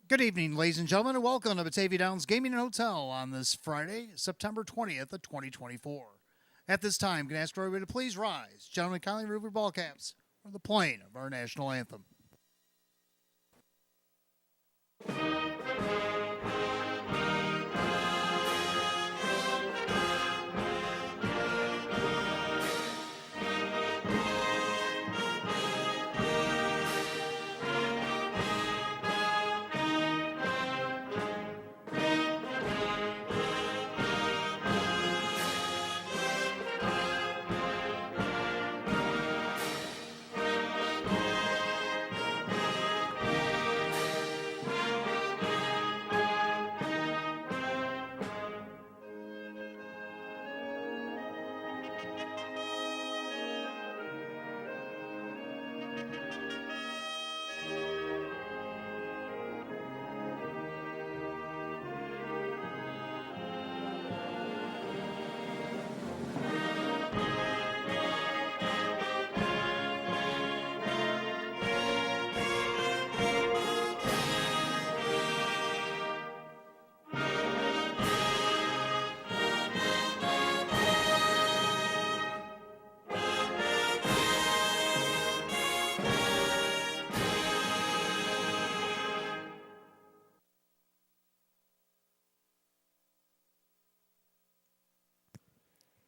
Good evening, ladies and gentlemen, and welcome to Batavia Downs Gaming and Hotel on this Friday, September 20th of 2024. At this time, I'm going to ask everybody to please rise. Gentlemen, kindly remove your ball caps for the playing of our national anthem.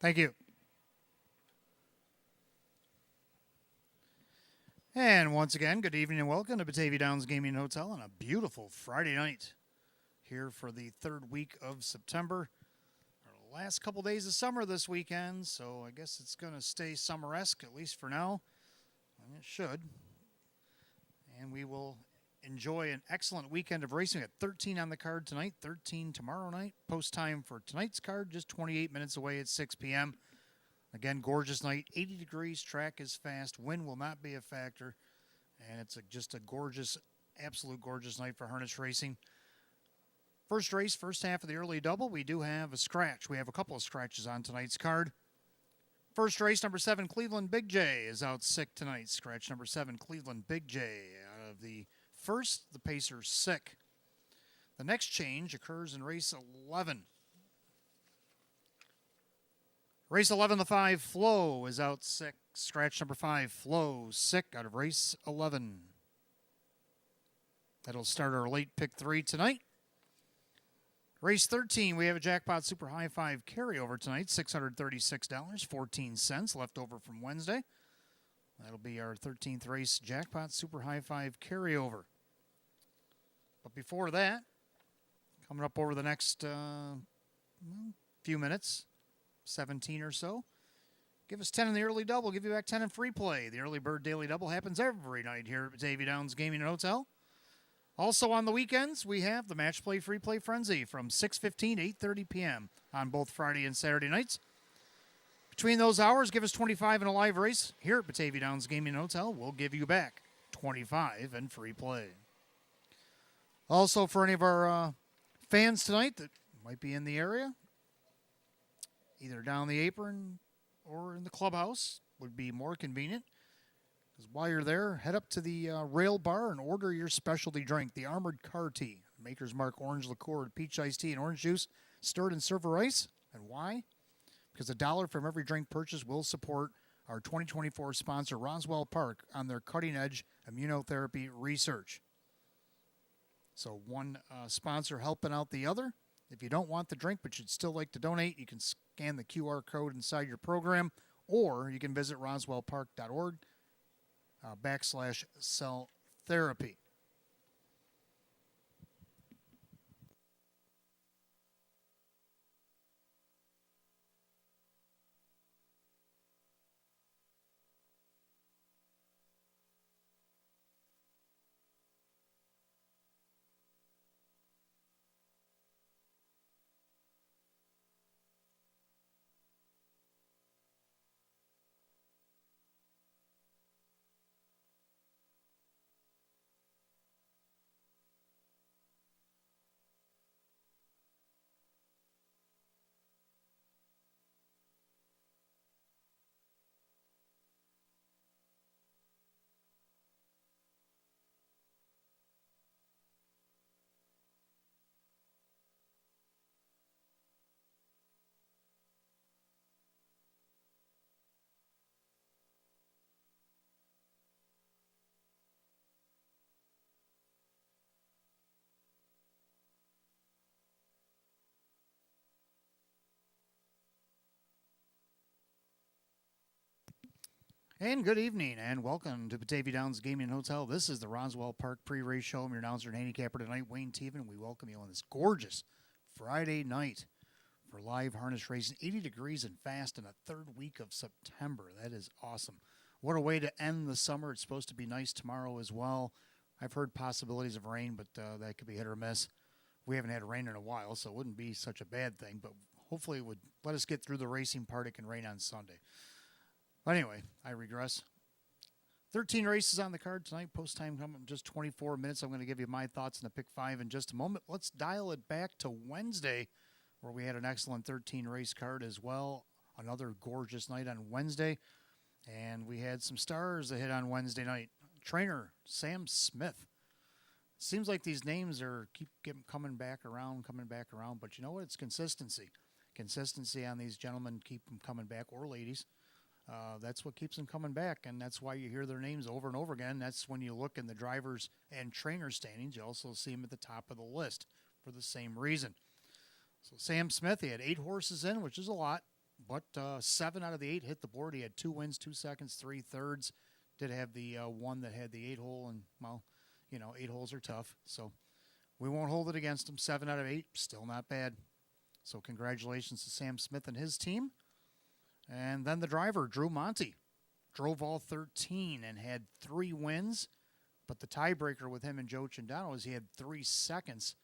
Thank you. And once again, good evening and welcome to Batavia Downs Gaming and Hotel on a beautiful Friday night here for the third week of September. Our last couple days of summer this weekend, so I guess it's going to stay summer-esque, at least for now. And it should. And we will enjoy an excellent weekend of racing. We got 13 on the card tonight, 13 tomorrow night. Post time for tonight's card, just 28 minutes away at 6 p.m. Again, gorgeous night, 80 degrees, track is fast, wind will not be a factor, and it's just a gorgeous, absolute gorgeous night for harness racing. First race, first half of the early double, we do have a scratch. We have a couple of scratches on tonight's card. First race, number 7, Cleveland Big J is out sick tonight. Scratch number 7, Cleveland Big J. Out of the first, the pacer's sick. The next change occurs in race 11. Race 11, the 5, Flow is out sick. Scratch number 5, Flow, sick out of race 11. That'll start our late pick 3 tonight. Race 13, we have a Jackpot Super High 5 carryover tonight, $636.14 left over from Wednesday. That'll be our 13th race Jackpot Super High 5 carryover. But before that, coming up over the next few minutes, 17 or so, give us 10 in the early double, give you back 10 in free play. The early bird daily double happens every night here at Batavia Downs Gaming and Hotel. Also on the weekends, we have the Match Play Free Play Frenzy from 6:15 to 8:30 p.m. on both Friday and Saturday nights. Between those hours, give us 25 in a live race. Here at Batavia Downs Gaming and Hotel, we'll give you back 25 in free play. Also, for any of our fans tonight that might be in the area, either down the apron or in the clubhouse would be more convenient. Because while you're there, head up to the rail bar and order your specialty drink, the Armored Car Tea. Maker's Mark Orange Liqueur, peach iced tea, and orange juice, stirred in server ice. And why? Because $1 from every drink purchase will support our 2024 sponsor, Roswell Park, on their cutting-edge immunotherapy research. So one sponsor helping out the other. If you don't want the drink but you'd still like to donate, you can scan the QR code inside your program, or you can visit roswellpark.org /cell therapy. And good evening, and welcome to Batavia Downs Gaming and Hotel. This is the Roswell Park pre-race show. I'm your announcer and handicapper tonight, Wayne Teven. We welcome you on this gorgeous Friday night for live harness racing. 80 degrees and fast in the third week of September. That is awesome. What a way to end the summer. It's supposed to be nice tomorrow as well. I've heard possibilities of rain, but that could be hit or miss. We haven't had rain in a while, so it wouldn't be such a bad thing, but hopefully it would let us get through the racing part. It can rain on Sunday. But anyway, I regress. 13 races on the card tonight. Post time coming in just 24 minutes. I'm going to give you my thoughts on the pick five in just a moment. Let's dial it back to Wednesday, where we had an excellent 13 race card as well. Another gorgeous night on Wednesday. And we had some stars that hit on Wednesday night. Trainer Sam Smith. Seems like these names keep coming back around. But you know what? It's consistency. Consistency on these gentlemen keep them coming back, or ladies. That's what keeps them coming back, and that's why you hear their names over and over again. That's when you look in the drivers' and trainer standings. You also see them at the top of the list for the same reason. So Sam Smith, he had 8 horses in, which is a lot, but 7 out of the 8 hit the board. He had 2 wins, 2 seconds, 3 thirds. Did have the one that had the 8-hole, and, well, 8 holes are tough. So we won't hold it against him. 7 out of 8, still not bad. So congratulations to Sam Smith and his team. And then the driver, Drew Monty, drove all 13 and had 3 wins. But the tiebreaker with him and Joe Chandano is he had 3 seconds.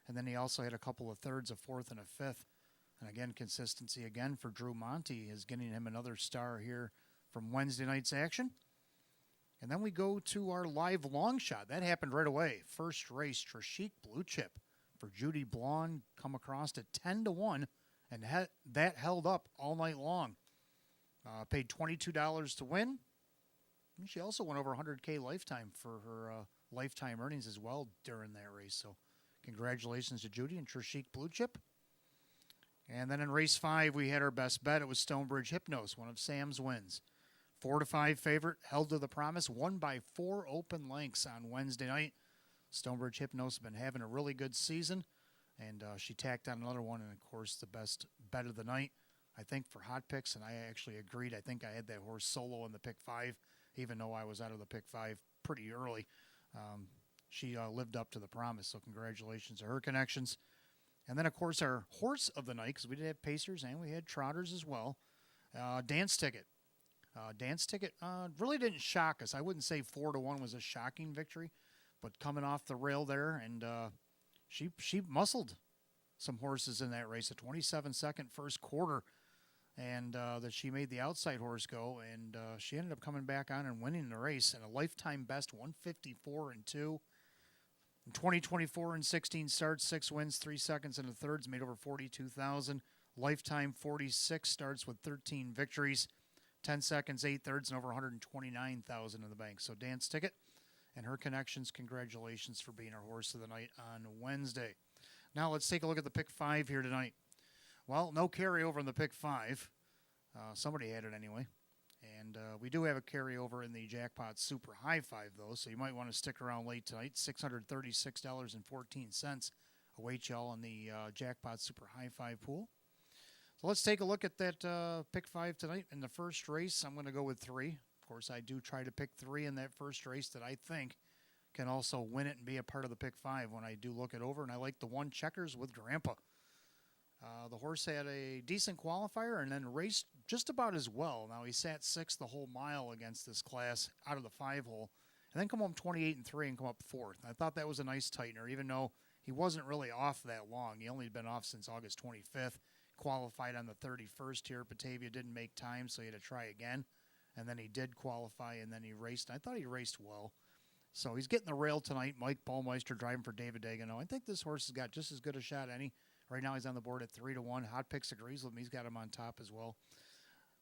And then he also had a couple of thirds, a fourth, and a fifth. And again, consistency again for Drew Monty is getting him another star here from Wednesday night's action. And then we go to our live long shot. That happened right away. First race, Trishik Blue Chip for Judy Blonde, come across at 10-1. And that held up all night long. Paid $22 to win. And she also went over $100K lifetime for her lifetime earnings as well during that race. So congratulations to Judy and Trishik Blue Chip. And then in race 5, we had our best bet. It was Stonebridge Hypnos, one of Sam's wins. 4-5 favorite, held to the promise, won by 4 open lengths on Wednesday night. Stonebridge Hypnos has been having a really good season, and she tacked on another one, and of course the best bet of the night. I think for hot picks, and I actually agreed. I think I had that horse solo in the pick 5, even though I was out of the pick 5 pretty early. She lived up to the promise, so congratulations to her connections. And then, of course, our horse of the night, because we did have pacers and we had trotters as well, Dance Ticket. Dance Ticket really didn't shock us. I wouldn't say 4-1 was a shocking victory, but coming off the rail there, and she muscled some horses in that race. A 27-second first quarter, and that she made the outside horse go, and she ended up coming back on and winning the race, and a lifetime best 154-2. In 2024 and 16 starts, 6 wins, 3 seconds and a thirds, made over $42,000. Lifetime 46 starts with 13 victories, 10 seconds, 8 thirds, and over $129,000 in the bank. So Dance Ticket and her connections, congratulations for being our horse of the night on Wednesday. Now let's take a look at the pick 5 here tonight. Well, no carryover in the pick 5. Somebody had it anyway. And we do have a carryover in the Jackpot Super High 5, though, so you might want to stick around late tonight. $636.14 awaits y'all in the Jackpot Super High 5 pool. So let's take a look at that pick 5 tonight. In the first race, I'm going to go with 3. Of course, I do try to pick 3 in that first race that I think can also win it and be a part of the pick 5 when I do look it over. And I like the 1 Checkers with Grandpa. The horse had a decent qualifier and then raced just about as well. Now, he sat 6th the whole mile against this class out of the 5-hole, and then come home 28-3 and come up 4th. I thought that was a nice tightener, even though he wasn't really off that long. He only had been off since August 25th. Qualified on the 31st here. Batavia didn't make time, so he had to try again. And then he did qualify, and then he raced. I thought he raced well. So he's getting the rail tonight. Mike Ballmeister driving for David Dagano. I think this horse has got just as good a shot as any. Right now he's on the board at 3-1. Hot Picks agrees with me. He's got him on top as well.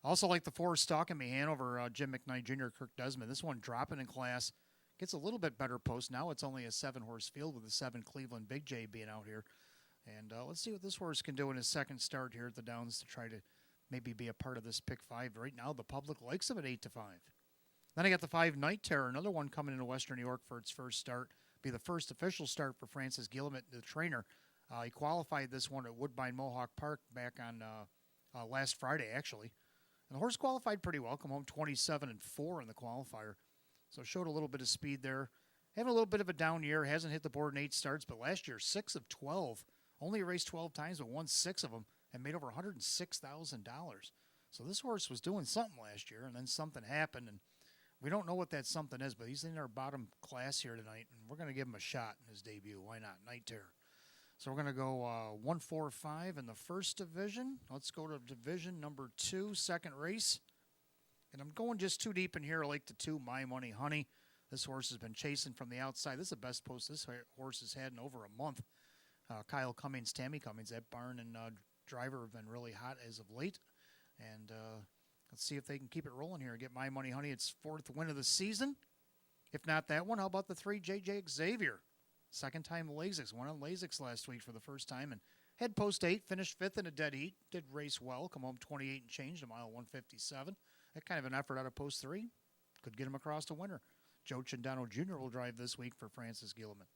Also like the 4 Stalking Me Hanover, Jim McKnight Jr., Kirk Desmond. This one dropping in class. Gets a little bit better post. Now it's only a 7-horse field with the 7 Cleveland Big J being out here. And let's see what this horse can do in his second start here at the Downs to try to maybe be a part of this pick 5. Right now the public likes him at 8-5. Then I got the 5 Night Terror, another one coming into Western New York for its first start. Be the first official start for Francis Gilliam, the trainer. He qualified this one at Woodbine Mohawk Park back on last Friday, actually. And the horse qualified pretty well, come home 27-4 in the qualifier. So showed a little bit of speed there. Having a little bit of a down year, hasn't hit the board in 8 starts, but last year 6 of 12. Only raced 12 times, but won 6 of them and made over $106,000. So this horse was doing something last year, and then something happened, and we don't know what that something is, but he's in our bottom class here tonight, and we're going to give him a shot in his debut. Why not? Night Terror. So we're going to go 1-4-5 in the first division. Let's go to division number 2, second race. And I'm going just too deep in here. I like the 2, My Money Honey. This horse has been chasing from the outside. This is the best post this horse has had in over a month. Kyle Cummings, Tammy Cummings, that barn and driver have been really hot as of late. And let's see if they can keep it rolling here and get My Money Honey its 4th win of the season. If not that one, how about the 3, JJ Xavier? Second time Lasix. Won on Lasix last week for the first time and had post 8, finished 5th in a dead heat. Did race well, come home 28 and change to mile 157. That kind of an effort out of post 3 could get him across to winner. Joe Chandano Jr. will drive this week for Francis Gilliman.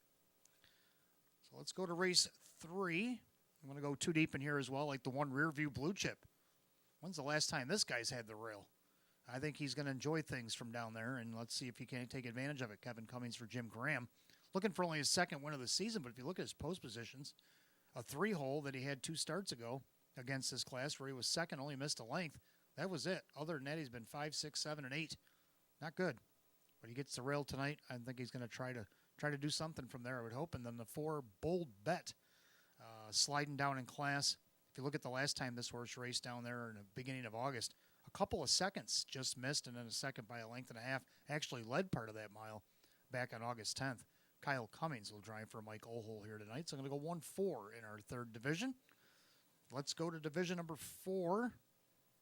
So let's go to race 3. I'm going to go too deep in here as well, like the one rear view blue chip. When's the last time this guy's had the rail? I think he's going to enjoy things from down there, and let's see if he can take advantage of it. Kevin Cummings for Jim Graham. Looking for only his 2nd win of the season, but if you look at his post positions, a 3-hole that he had 2 starts ago against this class where he was 2nd, only missed a length. That was it. Other than that, he's been 5, 6, 7, and 8. Not good. But he gets the rail tonight. I think he's going to try to do something from there, I would hope. And then the 4, Bold Bet, sliding down in class. If you look at the last time this horse raced down there in the beginning of August, a couple of seconds just missed, and then a second by a length and a half. Actually led part of that mile back on August 10th. Kyle Cummings will drive for Mike Ohl here tonight. So I'm going to go 1-4 in our 3rd division. Let's go to division number 4.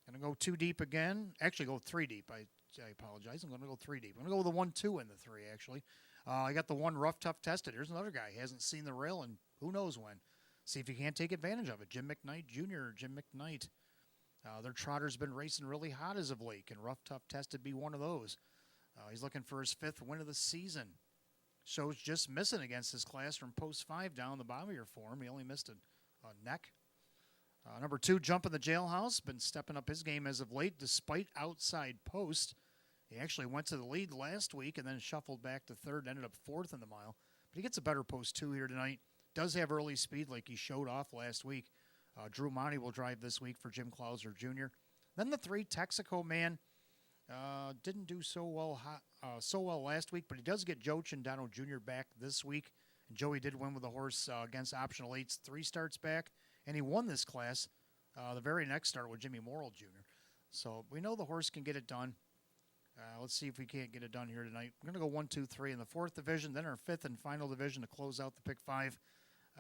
Going to go 2 deep again. Actually, go 3 deep. I apologize. I'm going to go 3 deep. I'm going to go with the 1-2 in the 3, actually. I got the 1 Rough Tough Tested. Here's another guy. He hasn't seen the rail in who knows when. See if he can't take advantage of it. Jim McKnight Jr., Jim McKnight. Their trotter's been racing really hot as of late. Can Rough Tough Tested be one of those? He's looking for his 5th win of the season. Show's just missing against his class from post 5 down the bottom here for him. He only missed a neck. Number 2, Jump in the Jailhouse. Been stepping up his game as of late despite outside post. He actually went to the lead last week and then shuffled back to 3rd, ended up 4th in the mile. But he gets a better post 2 here tonight. Does have early speed like he showed off last week. Drew Monty will drive this week for Jim Clauser Jr. Then the 3, Texaco Man. Didn't do so well last week, but he does get Joe Chandano Jr. back this week. And Joey did win with the horse against Optional 8's 3 starts back, and he won this class the very next start with Jimmy Morrill Jr. So we know the horse can get it done. Let's see if we can't get it done here tonight. We're going to go 1, 2, 3 in the 4th division, then our 5th and final division to close out the pick 5.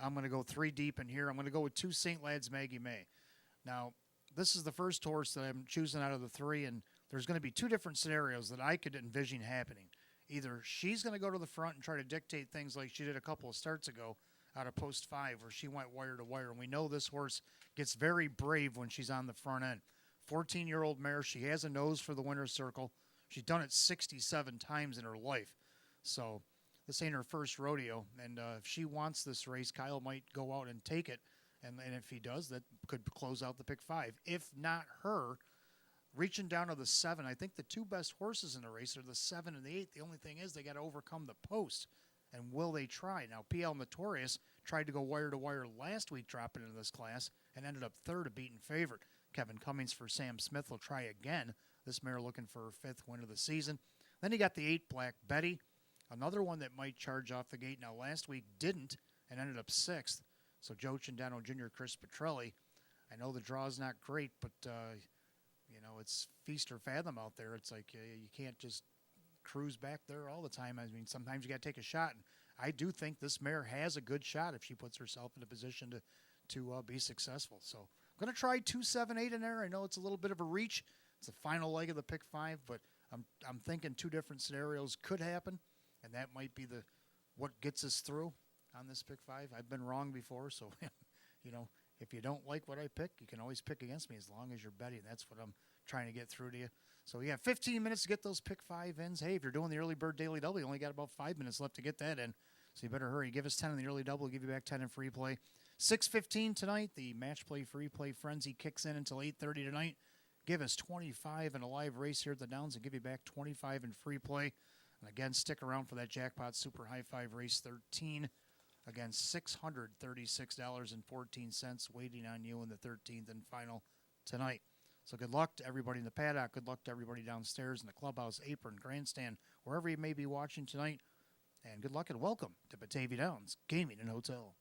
I'm going to go 3 deep in here. I'm going to go with 2 St. Lads Maggie May. Now, this is the first horse that I'm choosing out of the 3, and there's going to be 2 different scenarios that I could envision happening. Either she's going to go to the front and try to dictate things like she did a couple of starts ago out of post 5 where she went wire to wire. And we know this horse gets very brave when she's on the front end. 14-year-old mare. She has a nose for the winner's circle. She's done it 67 times in her life. So this ain't her first rodeo. And if she wants this race, Kyle might go out and take it. And if he does, that could close out the pick 5. If not her, reaching down to the 7, I think the 2 best horses in the race are the 7 and the 8. The only thing is they got to overcome the post. And will they try? Now, PL Notorious tried to go wire to wire last week, dropping into this class, and ended up 3rd, a beaten favorite. Kevin Cummings for Sam Smith will try again. This mare looking for her 5th win of the season. Then you got the 8 Black Betty, another one that might charge off the gate. Now, last week didn't and ended up 6th. So Joe Chandano Jr., Chris Petrelli. I know the draw's not great, but it's feast or fathom out there. It's like you can't just cruise back there all the time. I mean, sometimes you got to take a shot. And I do think this mare has a good shot if she puts herself in a position to be successful. So I'm going to try 2, 7, 8 in there. I know it's a little bit of a reach. It's the final leg of the pick 5, but I'm thinking 2 different scenarios could happen, and that might be what gets us through on this pick 5. I've been wrong before, so if you don't like what I pick, you can always pick against me as long as you're betting. That's what I'm trying to get through to you. So you have 15 minutes to get those pick 5 ins. Hey, if you're doing the early bird daily double, you only got about 5 minutes left to get that in. So you better hurry. Give us 10 in the early double. We'll give you back 10 in free play. 6:15 tonight. The match play free play frenzy kicks in until 8:30 tonight. give us 25 in a live race here at the Downs and give you back 25 in free play. And again, stick around for that Jackpot Super High Five Race 13. Again, $636.14 waiting on you in the 13th and final tonight. So good luck to everybody in the paddock. Good luck to everybody downstairs in the clubhouse, apron, grandstand, wherever you may be watching tonight. And good luck and welcome to Batavia Downs Gaming and Hotel.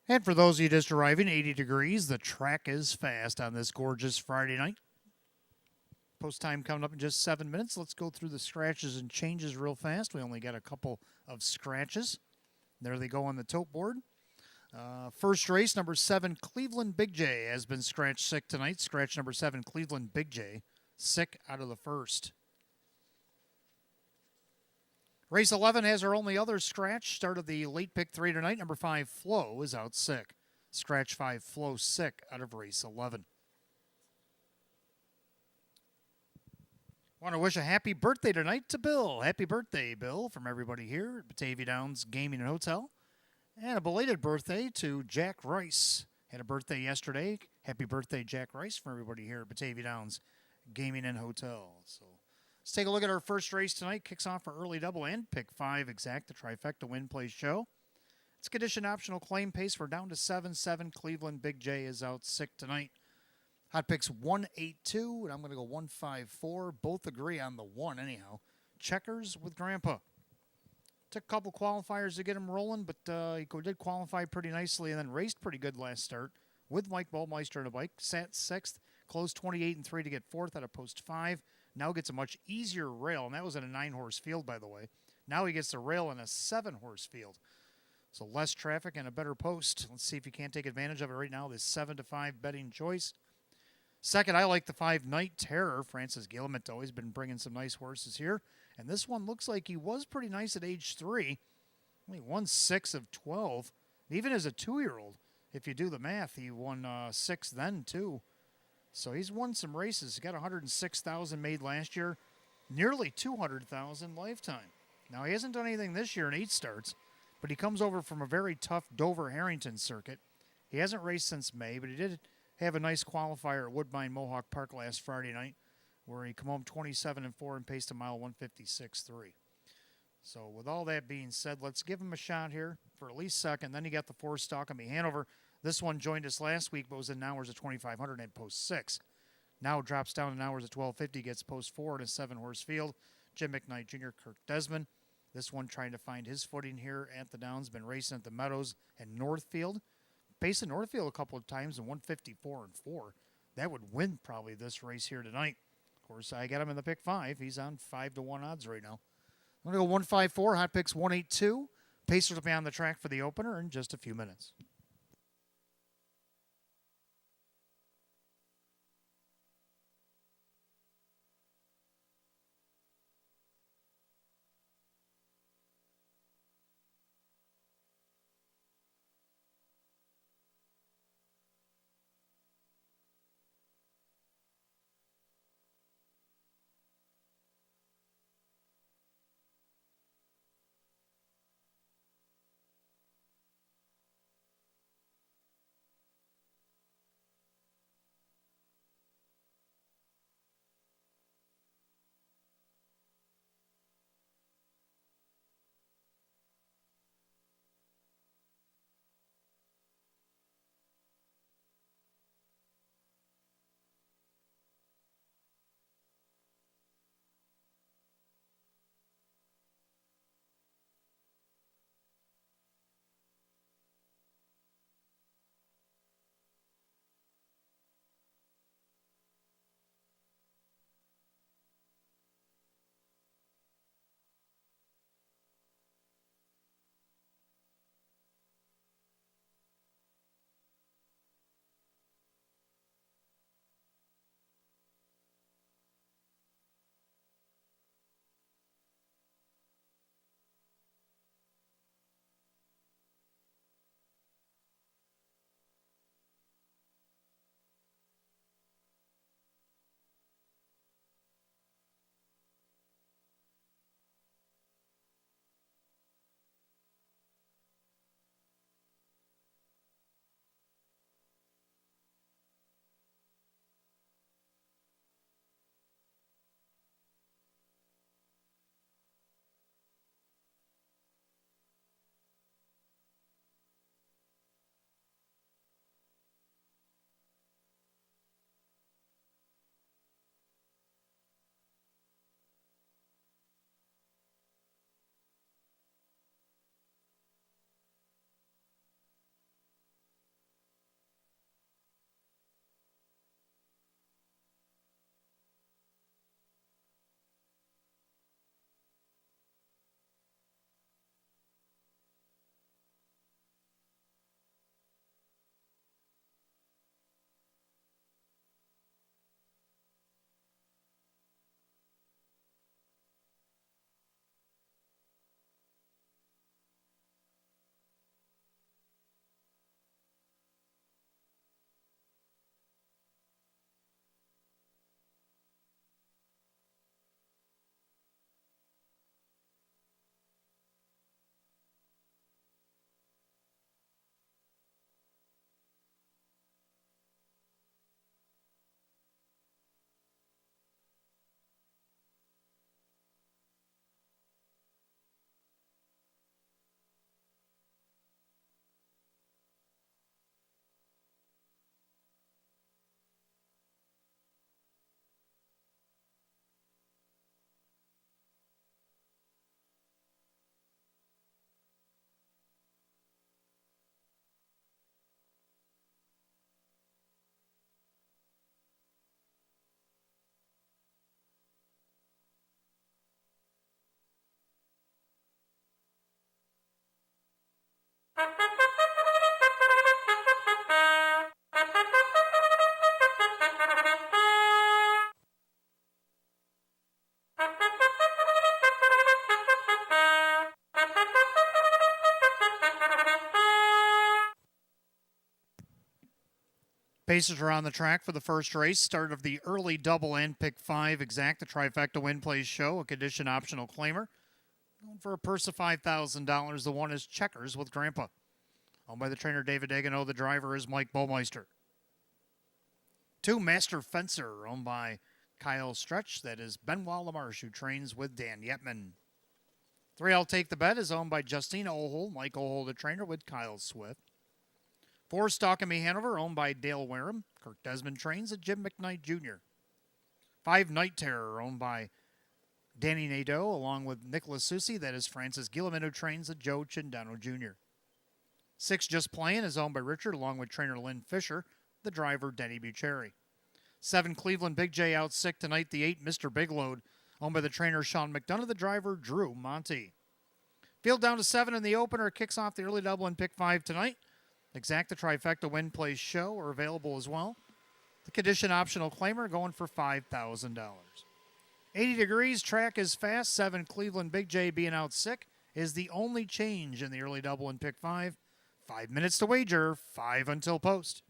And for those of you just arriving, 80 degrees. The track is fast on this gorgeous Friday night. Post time coming up in just 7 minutes. Let's go through the scratches and changes real fast. We only got a couple of scratches. There they go on the tote board. First race, number 7, Cleveland Big J has been scratched sick tonight. Scratch number 7, Cleveland Big J, sick out of the first. Race 11 has our only other scratch. Started the late pick 3 tonight. Number 5, Flo, is out sick. Scratch 5, Flo, sick out of race 11. Want to wish a happy birthday tonight to Bill. Happy birthday, Bill, from everybody here at Batavia Downs Gaming and Hotel. And a belated birthday to Jack Rice. Had a birthday yesterday. Happy birthday, Jack Rice, from everybody here at Batavia Downs Gaming and Hotel. So let's take a look at our first race tonight. Kicks off our early double and pick 5 exact, the trifecta win play show. It's condition optional claim pace. We're down to 7-7. Cleveland Big J is out sick tonight. Hot picks 1-8-2, and I'm going to go 1-5-4. Both agree on the 1 anyhow. Checkers with Grandpa. Took a couple qualifiers to get him rolling, but he did qualify pretty nicely and then raced pretty good last start with Mike Baldmeister on a bike. Sat 6th, closed 28-3 to get 4th out of post 5. Now gets a much easier rail, and that was in a 9-horse field, by the way. Now he gets the rail in a 7-horse field. So less traffic and a better post. Let's see if he can't take advantage of it right now. This 7-5 betting choice. Second, I like the 5 Night Terror. Francis Guillemot always been bringing some nice horses here. And this one looks like he was pretty nice at age 3. Only won 6 of 12. Even as a 2-year-old, if you do the math, he won 6 then too. So he's won some races. He got 106,000 made last year. Nearly 200,000 lifetime. Now, he hasn't done anything this year in 8 starts, but he comes over from a very tough Dover-Harrington circuit. He hasn't raced since May, but he did have a nice qualifier at Woodbine Mohawk Park last Friday night, where he come home 27-4 and paced a mile 156.3. So with all that being said, let's give him a shot here for at least second. Then you got the 4 Stalkamy Hanover. This one joined us last week, but was in hours at 2,500 and post 6. Now drops down in hours at 1250, gets post 4 in a 7-horse field. Jim McKnight Jr., Kirk Desmond. This one trying to find his footing here at the Downs. Been racing at the Meadows and Northfield. Paced in Northfield a couple of times in 154-4. That would win probably this race here tonight. Of course, I got him in the pick 5. He's on 5-1 odds right now. I'm going to go 1-5-4. Hot picks 1-8-2. Pacers will be on the track for the opener in just a few minutes. Pacers are on the track for the first race. Start of the early double and pick 5 exact. The trifecta win plays show. A condition optional claimer. Going for a purse of $5,000. The one is Checkers with Grandpa. Owned by the trainer David Degano. The driver is Mike Baumeister. 2 Master Fencer. Owned by Kyle Stretch. That is Benoit Lamarche, who trains with Dan Yetman. 3 I'll Take the Bet is owned by Justina Ohol. Mike Ohol, the trainer, with Kyle Swift. 4 Stalk and Me Hanover, owned by Dale Wareham. Kirk Desmond trains at Jim McKnight Jr. 5 Night Terror, owned by Danny Nadeau, along with Nicholas Susi. That is Francis Gilliman, who trains at Joe Chindano Jr. 6 Just Playin' is owned by Richard, along with trainer Lynn Fisher, the driver Denny Bucheri. 7 Cleveland Big J out sick tonight. The 8 Mr. Big Load, owned by the trainer Sean McDonough, the driver Drew Monty. Field down to 7 in the opener. Kicks off the early double and pick 5 tonight. Exacta trifecta win plays show are available as well. The condition optional claimer going for $5,000. 80 degrees, track is fast. 7 Cleveland Big J being out sick is the only change in the early double and pick 5. 5 minutes to wager, 5 until post.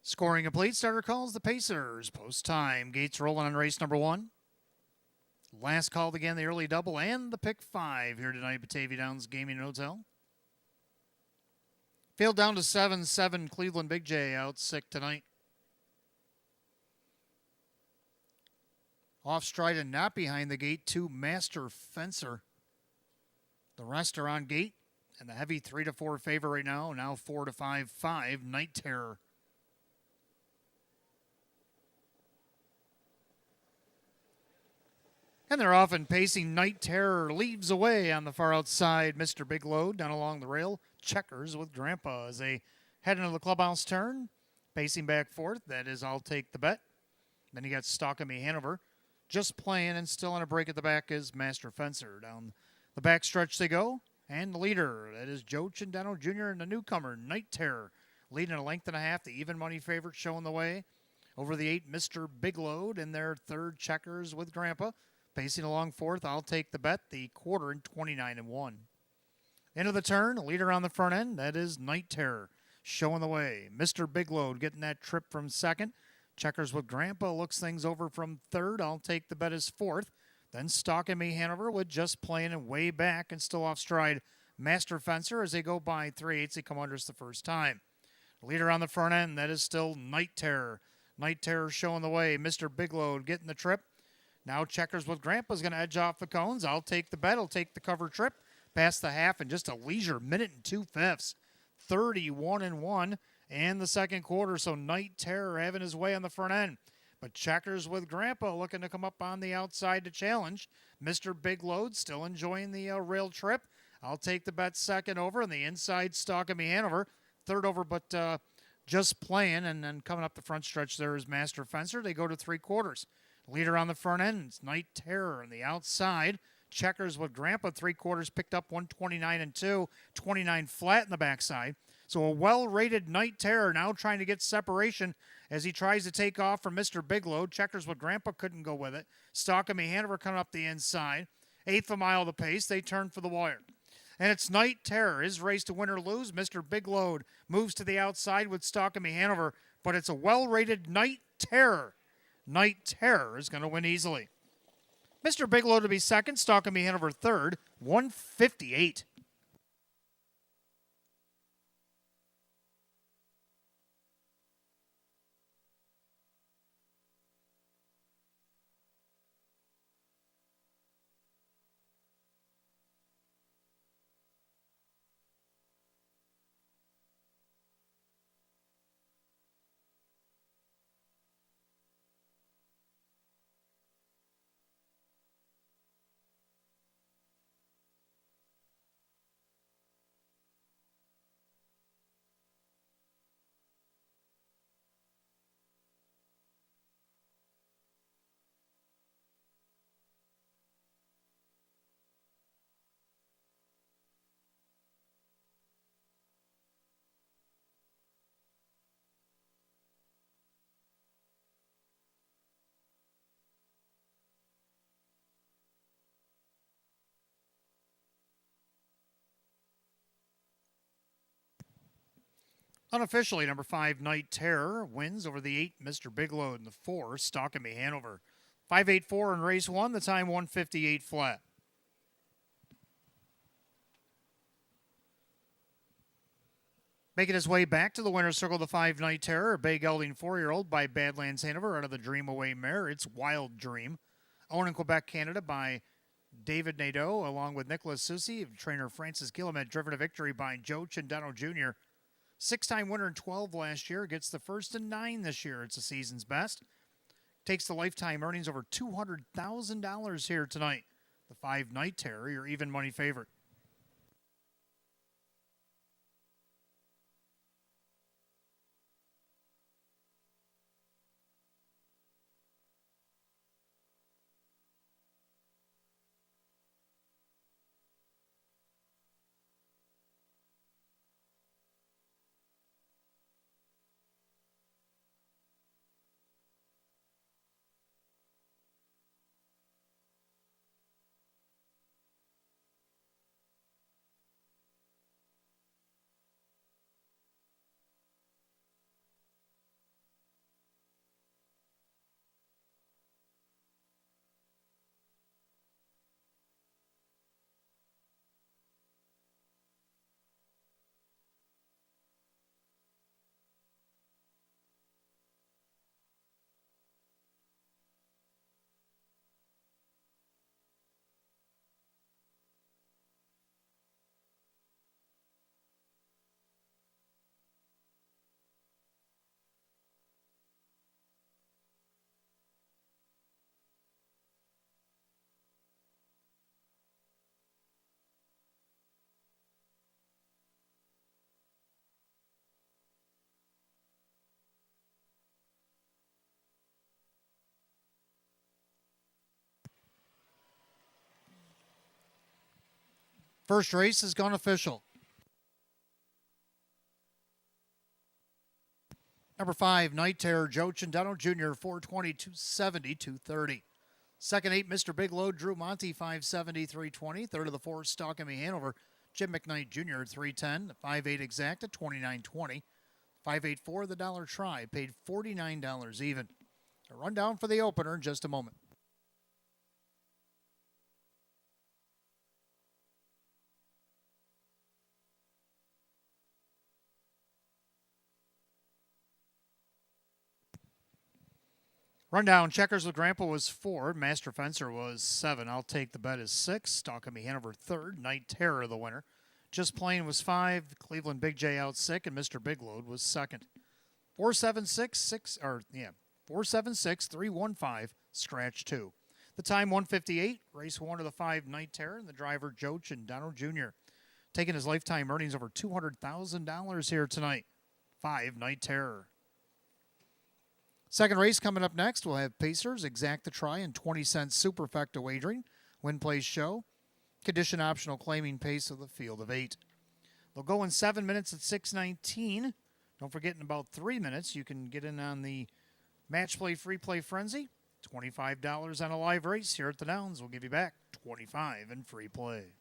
Scoring complete. Starter calls the Pacers. Post time. Gates rolling on race number 1. Last called again, the early double and the pick 5 here tonight, Batavia Downs Gaming and Hotel. Field down to 7-7. Cleveland Big J out sick tonight. Off stride and not behind the gate, 2 Master Fencer. The rest are on gate, and the heavy 3-4 favor right now 4-5-5, Night Terror. And they're off and pacing. Night Terror leaves away on the far outside. Mr. Big Load down along the rail. Checkers with Grandpa as they head into the clubhouse turn. Pacing back forth. That is I'll Take the Bet. Then you got Stalking Me Hanover. Just playing and still on a break at the back is Master Fencer. Down the back stretch they go. And the leader, that is Joe Chindano Jr. and the newcomer, Night Terror. Leading a length and a half. The even money favorite showing the way. Over the 8, Mr. Big Load in their third. Checkers with Grandpa. Pacing along fourth, I'll Take the Bet. The quarter in 29-1. End of the turn, leader on the front end. That is Night Terror showing the way. Mr. Big Load getting that trip from second. Checkers with Grandpa looks things over from third. I'll Take the Bet is fourth. Then Stalking Me Hanover with Just Playing and way back and still off stride. Master Fencer as they go by 3/8. They come under us the first time. Leader on the front end, that is still Night Terror. Night Terror showing the way. Mr. Big Load getting the trip. Now Checkers with Grandpa's going to edge off the cones. I'll Take the Bet. I'll take the cover trip. Past the half in just a leisure minute and 2/5. 31-1 and the second quarter. So Night Terror having his way on the front end. But Checkers with Grandpa looking to come up on the outside to challenge. Mr. Big Load still enjoying the rail trip. I'll Take the Bet second over. And the inside Stalking Me Hanover. Third over, but just playing. And then coming up the front stretch there is Master Fencer. They go to 3/4. Leader on the front end, it's Night Terror. On the outside, Checkers with Grandpa, 3/4 picked up 129-2, 29 flat in the backside. So a well-rated Night Terror now trying to get separation as he tries to take off from Mr. Big Load. Checkers with Grandpa couldn't go with it. Stalking Me Hanover coming up the inside. 1/8 a mile the pace. They turn for the wire. And it's Night Terror. His race to win or lose. Mr. Big Load moves to the outside with Stalking Me Hanover, but it's a well-rated Night Terror. Night Terror is going to win easily. Mr. Big Load to be second. Stalking Me Hanover third. 158. Unofficially, number 5, Night Terror, wins over the 8, Mr. Big Load, and the 4, Stalking Me Hanover. 5.84 in race 1, the time 158 flat. Making his way back to the winner's circle, the 5, Night Terror, a Bay Gelding 4-year-old by Badlands Hanover out of the Dream Away mare. It's Wild Dream. Owned in Quebec, Canada by David Nadeau, along with Nicholas Susi, trainer Francis Gillimet, driven to victory by Joe Chindano Jr. 6-time winner in 12 last year, gets the first in 9 this year. It's the season's best. Takes the lifetime earnings over $200,000 here tonight. The 5, Night Terror, your even money favorite. First race has gone official. Number 5, Night Terror, Joe Cindano Jr., 420, 270, 230. Second 8, Mr. Big Load, Drew Monty, 570, 320. Third of the 4, Stalking Me Hanover, Jim McKnight Jr., 310. 5-8 exact at 29.20. 5-8-4, the Dollar Try, paid $49 even. A rundown for the opener in just a moment. Rundown, Checkers with Grandpa was 4. Master Fencer was 7. I'll Take the Bet is 6. Stalking Me Hanover 3rd. Night Terror the winner. Just Plain was 5. Cleveland Big J out sick, and Mr. Big Load was 2nd. 476 315 scratch 2. The time 1:58. Race 1 of the 5 Night Terror, and the driver Joe Cindano Jr. taking his lifetime earnings over $200,000 here tonight. 5 Night Terror. Second race coming up next, we'll have Pacers, Exact the Try, and 20-cent Superfecta wagering. Win, Place, Show. Condition optional claiming pace of the field of 8. They'll go in 7 minutes at 6:19. Don't forget, in about 3 minutes, you can get in on the Match Play Free Play Frenzy. $25 on a live race here at the Downs. We'll give you back $25 in free play.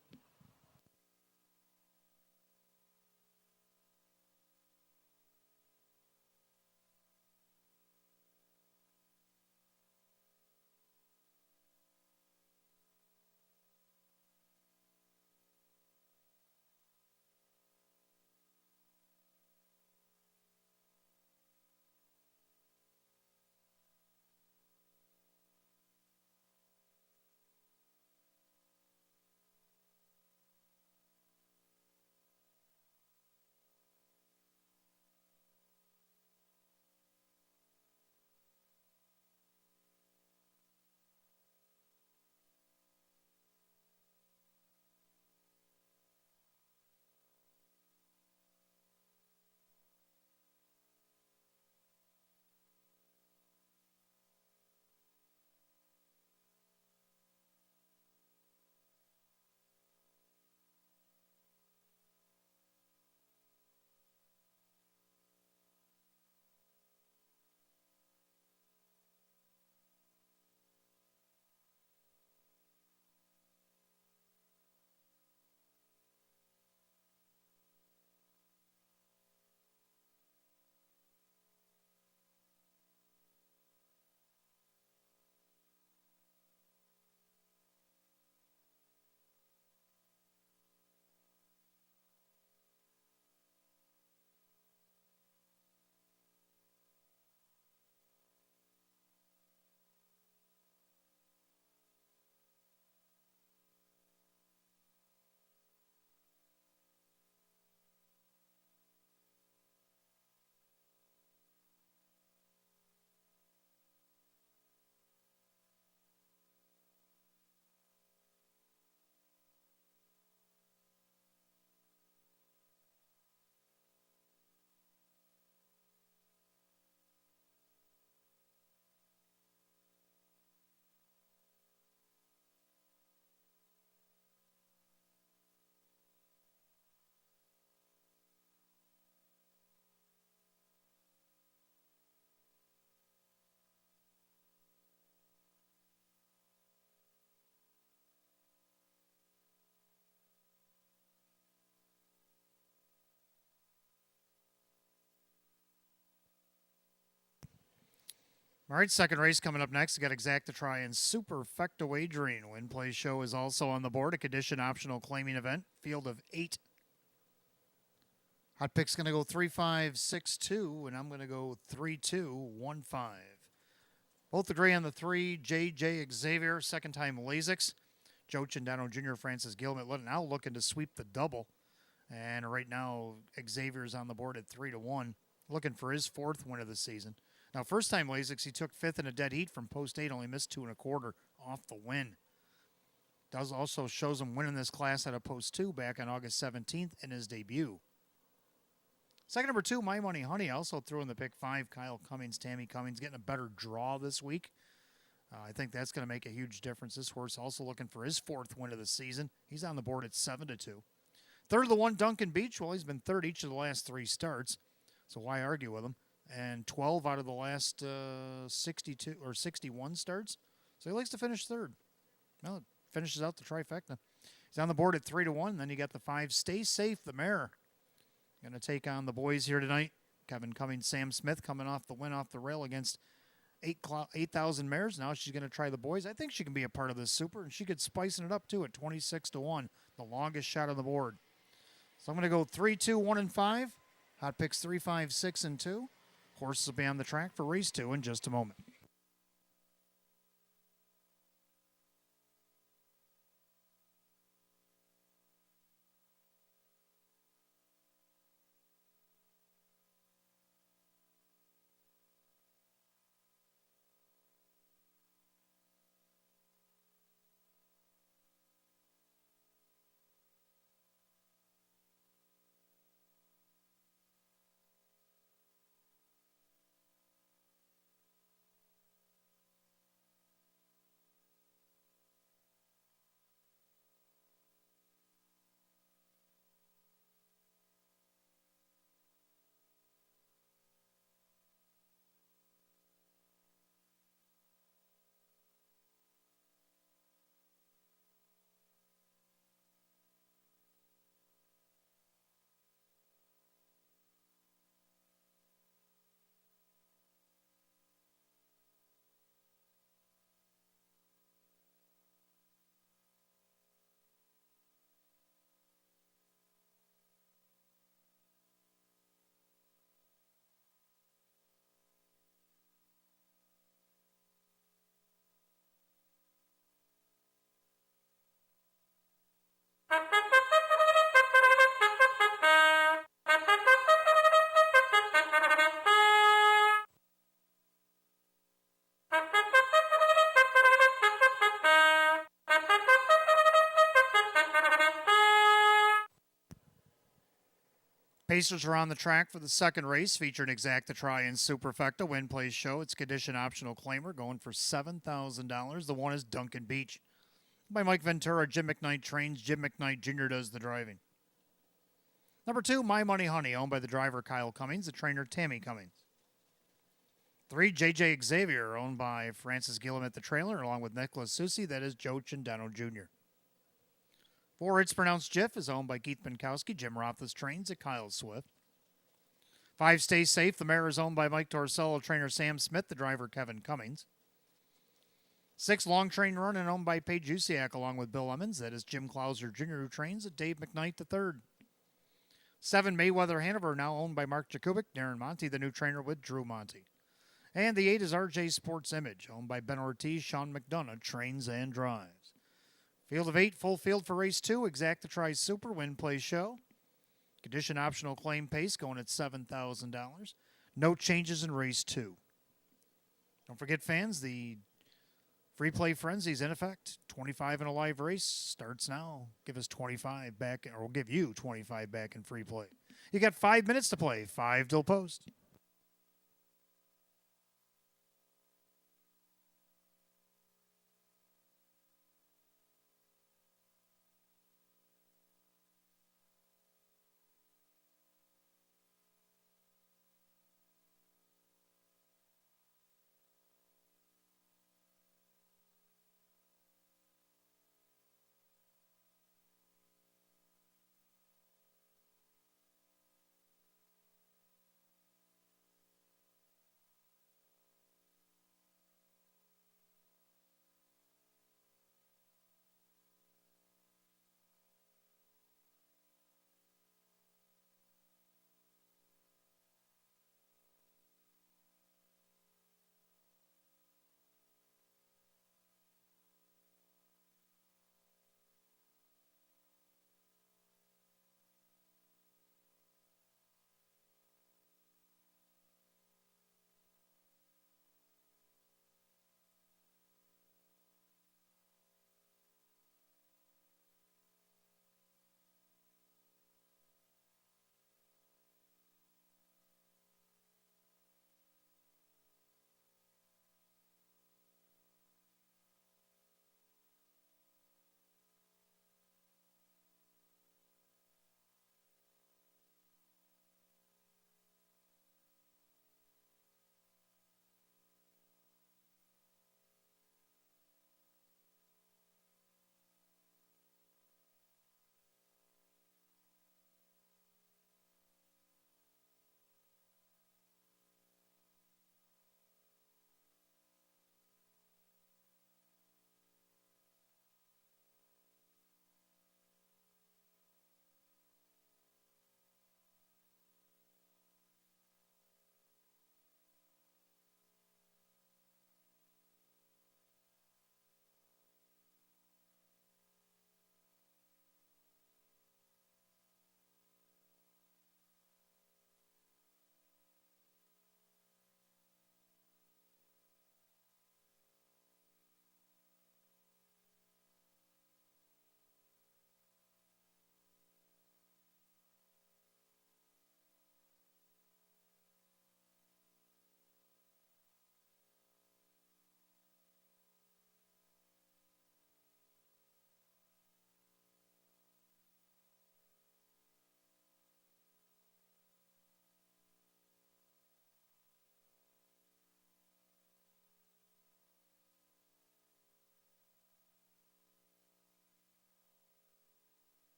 All right, second race coming up next. We got Exact to Try and Superfecta wagering. Win, Play, Show is also on the board. A condition optional claiming event. Field of 8. Hot Pick's going to go 3-5-6-2, and I'm going to go 3-2-1-5. Both agree on the 3. J.J. Xavier, second time Lasix. Joe Cindano Jr., Francis Gilman now looking to sweep the double. And right now, Xavier's on the board at 3-1, looking for his 4th win of the season. Now, first time Lasix, he took 5th in a dead heat from post 8, only missed 2 1/4 off the win. Does also shows him winning this class at a post 2 back on August 17th in his debut. Second number 2, My Money Honey, also threw in the pick 5. Kyle Cummings, Tammy Cummings getting a better draw this week. I think that's going to make a huge difference. This horse also looking for his fourth win of the season. He's on the board at 7-2. Third of the one, Duncan Beach. Well, he's been third each of the last three starts, so why argue with him? And 12 out of the last 62 or 61 starts. So he likes to finish third. Well, it finishes out the trifecta. He's on the board at 3-1. Then you got the 5, Stay Safe, the mare. Going to take on the boys here tonight. Kevin Cummings, Sam Smith coming off the win off the rail against 8,000 mares. Now she's going to try the boys. I think she can be a part of this super, and she could spicing it up too at 26-1, the longest shot on the board. So I'm going to go 3, 2, 1, and 5. Hot picks 3, 5, 6, and 2. Horses will be on the track for race 2 in just a moment. Pacers are on the track for the second race, featuring Exacta Try and Superfecta Win Place Show. It's condition optional claimer going for $7,000. The one is Duncan Beach. By Mike Ventura, Jim McKnight trains. Jim McKnight Jr. does the driving. Number 2, My Money Honey, owned by the driver Kyle Cummings, the trainer Tammy Cummings. 3, JJ Xavier, owned by Francis Gillum at the trailer, along with Nicholas Susi, that is Joe Chindano Jr. 4, It's Pronounced Jiff, is owned by Keith Binkowski. Jim Rothfuss trains at Kyle Swift. 5, Stay Safe, the mare is owned by Mike Torsello, trainer Sam Smith, the driver Kevin Cummings. 6, Long Train Run, and owned by Paige Usiak, along with Bill Emmons. That is Jim Clauser Jr., who trains at Dave McKnight III. 7, Mayweather Hanover, now owned by Mark Jakubik, Darren Monty, the new trainer with Drew Monty. And the 8 is RJ Sports Image, owned by Ben Ortiz. Sean McDonough trains and drives. Field of 8, full field for race 2. Exacta Try Super Win Play Show. Condition optional claim pace going at $7,000. No changes in race 2. Don't forget, fans, the free play frenzy is in effect. 25 in a live race starts now. Give us 25 back, or we'll give you 25 back in free play. You got 5 minutes to play. 5 till post.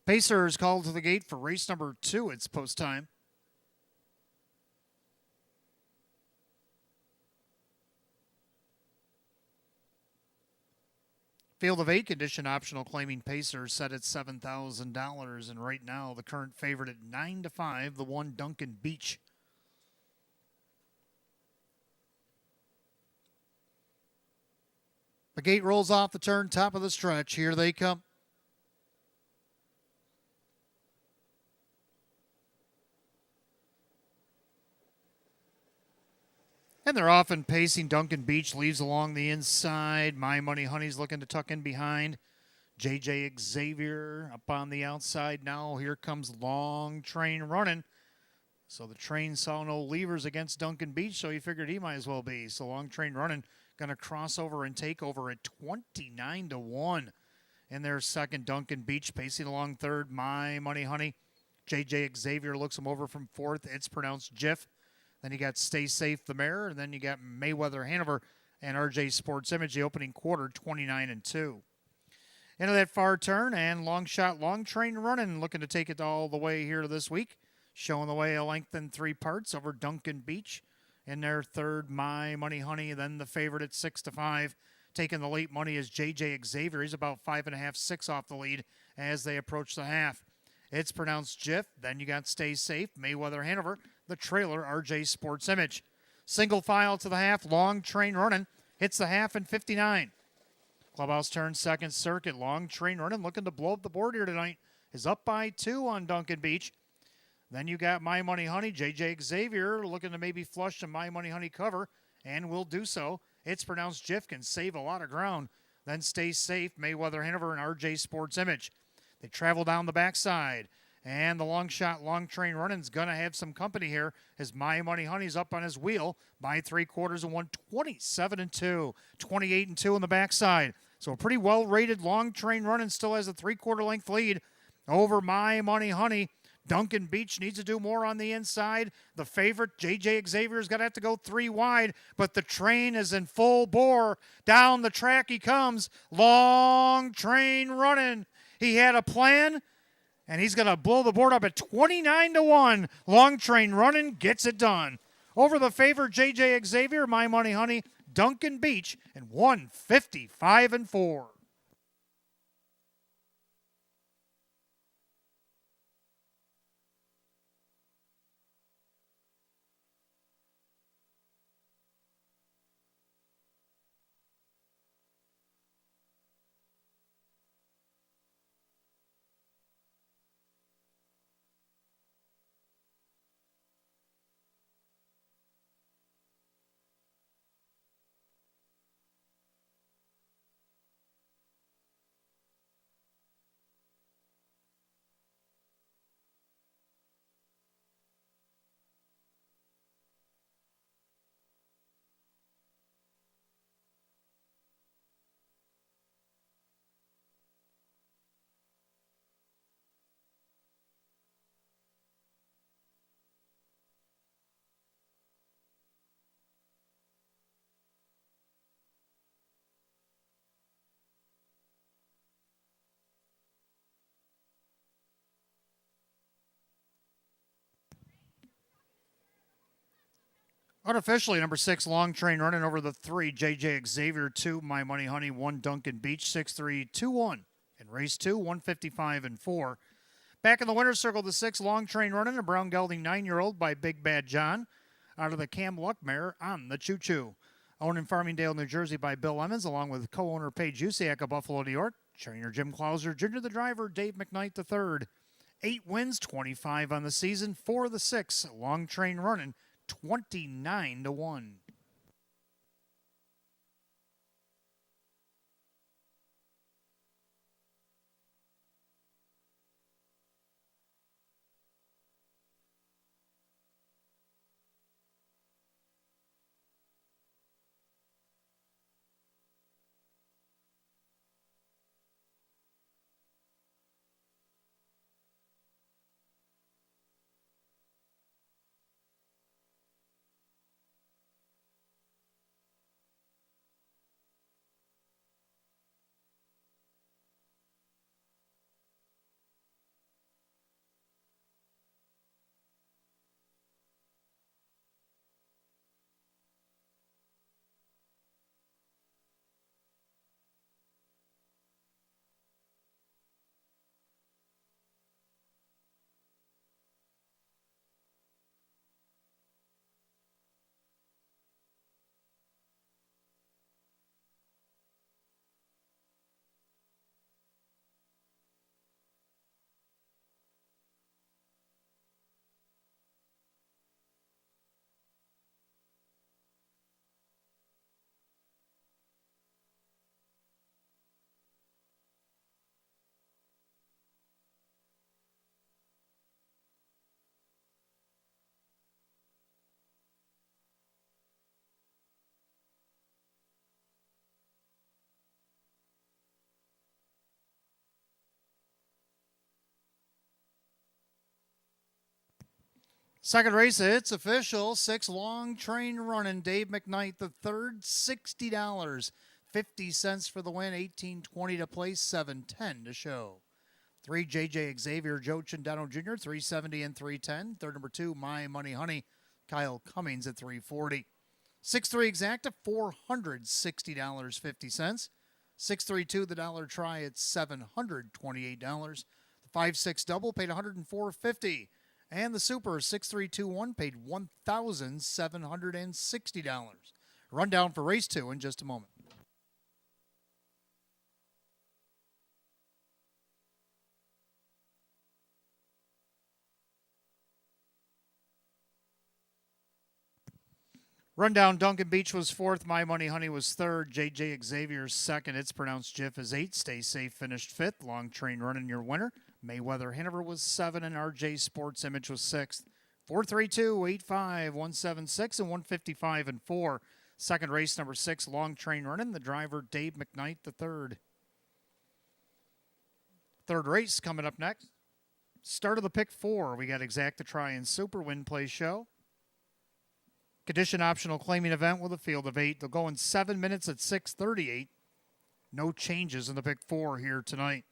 Pacers called to the gate for race number 2. It's post time. Field of 8 condition optional claiming Pacers set at $7,000. And right now, the current favorite at 9-5, the one Duncan Beach. The gate rolls off the turn, top of the stretch. Here they come. And they're often pacing. Duncan Beach leaves along the inside. My Money Honey's looking to tuck in behind. J.J. Xavier up on the outside now. Here comes Long Train running. So the train saw no levers against Duncan Beach, so he figured he might as well be. So Long Train running, going to cross over and take over at 29-1. In their second, Duncan Beach pacing along third. My Money Honey. J.J. Xavier looks him over from fourth. It's pronounced Jiff. Then you got Stay Safe, the Mare, and then you got Mayweather Hanover and RJ Sports Image, the opening quarter, 29-2. Into that far turn, and long shot, Long Train running, looking to take it all the way here this week. Showing the way a length in 3 parts over Duncan Beach. In their third, My Money Honey, then the favorite at 6-5. Taking the late money is J.J. Xavier. He's about 5.5, 6 off the lead as they approach the half. It's pronounced Jiff. Then you got Stay Safe, Mayweather Hanover, the trailer, RJ Sports Image. Single file to the half, Long Train running. Hits the half in 59. Clubhouse turn second circuit. Long Train running, looking to blow up the board here tonight. Is up by 2 on Duncan Beach. Then you got My Money Honey, J.J. Xavier, looking to maybe flush some My Money Honey cover, and will do so. It's pronounced Jiff, can save a lot of ground. Then Stay Safe, Mayweather Hanover, and RJ Sports Image. They travel down the backside. And the long shot, Long Train running's going to have some company here as My Money Honey's up on his wheel by 3/4 and 127-2, 28-2 on the backside. So a pretty well-rated Long Train running still has a 3/4 length lead over My Money Honey. Duncan Beach needs to do more on the inside. The favorite, J.J. Xavier's going to have to go 3 wide, but the train is in full bore. Down the track he comes. Long Train running. He had a plan, and he's going to blow the board up at 29-1. Long Train running gets it done. Over the favorite, J.J. Xavier, My Money Honey, Duncan Beach, and 155-4. Unofficially, number 6, Long Train running over the 3, J.J. Xavier, 2, My Money Honey, 1, Duncan Beach, 6-3, 2-1. In race 2, 155-4. Back in the winner's circle, the 6, Long Train running, a brown gelding 9-year-old by Big Bad John. Out of the Cam Luck mare on the Choo Choo. Owned in Farmingdale, New Jersey by Bill Emmons, along with co-owner Paige Usiak of Buffalo, New York. Trainer Jim Clauser, Jr. the driver, Dave McKnight III. 8 wins, 25 on the season for the 6, Long Train running, 29-1. Second race, it's official. 6 long train running. Dave McKnight the third, $60. 50 cents for the win, 18.20 to place, 7.10 to show. 3, JJ Xavier, Joe Chindano Jr., 370 and 310. Third, number 2, My Money Honey, Kyle Cummings at 340. 6-3 exacta, $460.50. 6-3-2, the dollar try at $728. The 5-6 double paid $104.50. And the Super 6-3-2-1 paid $1,760. Rundown for race 2 in just a moment. Rundown, Duncan Beach was 4th. My Money Honey was 3rd. JJ Xavier 2nd. It's pronounced Jiff is 8. Stay Safe finished 5th. Long Train Running your winner. Mayweather Hanover was 7, and RJ Sports Image was 6th. 4-3-2, 8-5, 176, and 155 and 4. Second race, number 6, Long Train Running. The driver, Dave McKnight, the third. Third race coming up next. Start of the pick 4. We got Exacta Try and Super Win Play Show. Condition optional claiming event with a field of 8. They'll go in 7 minutes at 6:38. No changes in the pick 4 here tonight.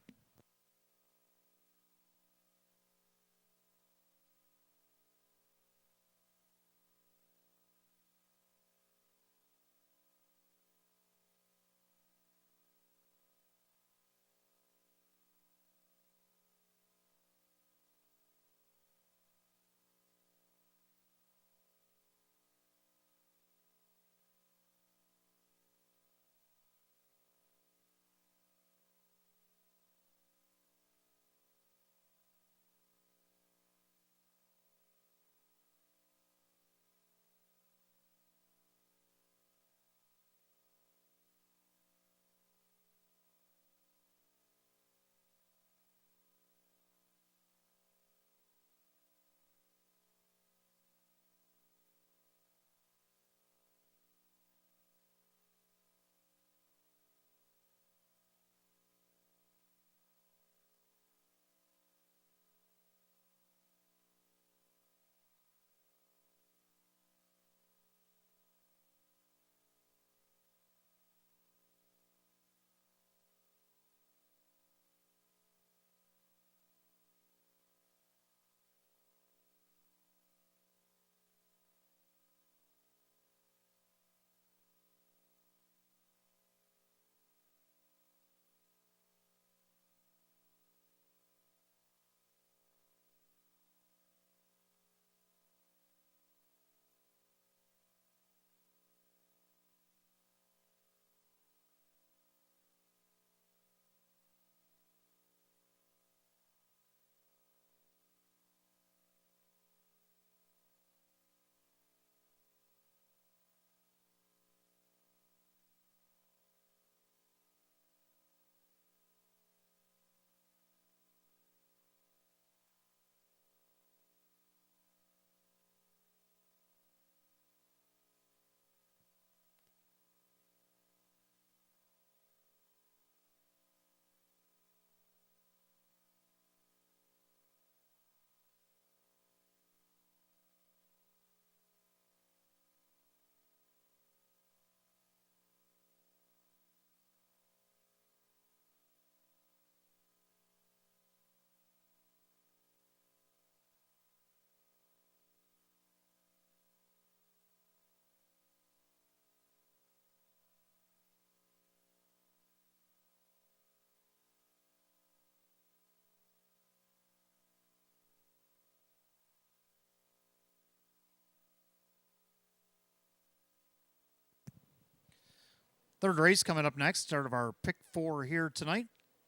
Third race coming up next. Start of our pick 4 here tonight.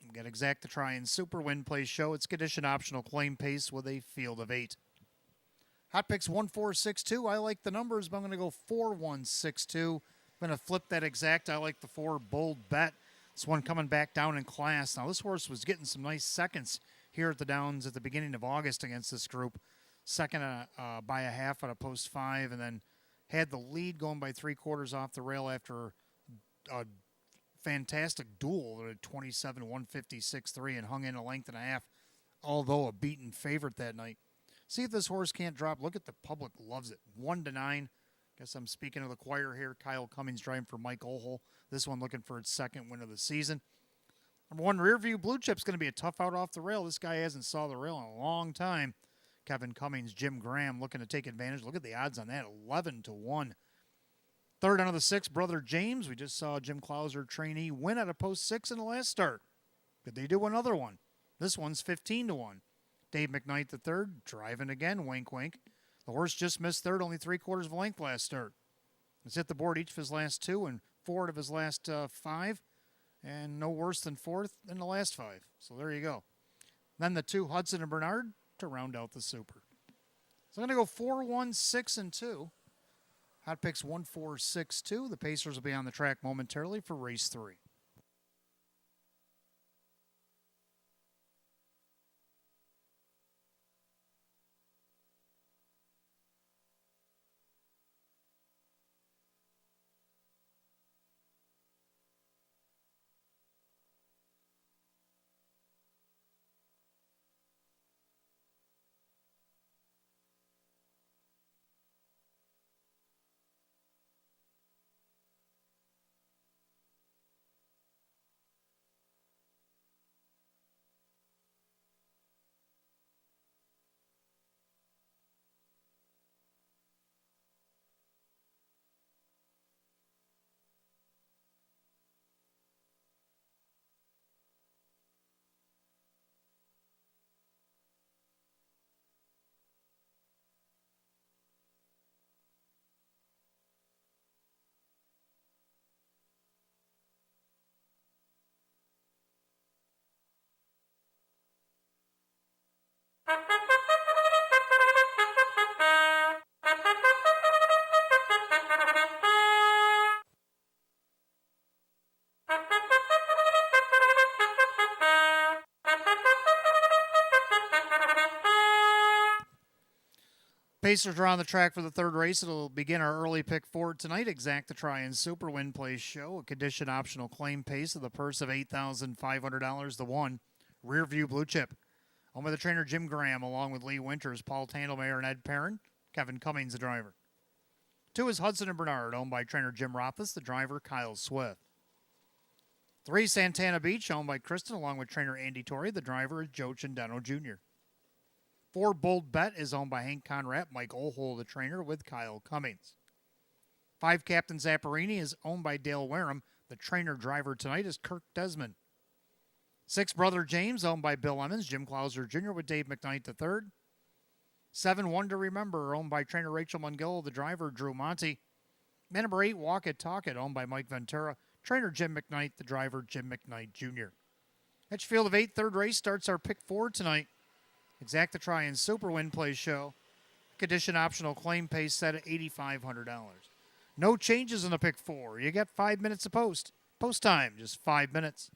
We got Exacta Try and Super Win Play Show. It's condition optional claim pace with a field of 8. Hot picks 1-4-6-2. I like the numbers, but I'm going to go 4-1-6-2. I'm going to flip that exact. I like the 4 bold bet. This one coming back down in class. Now, this horse was getting some nice seconds here at the Downs at the beginning of August against this group. Second by a half at a post 5, and then had the lead going by 3/4 off the rail after a fantastic duel at 27-156-3 and hung in a length and a half, although a beaten favorite that night. See if this horse can't drop. Look at the public loves it. 1-9. Guess I'm speaking to the choir here. Kyle Cummings driving for Mike Ohl. This one looking for its second win of the season. Number 1, Rearview Blue Chip's going to be a tough out off the rail. This guy hasn't saw the rail in a long time. Kevin Cummings, Jim Graham looking to take advantage. Look at the odds on that, 11-1. Third out of the 6, Brother James. We just saw Jim Clauser, trainee, win at a post 6 in the last start. Could they do another one? This one's 15-1. Dave McKnight the third, driving again, wink, wink. The horse just missed third, only 3/4 of a length last start. He's hit the board each of his last 2 and 4 of his last 5, and no worse than 4th in the last 5. So there you go. Then the 2, Hudson and Bernard, to round out the super. So I'm going to go 4, 1, 6, and 2. Hot picks 1, 4, 6, 2. The Pacers will be on the track momentarily for race 3. Pacers are on the track for the third race. It'll begin our early pick forward tonight. Exact the try and super win place show. A condition optional claim pace of the purse of $8,500. The 1, Rearview Blue Chip. Owned by the trainer Jim Graham, along with Lee Winters, Paul Tandelmayer, and Ed Perrin. Kevin Cummings, the driver. 2 is Hudson and Bernard, owned by trainer Jim Rothfuss, the driver Kyle Swift. 3, Santana Beach, owned by Kristen, along with trainer Andy Torrey, the driver is Joe Chendeno Jr. 4, Bold Bet is owned by Hank Conrad, Mike Ohl, the trainer, with Kyle Cummings. 5, Captain Zapparini is owned by Dale Wareham. The trainer driver tonight is Kirk Desmond. 6, Brother James, owned by Bill Emmons, Jim Clauser Jr. with Dave McKnight III. 7, One to Remember, owned by trainer Rachel Mungillo, the driver Drew Monty. And number 8, Walk It, Talk It, owned by Mike Ventura, trainer Jim McKnight, the driver Jim McKnight Jr. At your field of 8, third race starts our pick 4 tonight. Exact the try and super win play show. Condition optional claim pace set at $8,500. No changes in the pick 4. You get 5 minutes to post. Post time, just 5 minutes.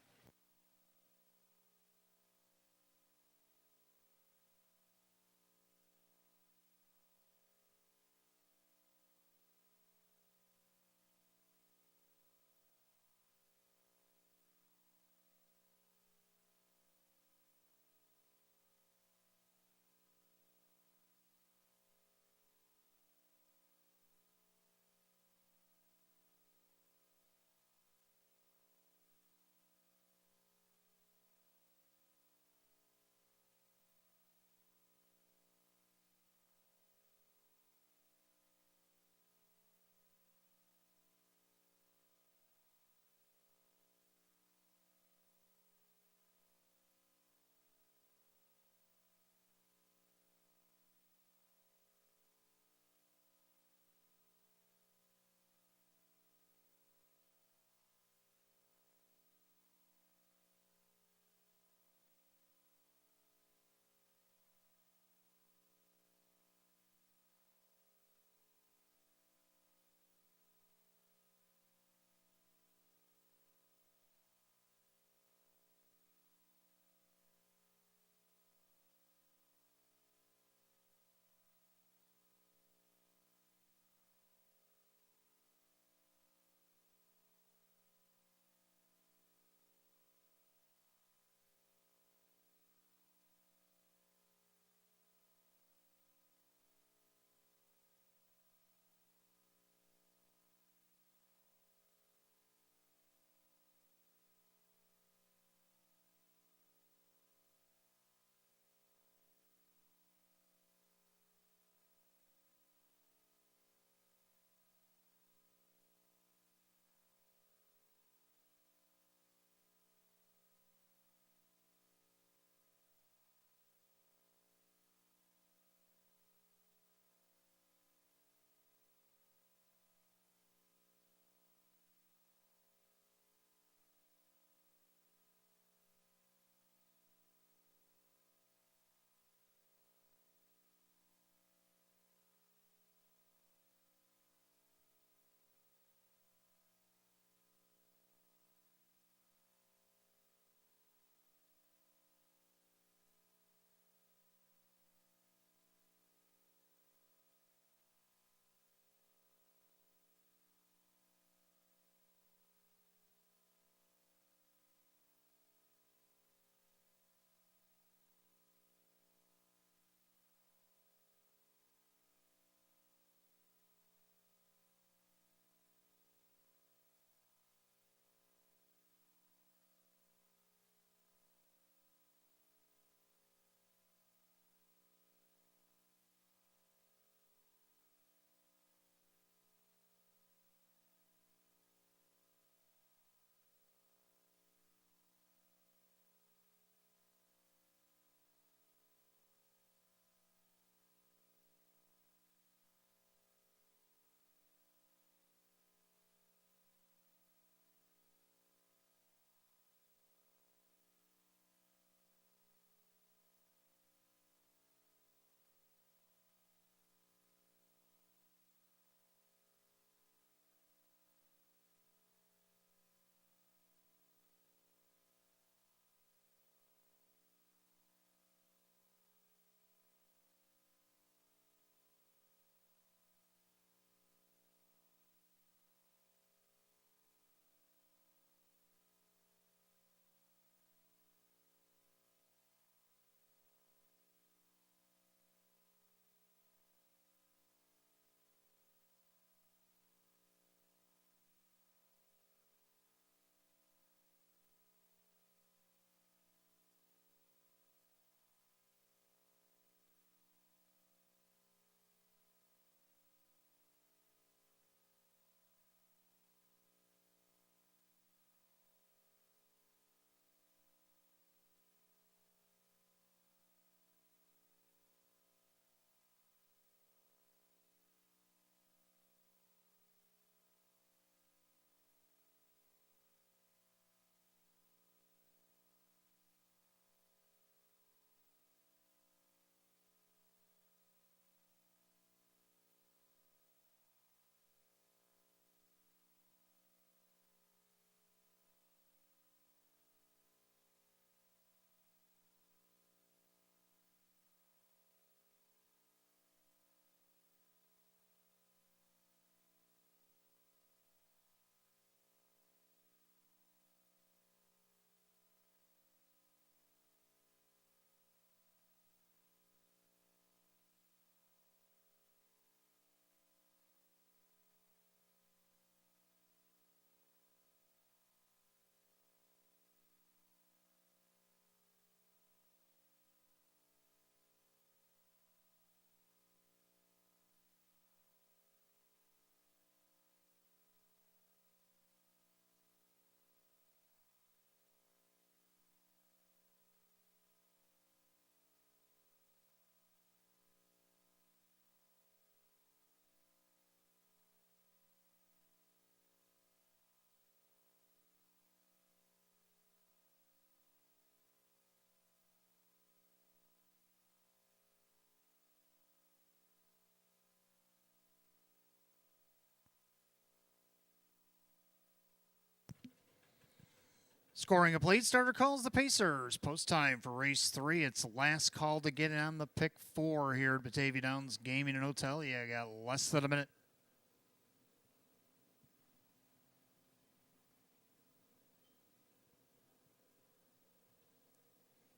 Scoring a plate starter calls the Pacers. Post time for race 3. It's last call to get on the pick 4 here at Batavia Downs Gaming and Hotel. Yeah, got less than a minute.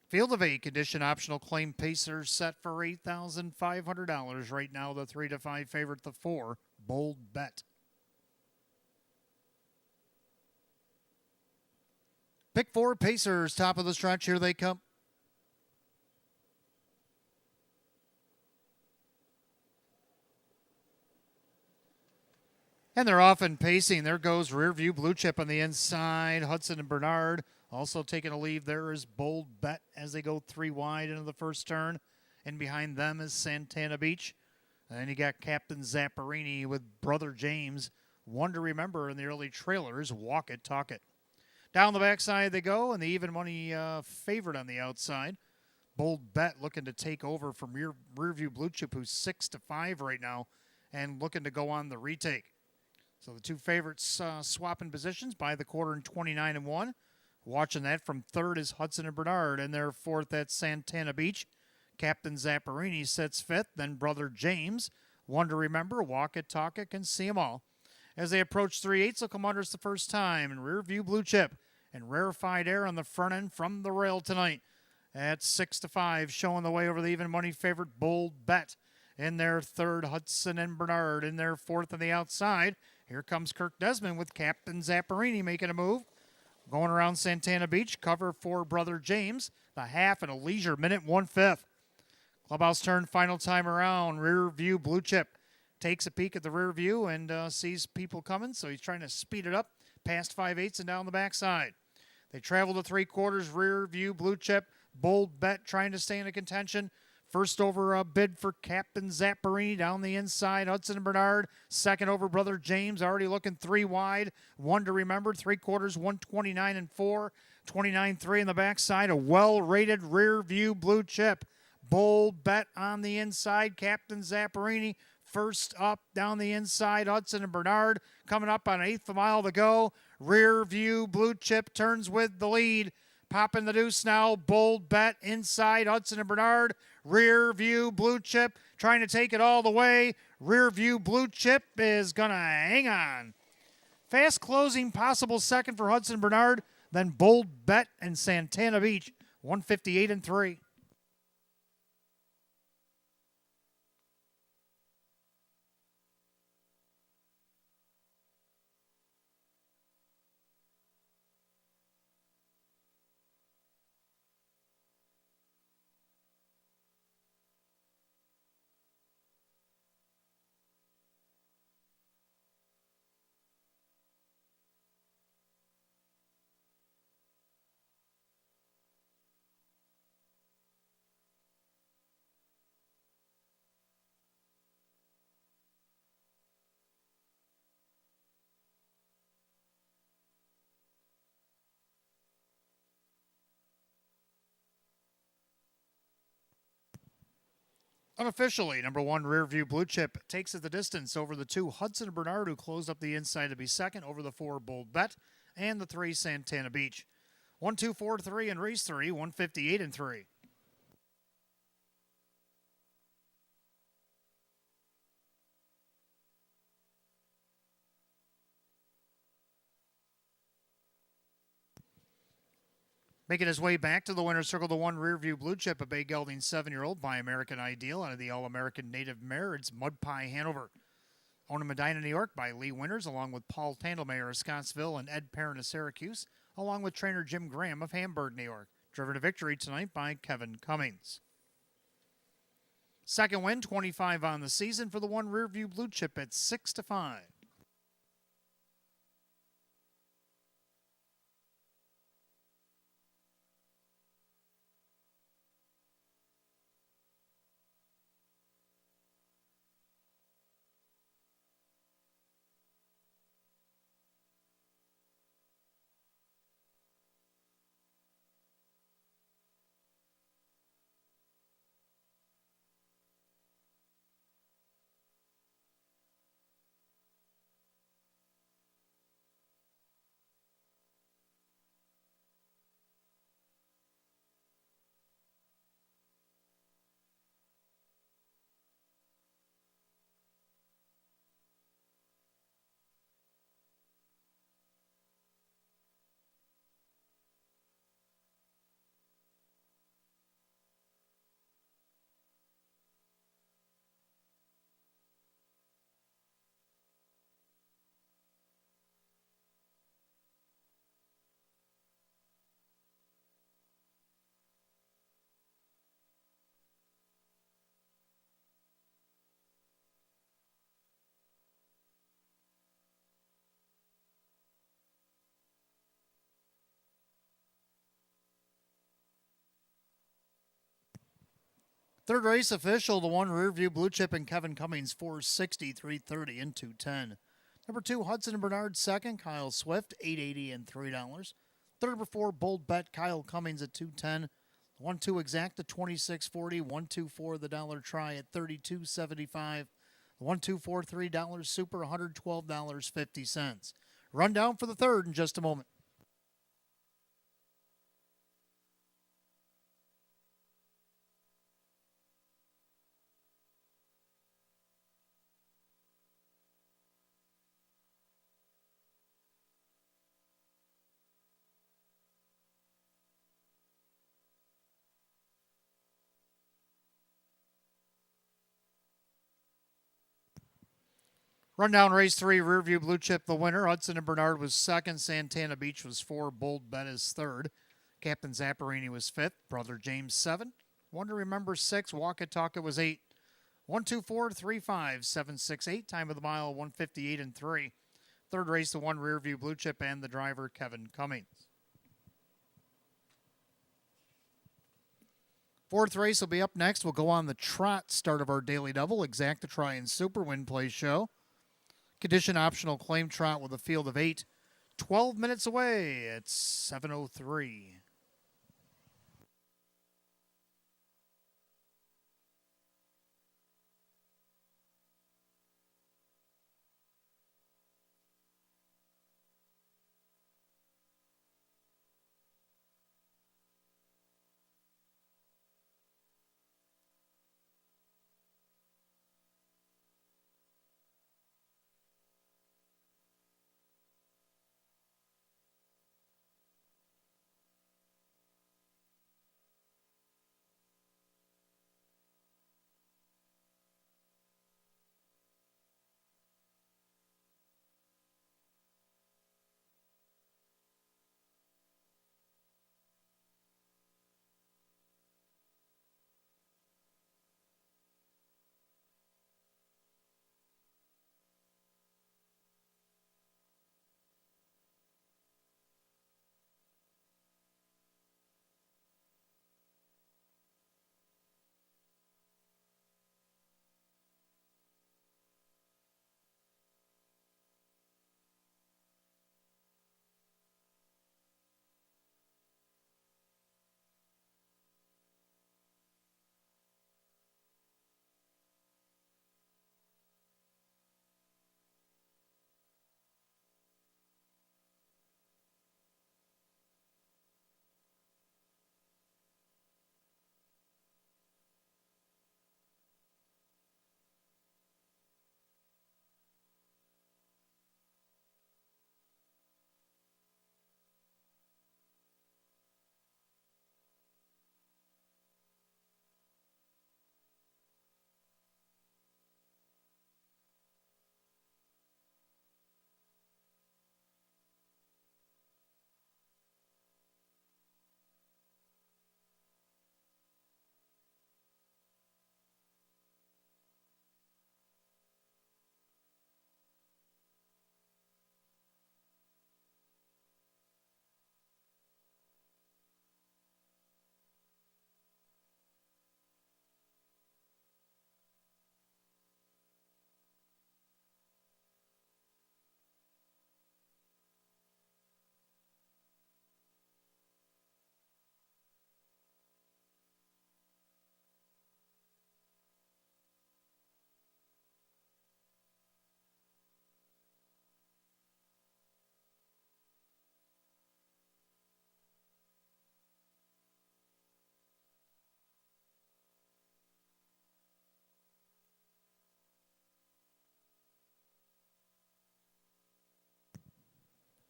Field of 8, condition optional claim Pacers set for $8,500. Right now, the 3 to 5 favorite, the 4, Bold Bet. Pick 4, Pacers, top of the stretch. Here they come. And they're off and pacing. There goes Rearview Blue Chip on the inside. Hudson and Bernard also taking a lead. There is Bold Bet as they go 3 wide into the first turn. And behind them is Santana Beach. And then you got Captain Zapparini with Brother James. One to remember in the early trailers, Walk It, Talk It. Down the backside they go, and the even money favorite on the outside. Bold Bet looking to take over from Rearview Blue Chip, who's 6-5 right now, and looking to go on the retake. So the two favorites swapping positions by the quarter in 29-1. Watching that from third is Hudson and Bernard, and their fourth at Santana Beach. Captain Zapparini sits fifth, then Brother James. One to remember, Walk It, Talk It, can see them all. As they approach 3/8, they'll come under us the first time, and Rearview Blue Chip and Rarefied Air on the front end from the rail tonight. At 6-5, showing the way over the even money favorite Bold Bet. In their third, Hudson and Bernard. In their fourth on the outside, here comes Kirk Desmond with Captain Zapparini making a move. Going around Santana Beach, cover for Brother James. The half and a leisure minute, 1/5. Clubhouse turn final time around. Rearview Blue Chip takes a peek at the rear view and sees people coming, so he's trying to speed it up past 5/8 and down the backside. They travel to 3/4, Rearview Blue Chip. Bold Bet trying to stay in a contention. First over a bid for Captain Zapparini down the inside. Hudson and Bernard. Second over Brother James. Already looking 3 wide. One to remember. 3/4, 129-4. 29-3 in the backside. A well-rated Rearview Blue Chip. Bold Bet on the inside. Captain Zapparini first up down the inside. Hudson and Bernard coming up on 1/8 of a mile to go. Rearview Blue Chip turns with the lead. Popping the deuce now. Bold Bet inside. Hudson and Bernard. Rearview Blue Chip trying to take it all the way. Rearview Blue Chip is going to hang on. Fast closing, possible second for Hudson and Bernard. Then Bold Bet and Santana Beach. 158-3. Unofficially, number 1, Rearview Blue Chip takes it the distance over the 2, Hudson and Bernard, who closed up the inside to be second, over the 4, Bold Bet, and the 3, Santana Beach. 1, 2, 4, 3 in race 3, 158-3. Making his way back to the winner's circle, the 1, Rearview Blue Chip, a Bay Gelding 7-year-old by American Ideal out of the All-American Native Mare. It's Mud Pie Hanover. Owned in Medina, New York by Lee Winters, along with Paul Tandelmayer of Scottsville and Ed Perrin of Syracuse, along with trainer Jim Graham of Hamburg, New York. Driven to victory tonight by Kevin Cummings. Second win, 25 on the season for the 1, Rearview Blue Chip at 6-5. Third race official, the one rear view blue chip and Kevin Cummings, 460, 330, and 210. Number 2, Hudson and Bernard. Second, Kyle Swift, $8.80 and $3. Third number 4, Bold Bet, Kyle Cummings at 210. 1-2 exact at 26.40. 1-2-4 the dollar try at 32.75. The 1-2-4 $3 super, $112.50. Rundown for the third in just a moment. Rundown race 3, rear view blue chip the winner. Hudson and Bernard was second. Santana Beach was 4. Bold Bet is third. Captain Zapparini was 5th. Brother James 7. One to remember 6. Walk-It-Talk-It was 8. 1-2-4 3-5 7-6-8. Time of the mile 1:58 and 3. Third race the 1 rear view blue chip and the driver Kevin Cummings. Fourth race will be up next. We'll go on the trot start of our daily double. Exact to try and super win play show. Condition optional claim trot with a field of 8. 12 minutes away at 7:03.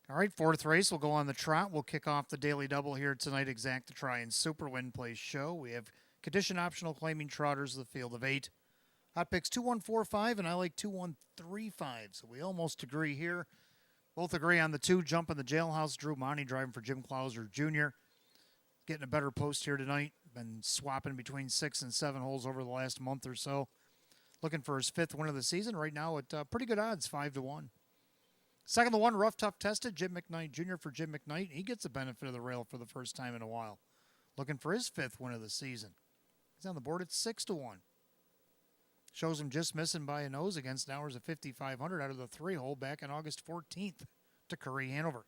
All right, fourth race. We'll go on the trot. We'll kick off the daily double here tonight. Exact to try and super win play show. We have condition optional claiming trotters, the field of 8. Hot picks 2-1-4-5, and I like 2-1-3-5. So we almost agree here. Both agree on the 2 jump in the jailhouse. Drew Monty driving for Jim Clauser Jr. Getting a better post here tonight. Been swapping between 6 and 7 holes over the last month or so. Looking for his 5th win of the season right now at pretty good odds, 5-1. Second, the 1, rough, tough, tested, Jim McKnight Jr. for Jim McKnight. He gets the benefit of the rail for the first time in a while. Looking for his 5th win of the season. He's on the board at 6-1. Shows him just missing by a nose against Nowers at 5,500 out of the 3-hole back on August 14th to Curry Hanover.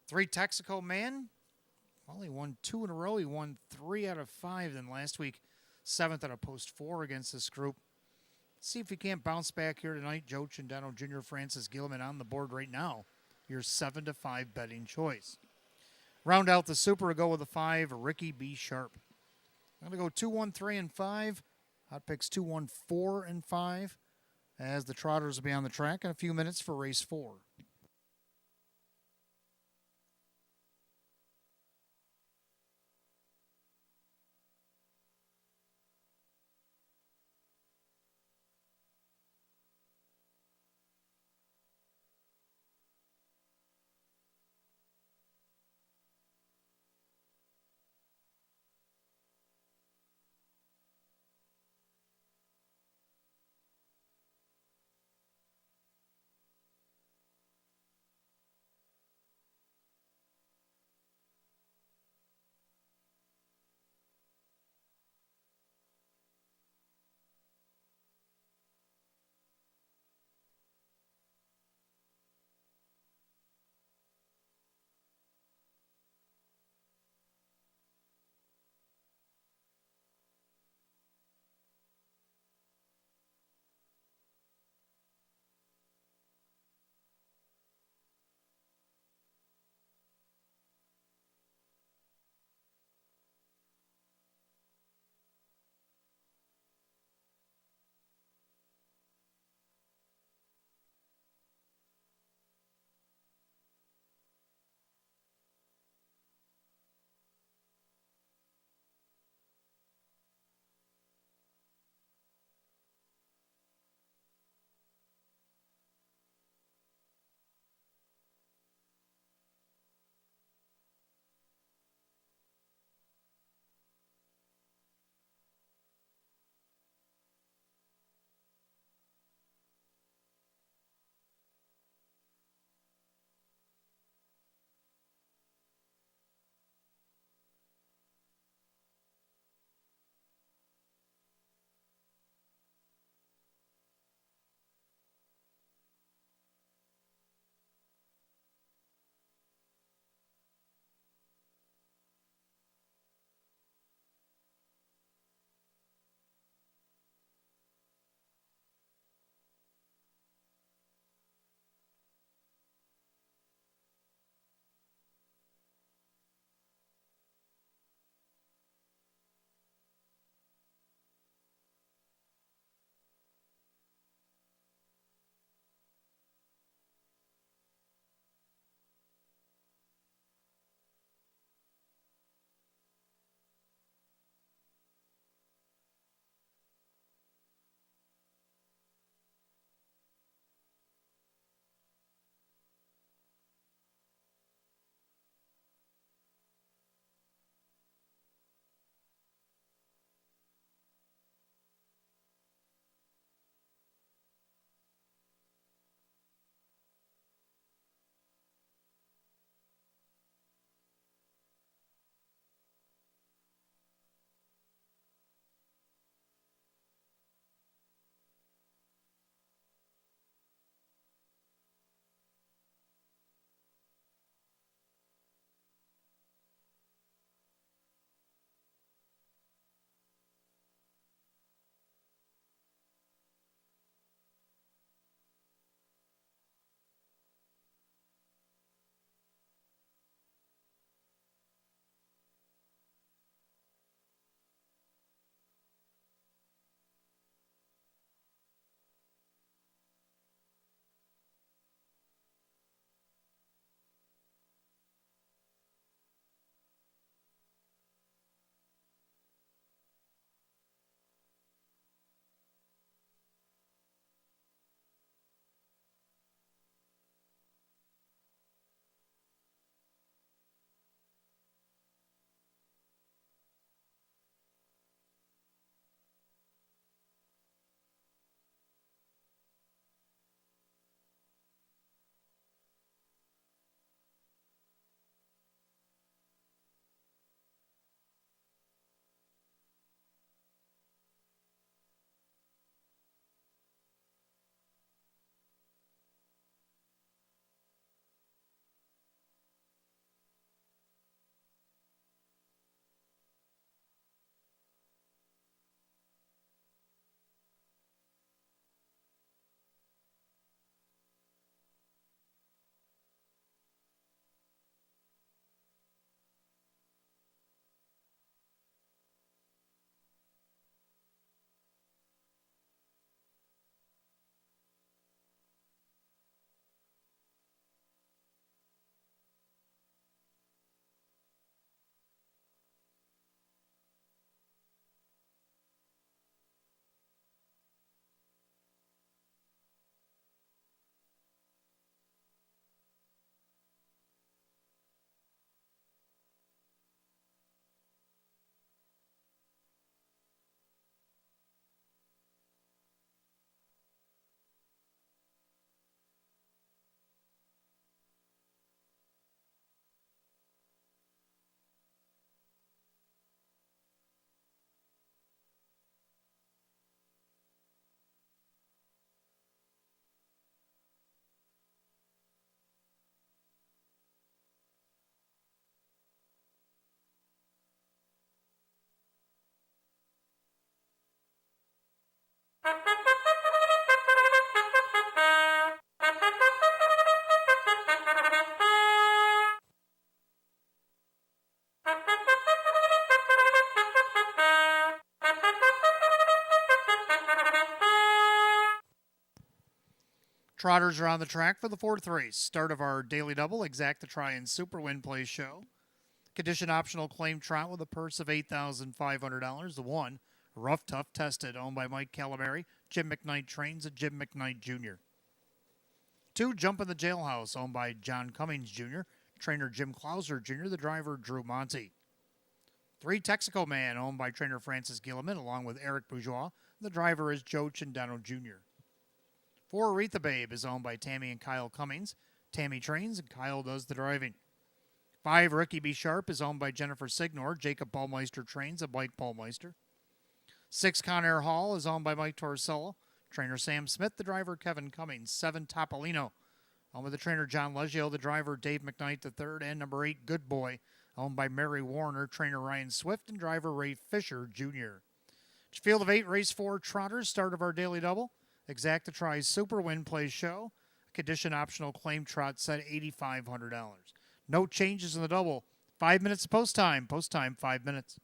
3 Texaco man. Well, he won 2 in a row. He won 3 out of 5 then last week. 7th out of post 4 against this group. See if he can't bounce back here tonight. Joe Chandano Jr., Francis Gilman on the board right now. Your 7-5 betting choice. Round out the super, we'll go with a 5, Ricky B. Sharp. I'm going to go 2, 1, 3, and 5. Hot picks 2, 1, 4, and 5. As the Trotters will be on the track in a few minutes for race 4. Trotters are on the track for the fourth race. Start of our daily double, exact the try and super win play show. Condition optional claim trot with a purse of $8,500. The one, Rough Tough Tested, owned by Mike Calamari. Jim McKnight trains at Jim McKnight Jr. Two, Jump in the Jailhouse, owned by John Cummings Jr. Trainer Jim Clauser Jr., the driver Drew Monty. Three, Texaco Man, owned by trainer Francis Gilliman, along with Eric Bourgeois. The driver is Joe Chindano Jr. 4, Aretha Babe is owned by Tammy and Kyle Cummings. Tammy trains and Kyle does the driving. 5, Ricky B. Sharp is owned by Jennifer Signor. Jacob Baumeister trains at Mike Baumeister. 6, Conair Hall is owned by Mike Torricello. Trainer Sam Smith, the driver Kevin Cummings. 7, Topolino, owned by the trainer John Leggio, the driver Dave McKnight III. And number 8, Good Boy, owned by Mary Warner, trainer Ryan Swift, and driver Ray Fisher Jr. Field of 8, race 4, Trotters, start of our daily double. Exacta Tries Super Win Play Show. Condition optional claim trot set $8,500. No changes in the double. 5 minutes post time. Post time 5 minutes.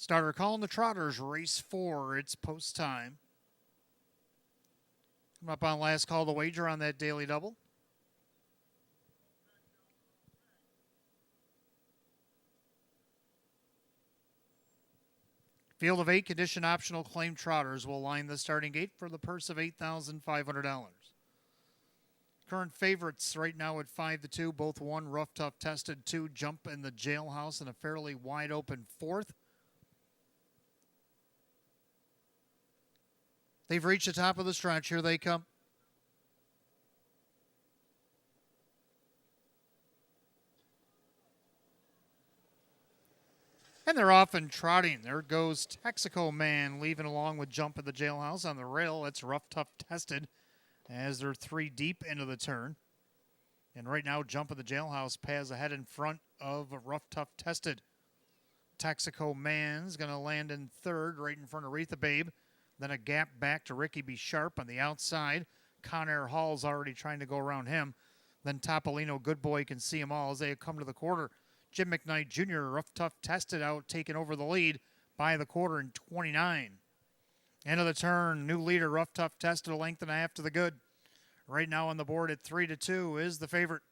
Starter calling the Trotters, race 4. It's post time. Come up on last call the wager on that daily double. Field of 8 condition optional claim trotters will line the starting gate for the purse of $8,500. Current favorites right now at 5-2, both 1 rough, tough, tested, 2 jump in the jailhouse in a fairly wide open 4th. They've reached the top of the stretch. Here they come. And they're off and trotting. There goes Texaco Man leaving along with Jump at the Jailhouse on the rail. That's rough, tough, tested as they're 3 deep into the turn. And right now, Jump at the Jailhouse pass ahead in front of rough, tough, tested. Texaco Man's going to land in 3rd right in front of Aretha Babe. Then a gap back to Ricky B. Sharp on the outside. Conair Hall's already trying to go around him. Then Topolino Good Boy can see them all as they come to the quarter. Jim McKnight Jr., rough, tough, tested out, taking over the lead by the quarter in 29. End of the turn, new leader, rough, tough, tested, a length and a half to the good. Right now on the board at 3-2 is the favorite.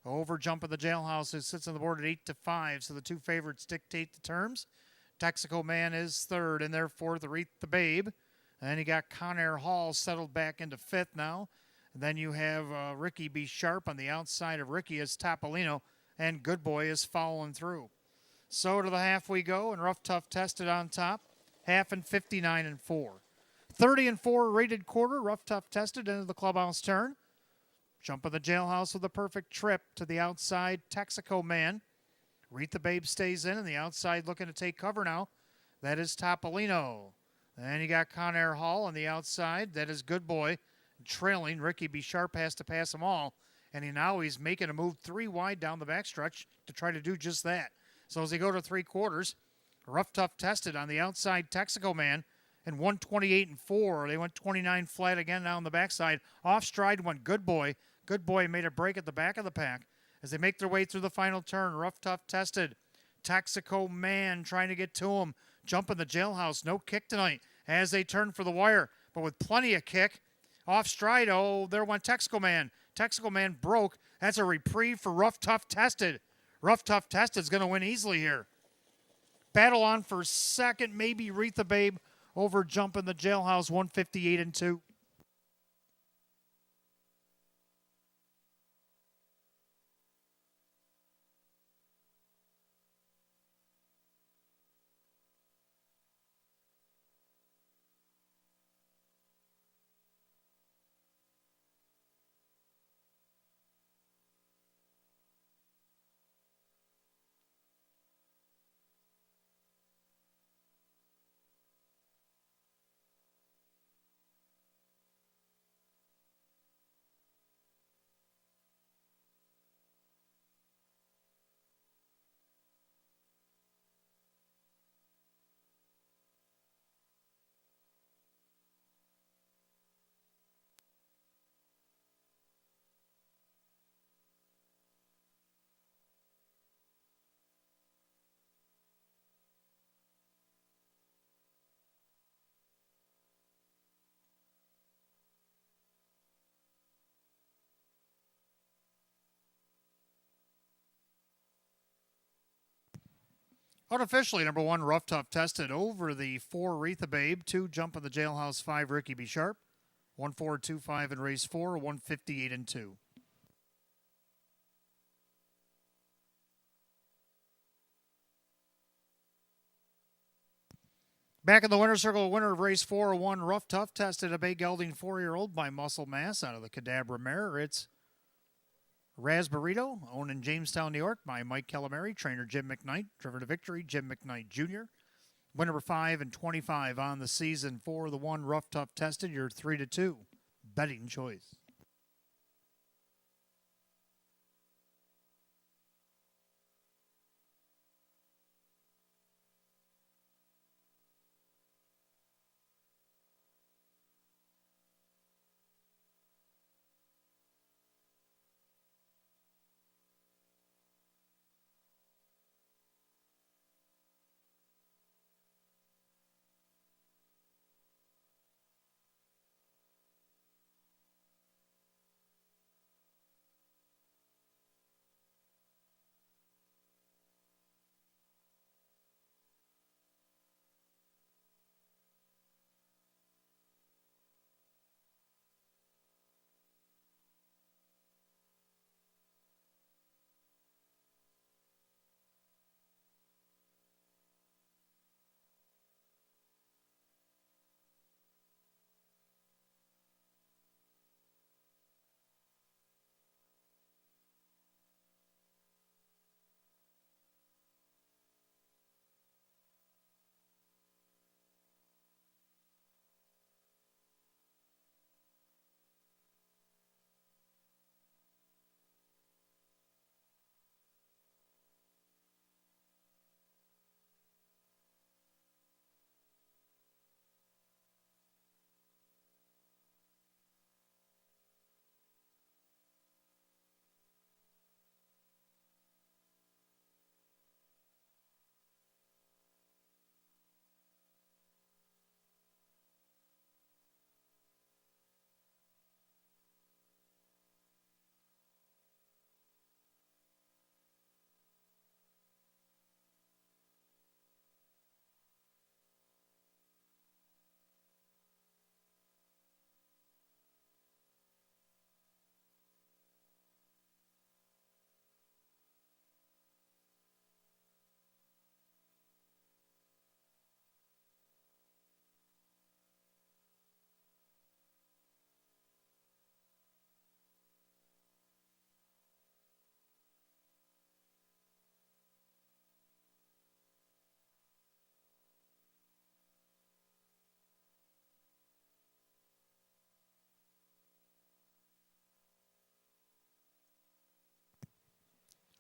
Over Jump at the Jailhouse, who sits on the board at 8-5, so the 2 favorites dictate the terms. Texaco Man is 3rd, and their 4th, Aretha the Babe. And then you got Conair Hall settled back into 5th now. And then you have Ricky B. Sharp on the outside of Ricky as Topolino. And Good Boy is following through. So to the half we go, and rough, tough, tested on top. Half and 59-4. 30-4 rated quarter, rough, tough, tested into the clubhouse turn. Jump in the Jailhouse with a perfect trip to the outside. Texaco Man. Aretha Babe stays in, and the outside looking to take cover now. That is Topolino. Then you got Conair Hall on the outside. That is Good Boy. Trailing, Ricky B. Sharp has to pass them all. And he's making a move 3 wide down the backstretch to try to do just that. So as they go to 3/4, rough, tough, tested on the outside, Texaco Man, and 128-4. They went 29 flat again down the backside. Off stride went Good Boy. Good Boy made a break at the back of the pack as they make their way through the final turn. Rough, tough, tested. Texaco Man trying to get to him. Jump in the Jailhouse. No kick tonight as they turn for the wire, but with plenty of kick. Off stride, there went Texaco Man. Texaco Man broke. That's a reprieve for Rough, Tough, Tested. Rough, Tough, Tested's going to win easily here. Battle on for second, maybe Aretha Babe over Jump in the Jailhouse, 158-2. Unofficially, number 1, Rough Tough Tested over the 4, Aretha Babe. 2, Jump in the Jailhouse. 5, Ricky B. Sharp. 1-4-2-5 in race 4, 158-2. Back in the winner's circle, winner of race 4, 1, Rough Tough Tested, a bay gelding 4-year-old by Muscle Mass out of the Cadabra mare. It's Raspberito, owned in Jamestown, New York by Mike Calamari, trainer Jim McKnight, driven to victory, Jim McKnight Jr. Win number 5 and 25 on the season for the 1, Rough Tough Tested, your 3-2 betting choice.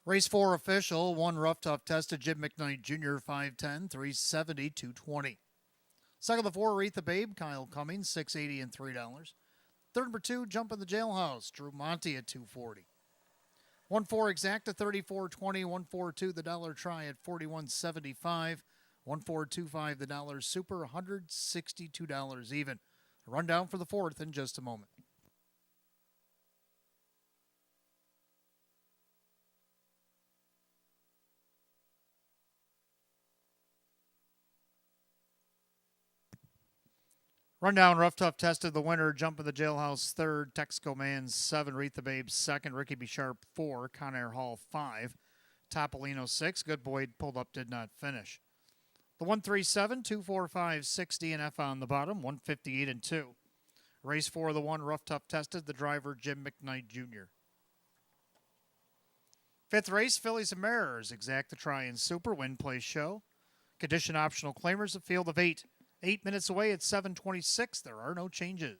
Race 4 official, 1 rough tough tested, Jim McKnight Jr., 5'10", 370, 220. Second of the 4, Aretha Babe, Kyle Cummings, $6.80 and $3. Third number 2, Jump in the Jailhouse, Drew Monty at $2.40. 1-4 Exacta, $34.20. 1-4-2 the dollar try at $41.75. 1-4-2-5 the dollar super, $162 even. A rundown for the 4th in just a moment. Rundown, Rough Tough tested the winner, Jump in the Jailhouse 3rd, Texaco Man 7, Aretha Babe 2nd, Ricky B. Sharp 4, Conair Hall 5, Topolino 6, Good Boy pulled up, did not finish. The 137, 245, 60 and F on the bottom, 158 and 2. Race 4 the 1, Rough Tough tested, the driver Jim McKnight Jr. 5th race, Fillies and Mariners, Exacta Try and Super, Win Place Show. Condition optional claimers, a field of 8. 8 minutes away at 7:26. There are no changes.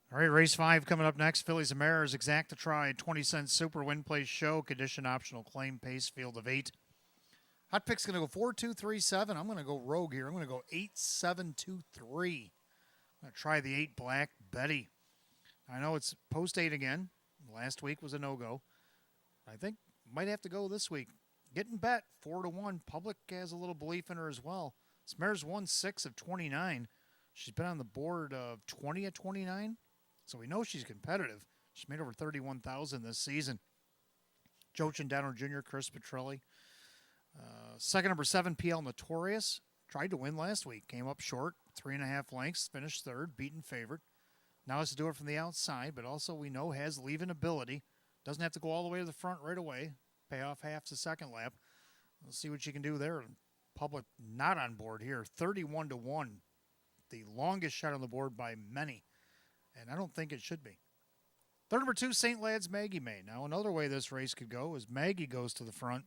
All right, race 5 coming up next. Fillies and Mariners, Exacta Try, 20-cent super, Win Place Show, condition optional claim, pace field of 8. Hot pick's going to go 4-2-3-7. I'm going to go rogue here. I'm going to go 8-7-2-3. I'm going to try the 8 Black Betty. I know it's post 8 again. Last week was a no-go. I think might have to go this week. Getting bet 4-1. Public has a little belief in her as well. This mare's won 6 of 29. She's been on the board of 20 of 29. So we know she's competitive. She's made over 31,000 this season. Joe Cindano Jr., Chris Petrelli. Second, number 7, PL Notorious. Tried to win last week. Came up short. 3.5 lengths. Finished third. Beaten favorite. Now has to do it from the outside, but also we know has leaving ability. Doesn't have to go all the way to the front right away. Pay off half the second lap. Let's see what she can do there. Public not on board here. 31-1. The longest shot on the board by many. And I don't think it should be. Third, number 2, St. Lad's Maggie May. Now, another way this race could go is Maggie goes to the front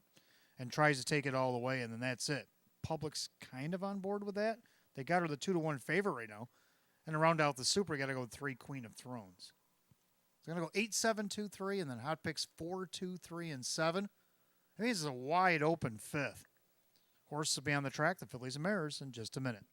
and tries to take it all the way, and then that's it. Public's kind of on board with that. They got her the 2-1 favorite right now. And to round out the super, you got to go with 3 Queen of Thrones. So I'm going to go 8-7-2-3, and then hot picks 4-2-3 and 7. I think this is a wide open 5th. Horses will be on the track, the Fillies and Mares, in just a minute.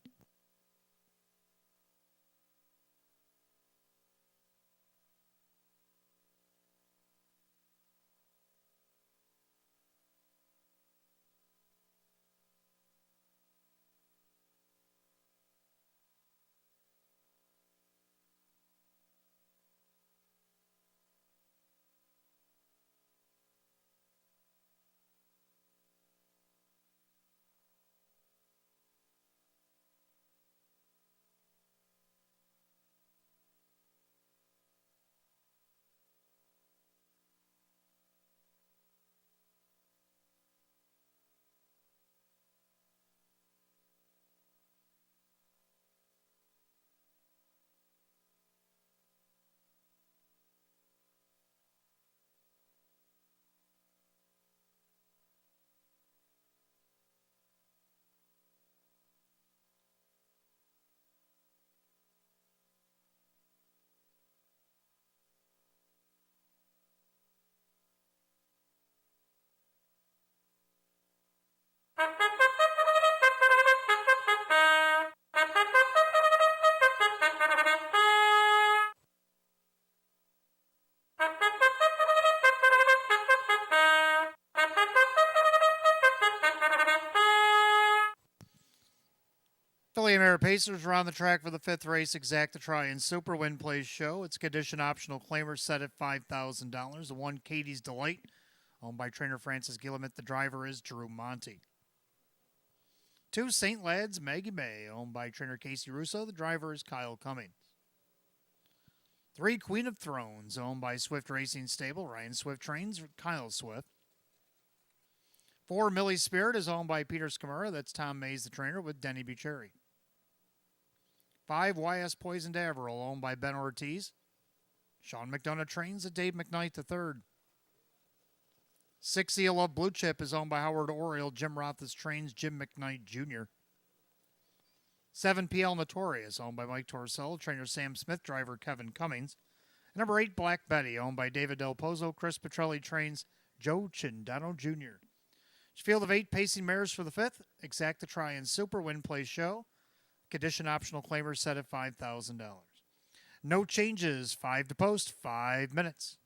Filly and Mare Pacers are on the track for the 5th race, Exacta Try and Super Win Plays Show. It's condition optional claimer set at $5,000. The 1 Katie's Delight, owned by trainer Francis Guillemette. The driver is Drew Monty. 2 St. Lad's Maggie May, owned by trainer Casey Russo. The driver is Kyle Cummings. 3 Queen of Thrones, owned by Swift Racing Stable. Ryan Swift trains Kyle Swift. 4 Millie Spirit is owned by Peter Scamura. That's Tom Mays, the trainer, with Denny Bucherri. 5 YS Poison Daverill, owned by Ben Ortiz. Sean McDonough trains at Dave McKnight III. 6 Eel of Blue Chip is owned by Howard Oriole. Jim Roth's trains Jim McKnight Jr. 7 PL Notorious, owned by Mike Torcell. Trainer Sam Smith, driver Kevin Cummings. And number 8 Black Betty, owned by David Del Pozo. Chris Petrelli trains Joe Cindano Jr. Field of 8 pacing mares for the 5th. Exacta Try and Super Win Play Show. Condition optional claimer set at $5,000. No changes. 5 to post. 5 minutes.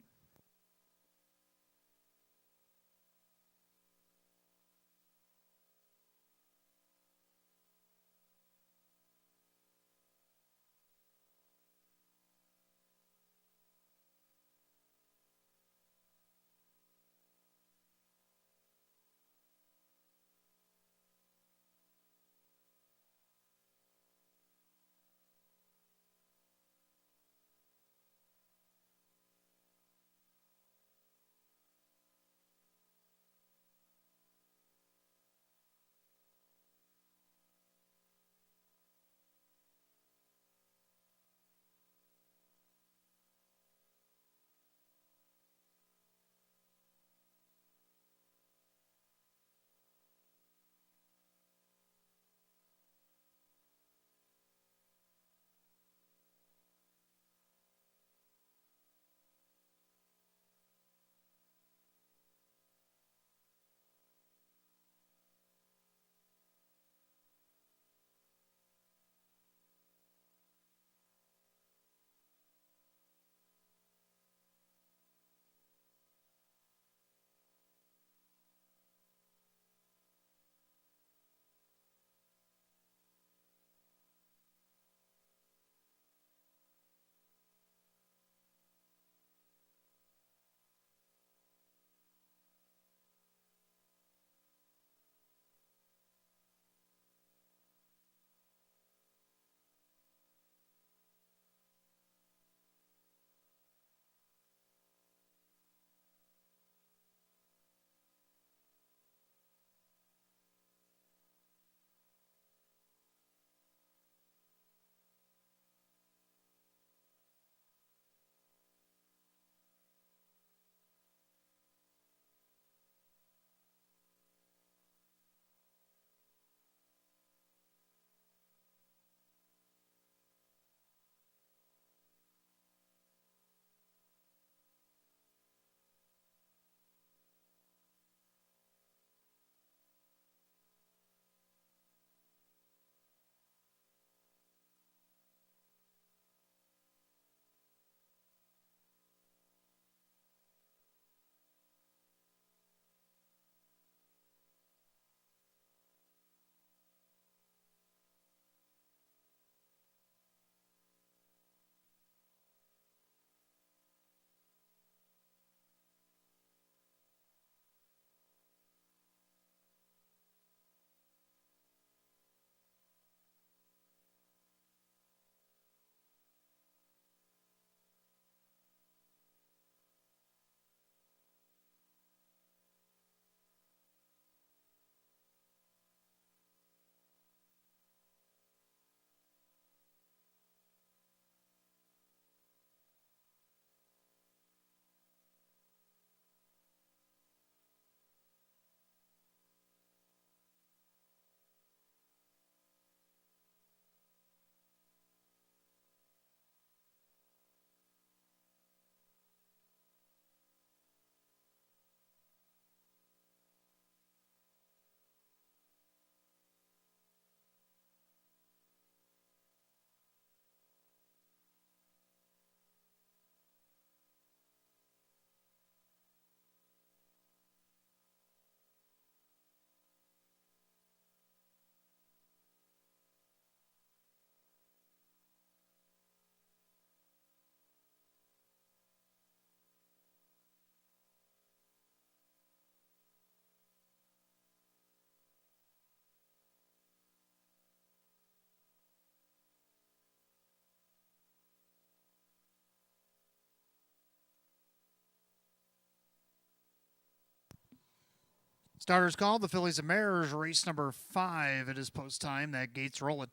Starters called, the Fillies and Mares, race number 5. It is post time. That gate's rolling.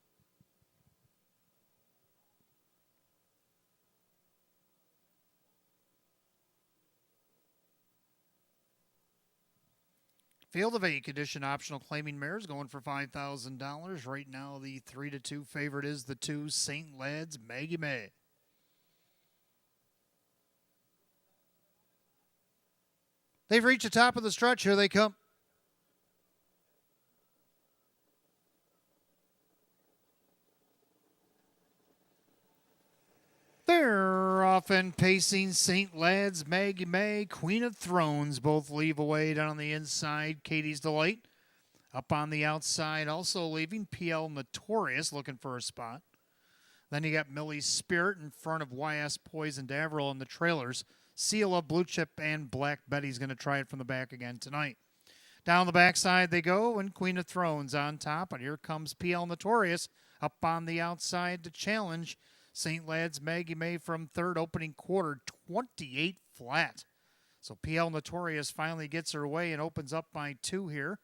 Field of 8, condition optional claiming mares going for $5,000. Right now, the 3-2 favorite is the 2, St. Lad's Maggie May. They've reached the top of the stretch. Here they come. They're off and pacing. St. Lad's Maggie May, Queen of Thrones, both leave away down on the inside. Katie's Delight up on the outside, also leaving. PL Notorious looking for a spot. Then you got Millie's Spirit in front of YS Poison Daverill in the trailers. Seal of Blue Chip and Black Betty's going to try it from the back again tonight. Down the backside they go, and Queen of Thrones on top. And here comes PL Notorious up on the outside to challenge St. Lad's Maggie May from third, opening quarter, 28 flat. So PL Notorious finally gets her way and opens up by 2 here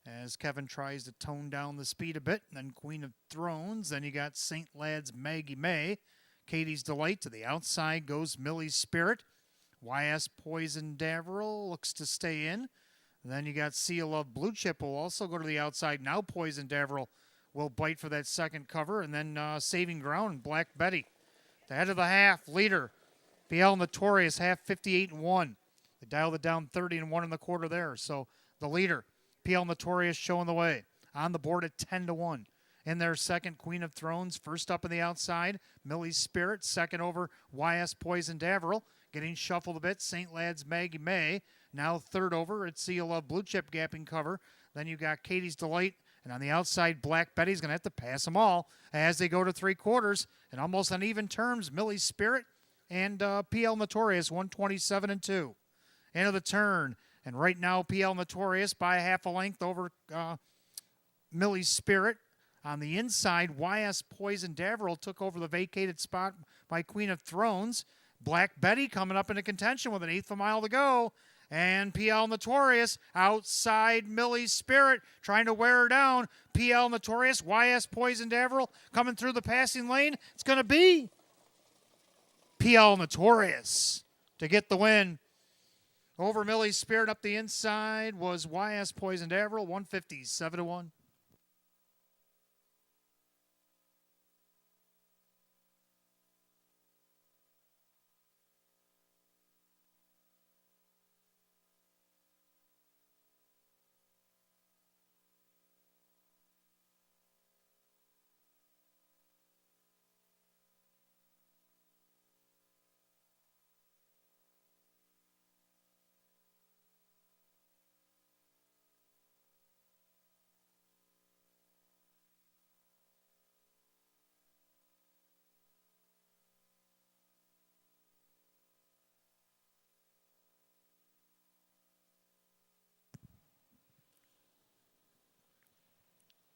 as Kevin tries to tone down the speed a bit. And then Queen of Thrones. Then you got St. Lad's Maggie May. Katie's Delight to the outside goes Millie's Spirit. YS Poison Daverill looks to stay in. Then you got Seal of Blue Chip will also go to the outside. Now Poison Daverill will bite for that second cover. And then saving ground, Black Betty. The head of the half, leader. PL Notorious, half 58-1. They dialed it down 30-1 in the quarter there. So the leader, PL Notorious, showing the way. On the board at 10-1. In their second, Queen of Thrones, first up on the outside. Millie's Spirit, second over YS Poison Daverill. Getting shuffled a bit, St. Lad's Maggie May. Now third over at Seal of Blue Chip gapping cover. Then you got Katie's Delight. And on the outside, Black Betty's going to have to pass them all as they go to 3/4. And almost on even terms, Millie's Spirit and PL Notorious, 127-2. Into the turn. And right now, PL Notorious by half a length over Millie's Spirit. On the inside, YS Poison Daverill took over the vacated spot by Queen of Thrones. Black Betty coming up into contention with an eighth of a mile to go. And PL Notorious outside Millie's Spirit trying to wear her down. PL Notorious, YS Poison Daverill coming through the passing lane. It's going to be PL Notorious to get the win. Over Millie's Spirit up the inside was YS Poison Daverill, 157-1.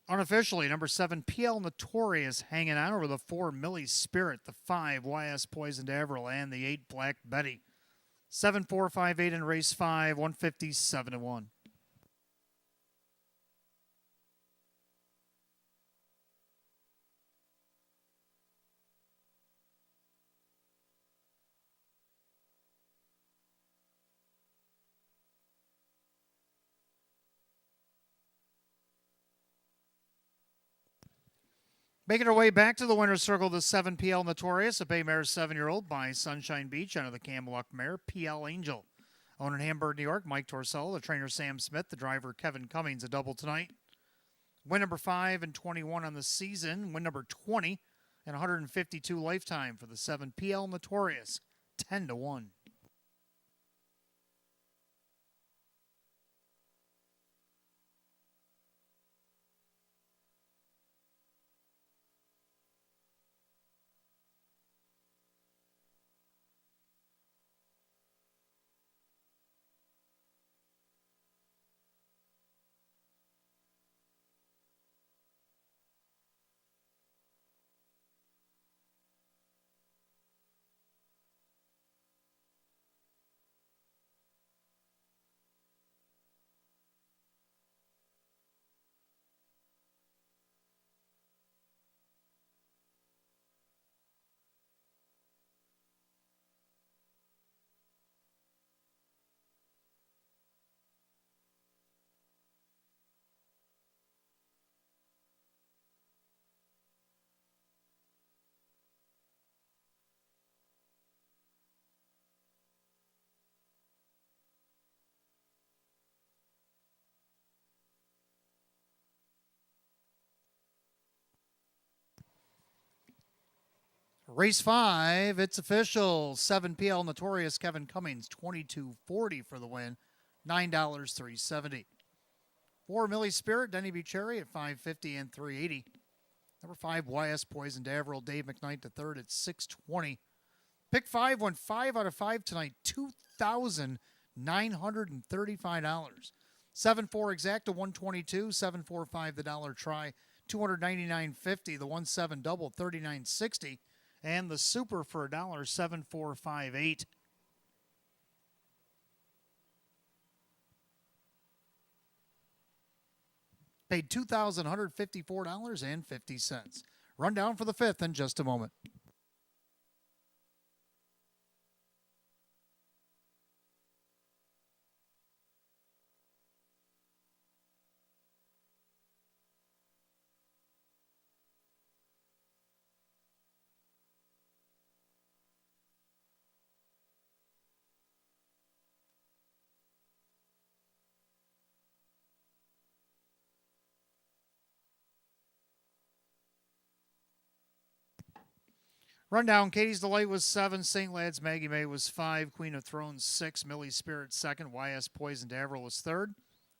Unofficially, number 7, PL Notorious hanging on over the 4, Millie's Spirit, the 5, YS Poison Daverill, and the 8, Black Betty. 7-4-5-8 in race 5, 157-1. Making her way back to the winner's circle, the 7 PL Notorious, a Bay Mare 7-year-old by Sunshine Beach under the Camelot mare, PL Angel. Owner in Hamburg, New York, Mike Torsello, the trainer Sam Smith, the driver Kevin Cummings, a double tonight. Win number 5 and 21 on the season. Win number 20 and 152 lifetime for the 7 PL Notorious, 10-1. Race 5, it's official. 7PL Notorious Kevin Cummings, $22.40 for the win, $9.370. 4 Millie Spirit, Denny Bucherri at $5.50 and $3.80. Number 5, YS Poison Daverill, Dave McKnight the third at $6.20. Pick 5 won 5 out of 5 tonight, $2,935. 7-4 Exacta, $122. 7-4-5 the dollar try, $299.50. The 1-7 double, $39.60. And the super for $1, 7-4-5-8. Paid $2,154.50. Rundown for the 5th in just a moment. Rundown, Katie's Delight was 7, St. Lad's Maggie May was 5, Queen of Thrones 6, Millie Spirit 2nd, YS Poison Daverill was 3rd,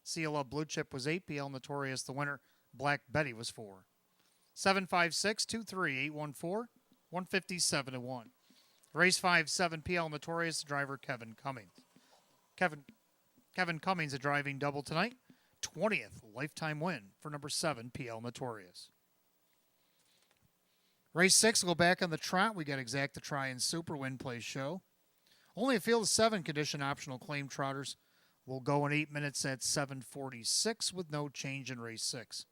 CLL Blue Chip was 8, PL Notorious the winner, Black Betty was 4. 756-23-814, 157-1. Race 5, 7, PL Notorious, driver Kevin Cummings. Kevin Cummings, a driving double tonight, 20th lifetime win for number 7, PL Notorious. Race 6 will go back on the trot. We got Exacta Try and Super Win Play Show. Only a field of 7 condition optional claim trotters will go in 8 minutes at 7:46 with no change in race 6.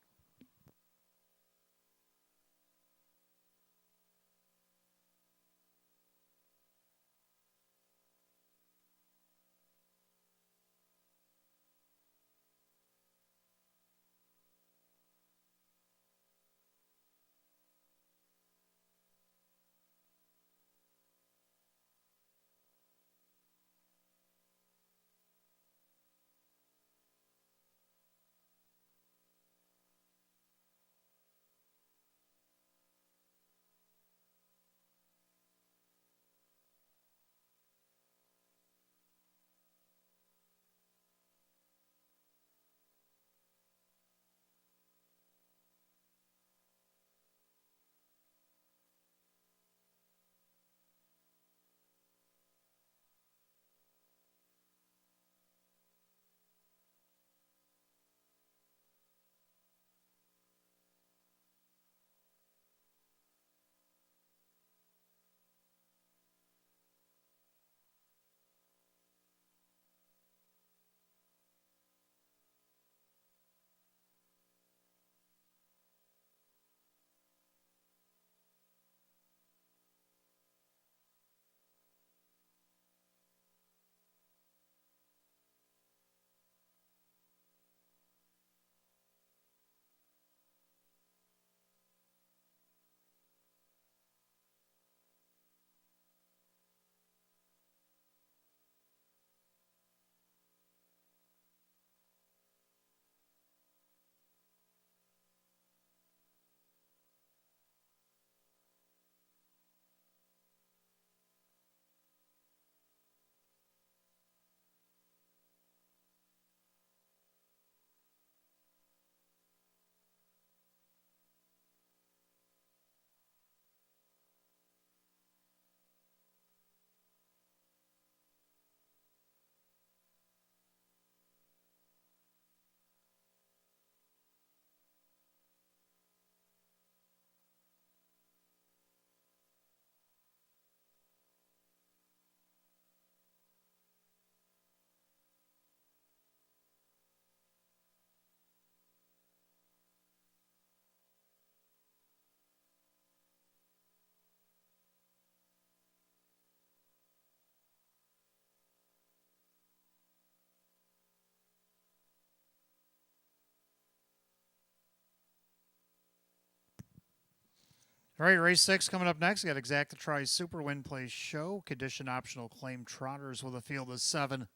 All right, race 6 coming up next. We got Exacta Try Super Win Play Show. Condition optional claim trotters with a field of 7.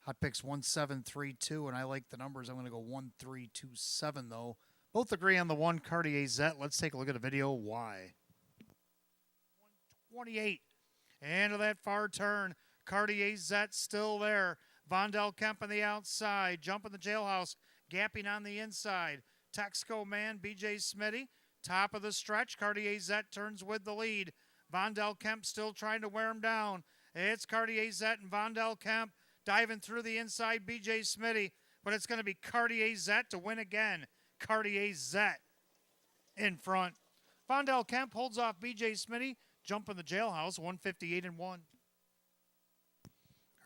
Hot picks 1-7-3-2, and I like the numbers. I'm going to go 1-3-2-7 though. Both agree on the 1 Cartier Zet. Let's take a look at a video. Why? 28. Into that far turn. Cartier Zet still there. Vondel Kemp on the outside. Jumping the jailhouse. Gapping on the inside. Texco Man, BJ Smitty. Top of the stretch. Cartier Zet turns with the lead. Vondel Kemp still trying to wear him down. It's Cartier Zet and Vondel Kemp diving through the inside. BJ Smitty. But it's going to be Cartier Zet to win again. Cartier Zet in front. Vondel Kemp holds off BJ Smitty. Jumping the jailhouse. 158 and 1.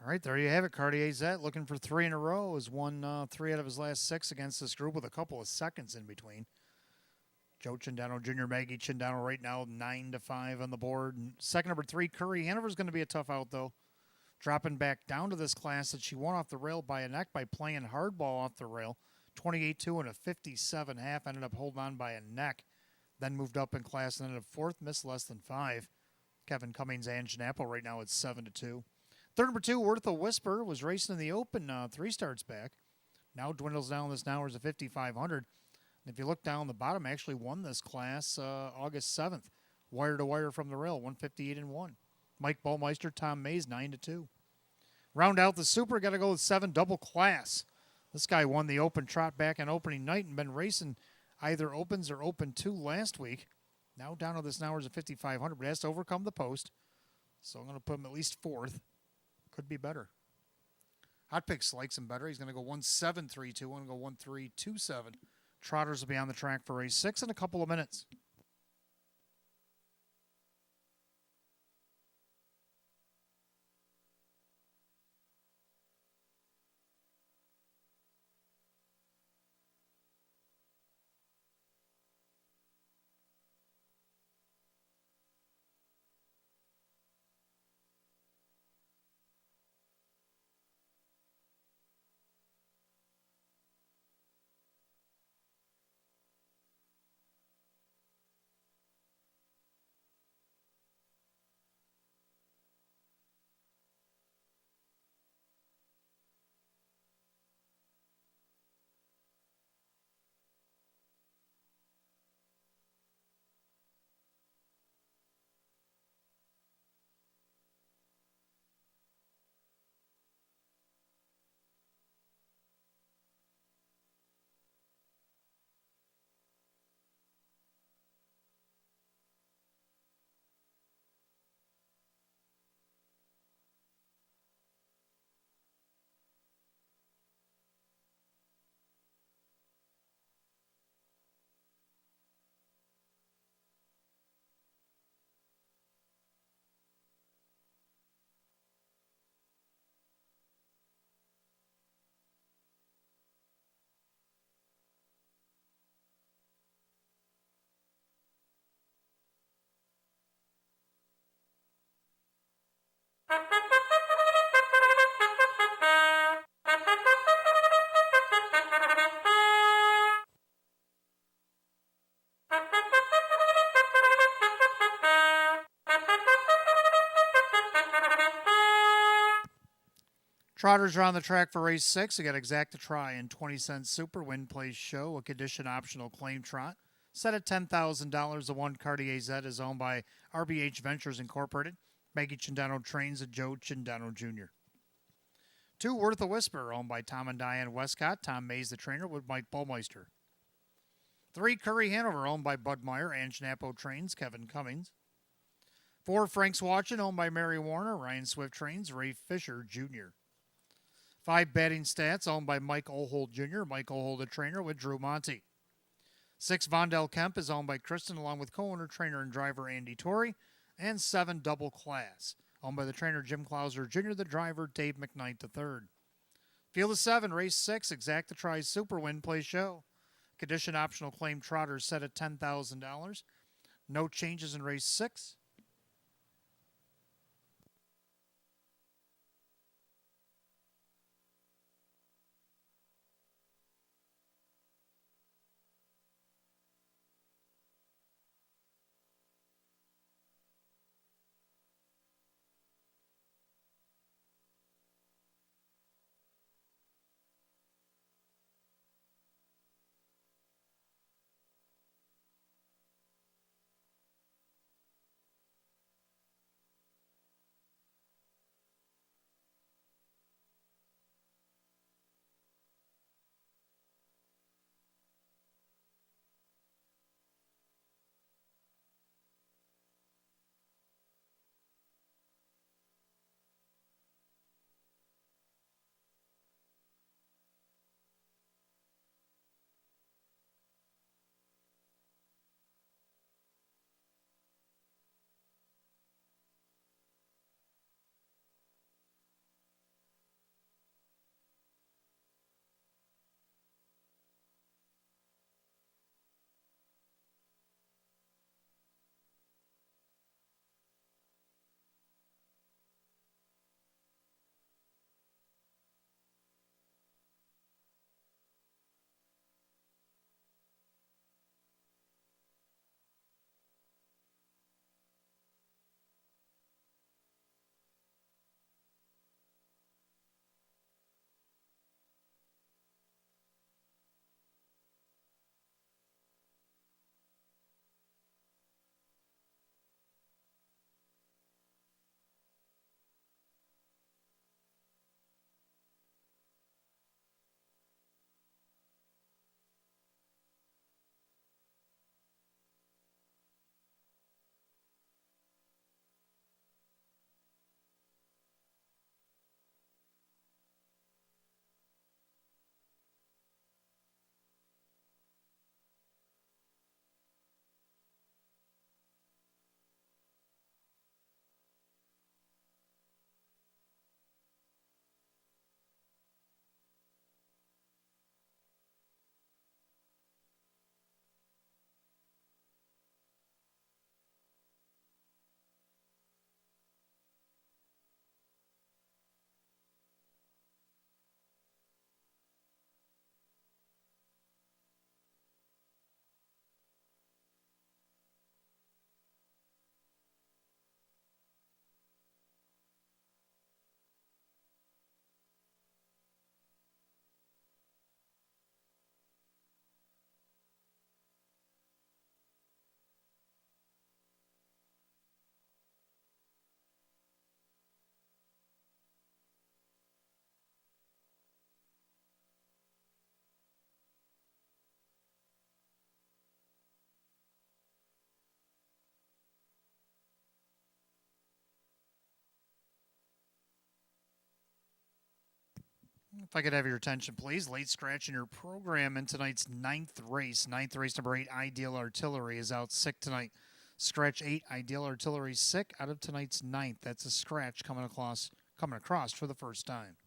All right, there you have it. Cartier Zet looking for 3 in a row. Has won 3 out of his last 6 against this group with a couple of seconds in between. Joe Chindano Jr., Maggie Chindano right now 9-5 on the board. And second number 3, Curry Hanover's going to be a tough out, though. Dropping back down to this class that she won off the rail by a neck by playing hardball off the rail. 28-2 and a 57.5. Ended up holding on by a neck. Then moved up in class and ended up 4th, missed less than 5. Kevin Cummings and Schnapple right now at 7-2. Third number 2, Worth a Whisper, was racing in the Open 3 starts back. Now dwindles down this hours of 5,500. And if you look down the bottom, actually won this class August 7th. Wire to wire from the rail, 158 and 1. Mike Ballmeister, Tom Mays, 9-2. Round out the Super, got to go with 7 double class. This guy won the Open trot back on opening night and been racing either Opens or Open 2 last week. Now down to this hours of 5,500, but has to overcome the post. So I'm going to put him at least 4th. Could be better. Hot Picks likes him better. He's going to go 1-7-3-2. I'm going to go 1-3-2-7. Trotters will be on the track for race 6 in a couple of minutes. Trotters are on the track for race 6. They got Exacta Try and 20-cent Super Win Place Show, a condition optional claim trot. Set at $10,000. The one Cartier Zet is owned by RBH Ventures Incorporated. Maggie Chindano trains and Joe Chindano Jr. 2 Worth a Whisper, owned by Tom and Diane Westcott. Tom Mays, the trainer, with Mike Ballmeister. 3 Curry Hanover, owned by Bud Meyer and Schnappo trains, Kevin Cummings. 4 Frank's Watchin', owned by Mary Warner. Ryan Swift trains, Ray Fisher Jr. 5 Batting Stats, owned by Mike Ohold Jr. Mike Ohold, the trainer, with Drew Monty. 6 Vondel Kemp is owned by Kristen, along with co-owner, trainer, and driver Andy Torrey. And 7 Double Class, owned by the trainer Jim Clauser Jr., the driver Dave McKnight III. Field of 7, race 6, Exacta Try Super Win Play Show. Condition optional claim trotters set at $10,000. No changes in race 6. If I could have your attention, please. Late scratch in your program in tonight's ninth race. Ninth race, number 8, Ideal Artillery, is out sick tonight. Scratch 8, Ideal Artillery, sick out of tonight's ninth. That's a scratch coming across for the first time.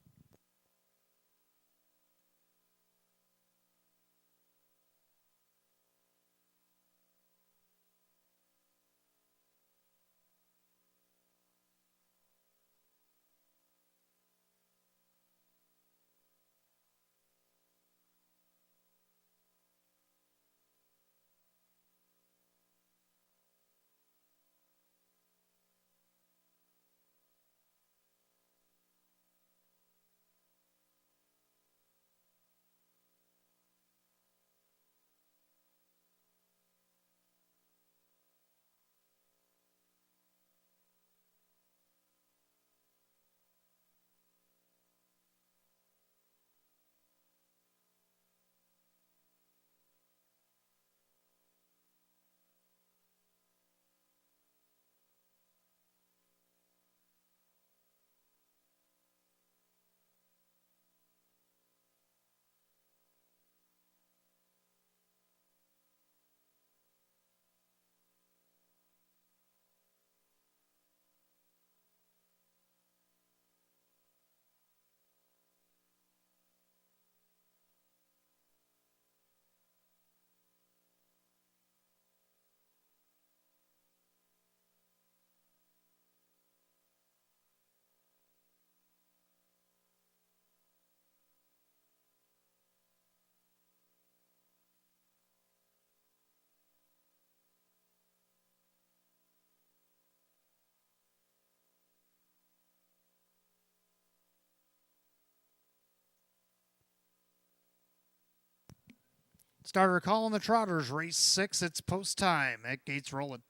Starter calling the Trotters, race 6. It's post time. At gates rolling.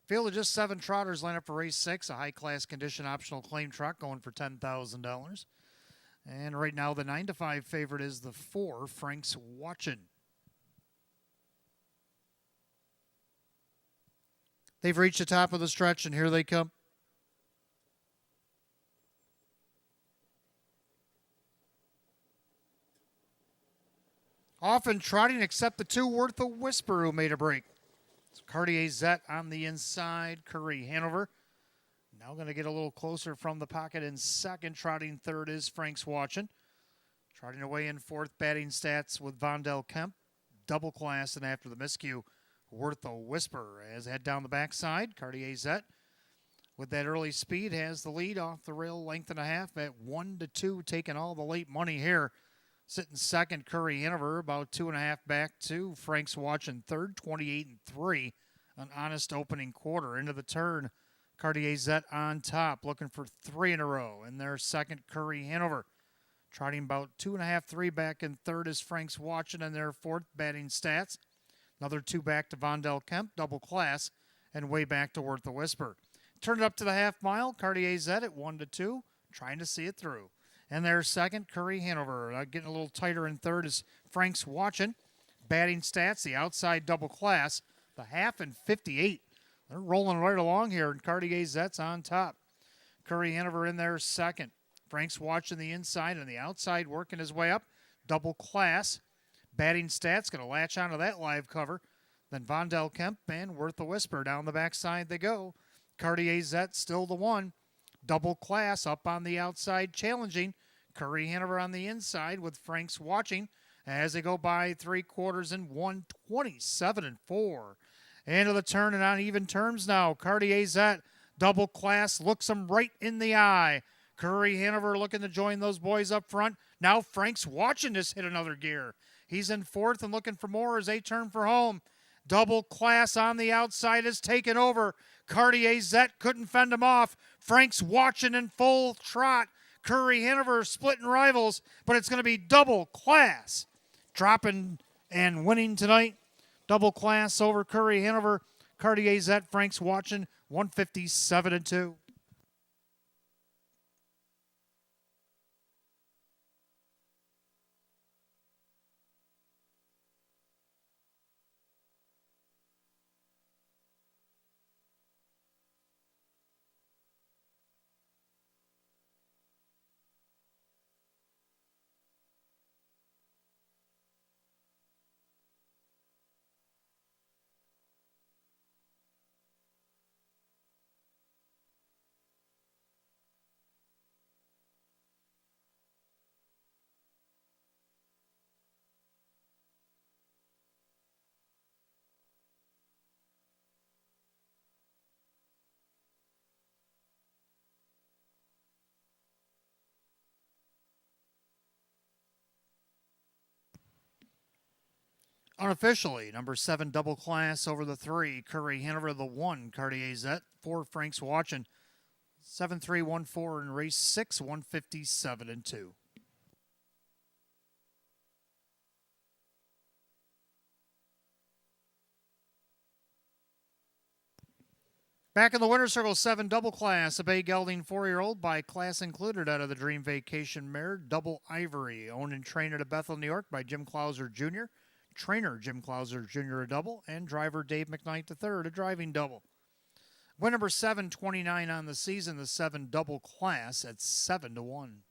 Field of just 7 Trotters line up for race 6. A high-class condition optional claim truck going for $10,000. And right now the 9-5 favorite is the 4, Frank's Watchin'. They've reached the top of the stretch, and here they come. Often trotting, except the 2, Worth a Whisper, who made a break. So Cartier Zet on the inside. Curry Hanover now going to get a little closer from the pocket in second. Trotting third is Frank's Watchin'. Trotting away in fourth, batting stats with Vondel Kemp. Double class, and after the miscue, Worth a Whisper. As head down the backside, Cartier Zet with that early speed has the lead off the rail, length and a half at 1-2, taking all the late money here. Sitting second, Curry Hanover, about 2.5 back to Frank's Watchin' third, 28-3. An honest opening quarter. Into the turn, Cartier Zet on top, looking for 3 in a row. In their second, Curry Hanover. Trotting about 2.5, 3 back, and third is Frank's Watchin', and their fourth, batting stats. Another 2 back to Vondel Kemp, double class, and way back to Worth a Whisper. Turn it up to the half mile, Cartier Zet at 1-2, trying to see it through. And their second, Curry Hanover. Getting a little tighter in third is Frank's Watchin'. Batting stats, the outside double class, the half and 58. They're rolling right along here, and Cartier Zet's on top. Curry Hanover in there second. Frank's Watchin' the inside and the outside working his way up. Double class. Batting stats, going to latch onto that live cover. Then Vondel Kemp and Worth a Whisper. Down the backside they go. Cartier Zet still the one. Double class up on the outside challenging. Curry Hanover on the inside with Frank's Watchin' as they go by 3/4 and 127-4. Into the turn and on even terms now. Cartier Zet, double class, looks him right in the eye. Curry Hanover looking to join those boys up front. Now Frank's Watchin' just hit another gear. He's in fourth and looking for more as they turn for home. Double class on the outside is taken over. Cartier Zet couldn't fend him off. Frank's Watchin' in full trot. Curry Hanover splitting rivals, but it's going to be double class. Dropping and winning tonight. Double class over Curry Hanover. Cartier Zet, Frank's Watchin', 157-2. Unofficially, number 7 double class over the 3, Curry Hanover the 1, Cartier Zet, 4 Frank's Watchin, 7-3-1-4 in race 6, 157 and 2. Back in the winner's circle, 7 double class, a Bay Gelding 4-year-old by class included out of the Dream Vacation mare, Double Ivory, owned and trained at Bethel, New York by Jim Clouser Jr., trainer Jim Clouser Jr. a double, and driver Dave McKnight III a driving double. Win number 729 on the season, the 7 double class at 7-1.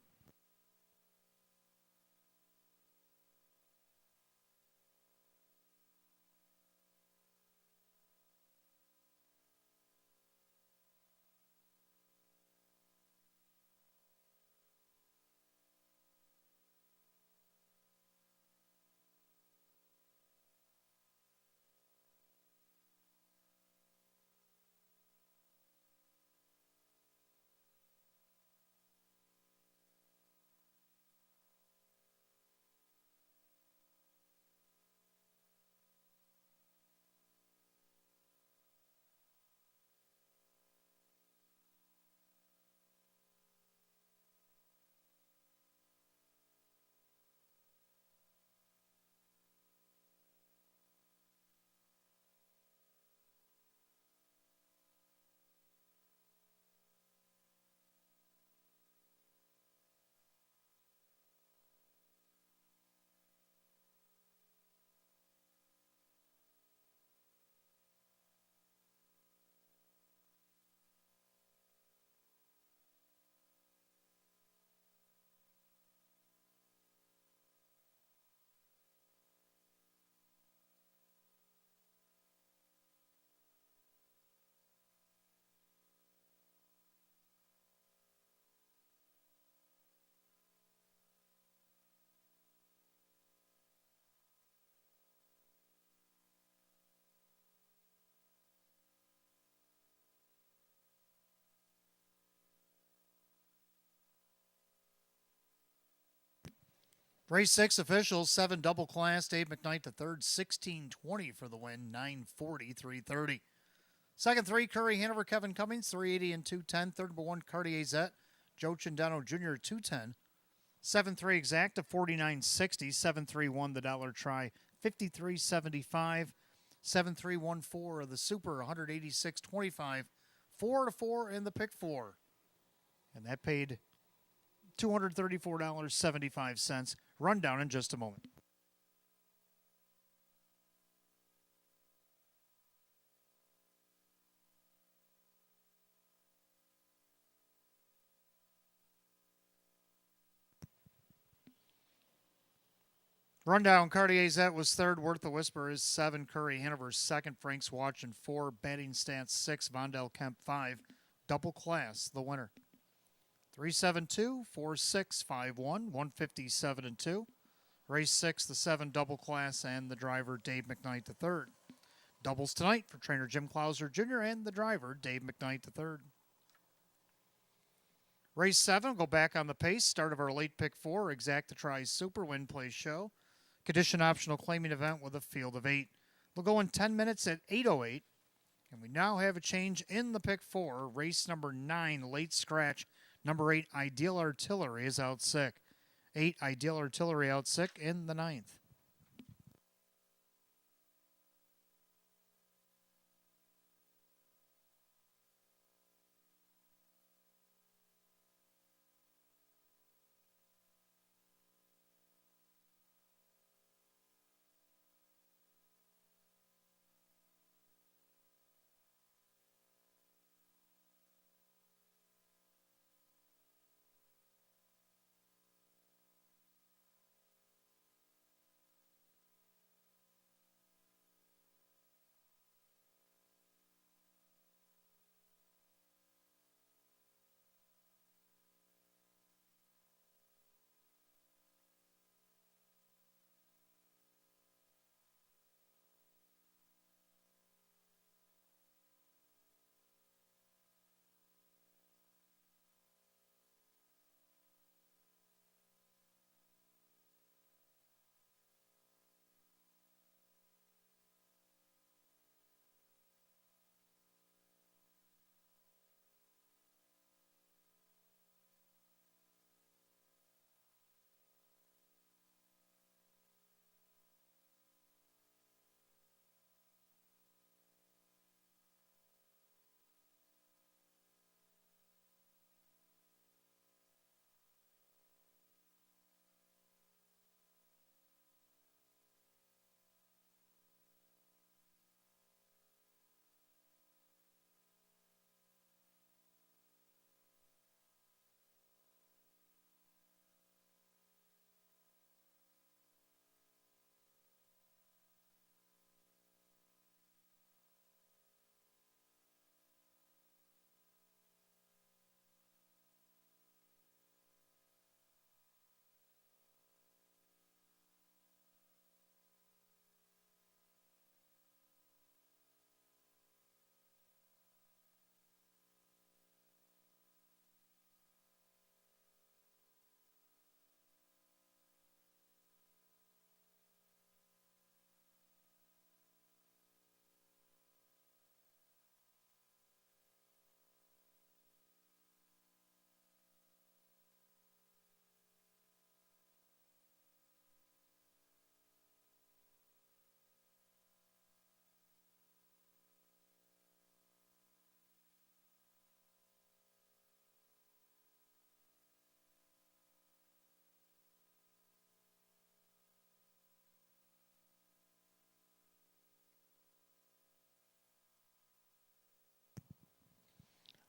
Race 6 officials, 7 double class, Dave McKnight III, 1620 for the win, 940, 330. Second 3, Curry Hanover, Kevin Cummings, 380 and 210. Third number 1, Cartier Zet, Joe Cindano Jr., 210. 7-3 exacta, 49.60. 7-3 the dollar try, 53.75. 7-3-1-4 of the Super, 186.25. 4-4 in the pick 4. And that paid $234.75. Rundown in just a moment. Rundown, Cartier Zet was third, Worth the Whisper is 7, Curry Hanover second, Frank's Watch and 4, Batting Stance 6, Vondel Kemp 5, double class, the winner. 372, 46, 51, 157 and 2. Race 6, the 7 double class, and the driver Dave McKnight III. Doubles tonight for trainer Jim Clouser Jr. and the driver Dave McKnight III. Race 7, go back on the pace. Start of our late pick 4, Exacta Tries Super Win Play Show. Condition optional claiming event with a field of 8. We'll go in 10 minutes at 8:08. And we now have a change in the pick 4. Race number 9, late scratch. Number 8, Ideal Artillery is out sick. 8, Ideal Artillery out sick in the 9th.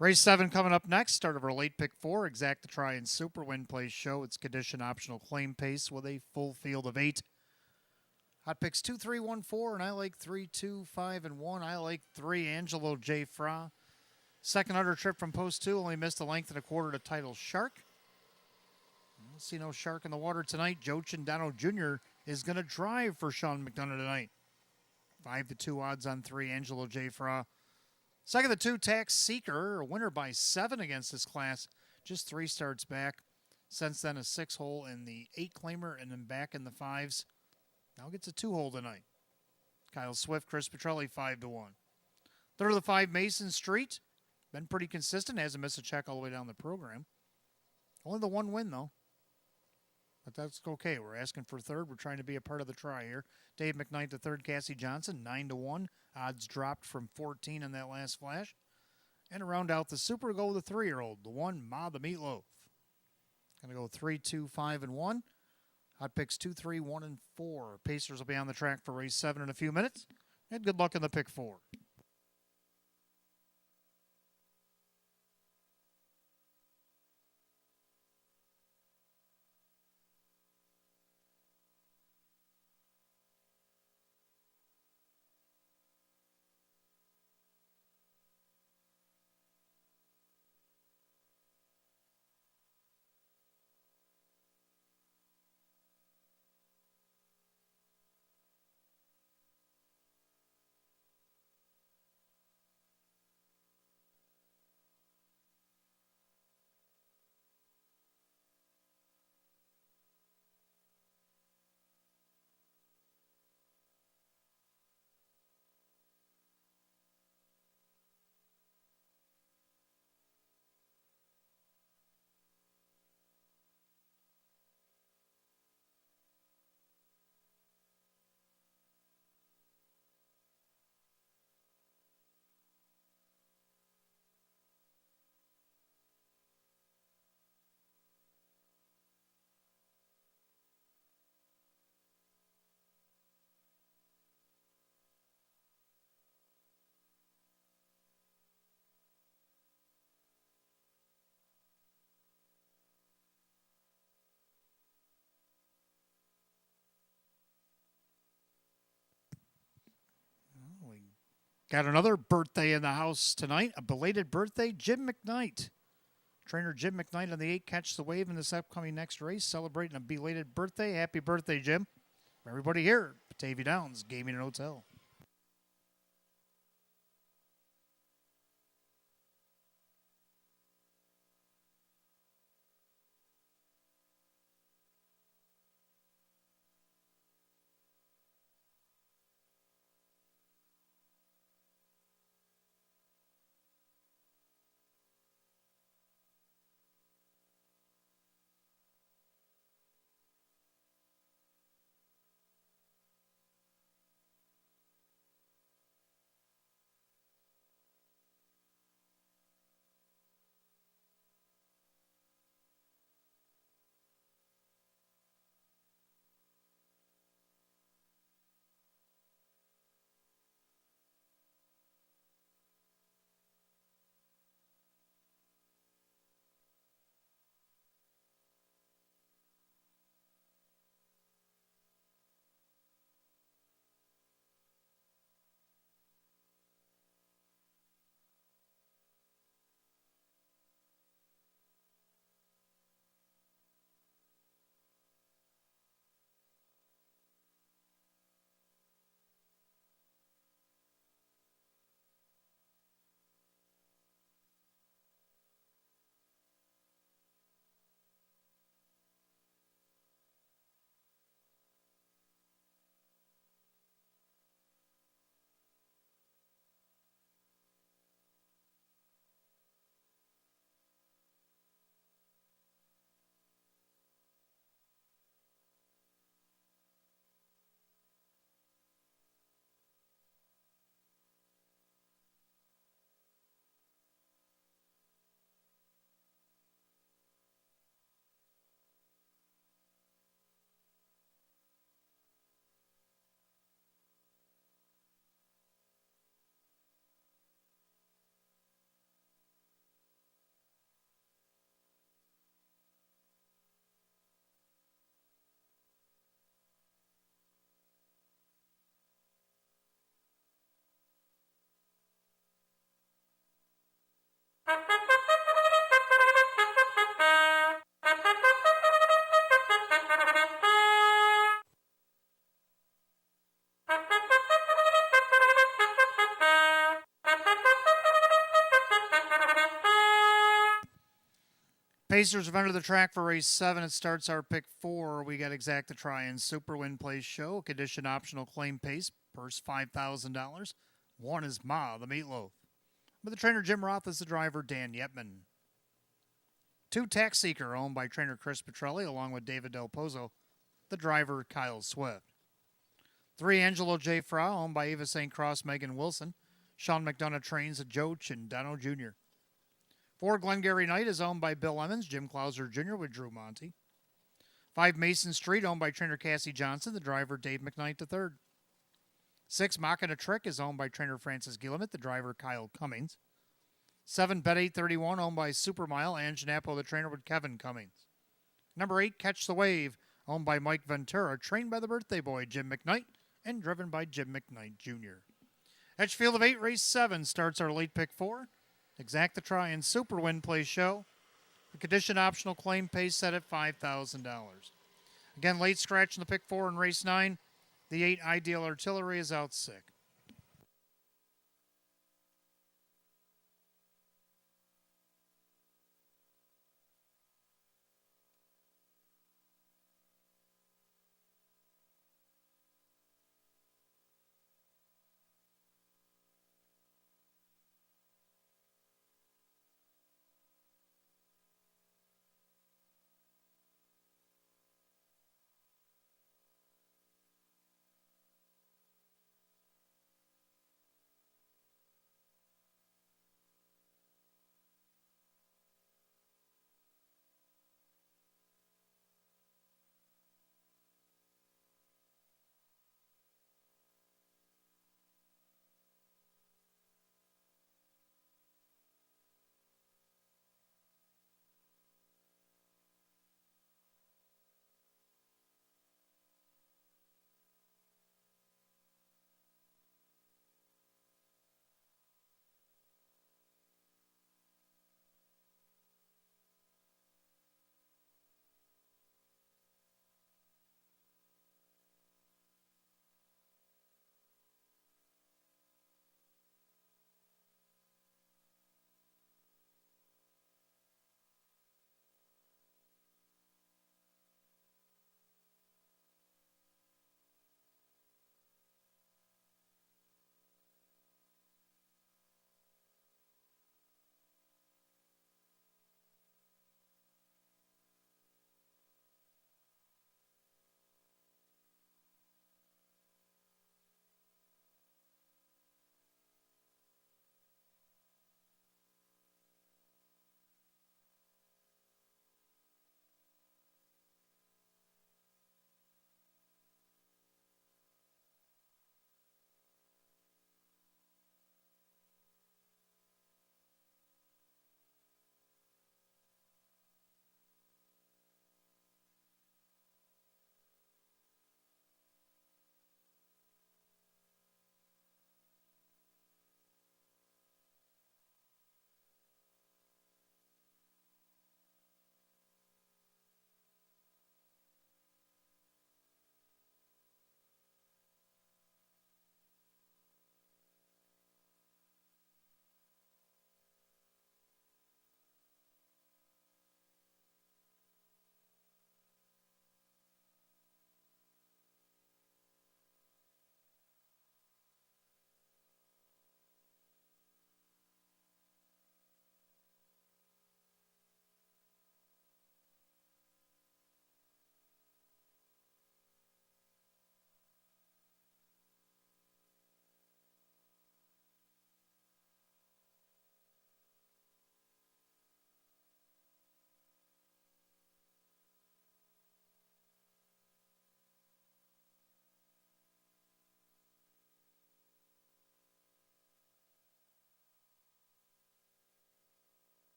Race 7 coming up next. Start of our late pick 4. Exact the Try and Super Win Place show. It's condition optional claim pace with a full field of 8. Hot picks 2, 3, 1, 4, and I like 3, 2, 5, and 1. I like 3, Angelo J. Fra. Second under trip from post 2, only missed a length and a quarter to title Shark. We'll see no Shark in the water tonight. Joe Chandano Jr. is going to drive for Sean McDonough tonight. 5-2 odds on 3, Angelo J. Fra. Second of 2, Tax Seeker, a winner by 7 against this class. Just 3 starts back. Since then, a 6-hole in the 8-claimer and then back in the 5s. Now gets a 2-hole tonight. Kyle Swift, Chris Petrelli, 5-1. Third of the 5, Mason Street. Been pretty consistent. Hasn't missed a check all the way down the program. Only the 1 win, though. But that's okay. We're asking for third. We're trying to be a part of the try here. Dave McKnight to third. Cassie Johnson, 9-1. Odds dropped from 14 in that last flash. And to round out the super, go with the 3-year-old. The 1, Ma the Meatloaf. Going to go 3, 2, 5, and 1. Hot picks 2, 3, 1, and 4. Pacers will be on the track for race 7 in a few minutes. And good luck in the pick 4. We got another birthday in the house tonight. A belated birthday, Jim McKnight. Trainer Jim McKnight on the 8 catch the wave in this upcoming next race, celebrating a belated birthday. Happy birthday, Jim. For everybody here at Batavia Downs Gaming and Hotel. Pacers have entered the track for race 7. It starts our pick 4. We got Exacta Try and Super Win Place Show. Condition optional claim pace. Purse $5,000. 1 is Ma, the Meatloaf. With the trainer Jim Roth as the driver, Dan Yetman. 2 Tax Seeker, owned by trainer Chris Petrelli, along with David Del Pozo, the driver Kyle Swift. 3 Angelo J. Fra, owned by Eva St. Cross, Megan Wilson. Sean McDonough trains at Joe Chindano Jr. 4 Glengarry Knight is owned by Bill Emmons, Jim Clauser Jr. with Drew Monty. 5 Mason Street, owned by trainer Cassie Johnson, the driver Dave McKnight III. 6 Machina Trick is owned by trainer Francis Gillimet, the driver Kyle Cummings. 7 Bet 831, owned by Supermile, Ange Napo, the trainer with Kevin Cummings. Number 8 Catch the Wave, owned by Mike Ventura, trained by the birthday boy Jim McKnight, and driven by Jim McKnight Jr. Edgefield of 8, race 7 starts our late pick 4. Exacta Try and Super Win Play Show. The condition optional claim pace set at $5,000. Again, late scratch in the pick 4 in race 9. The 8 Ideal Artillery is out sick.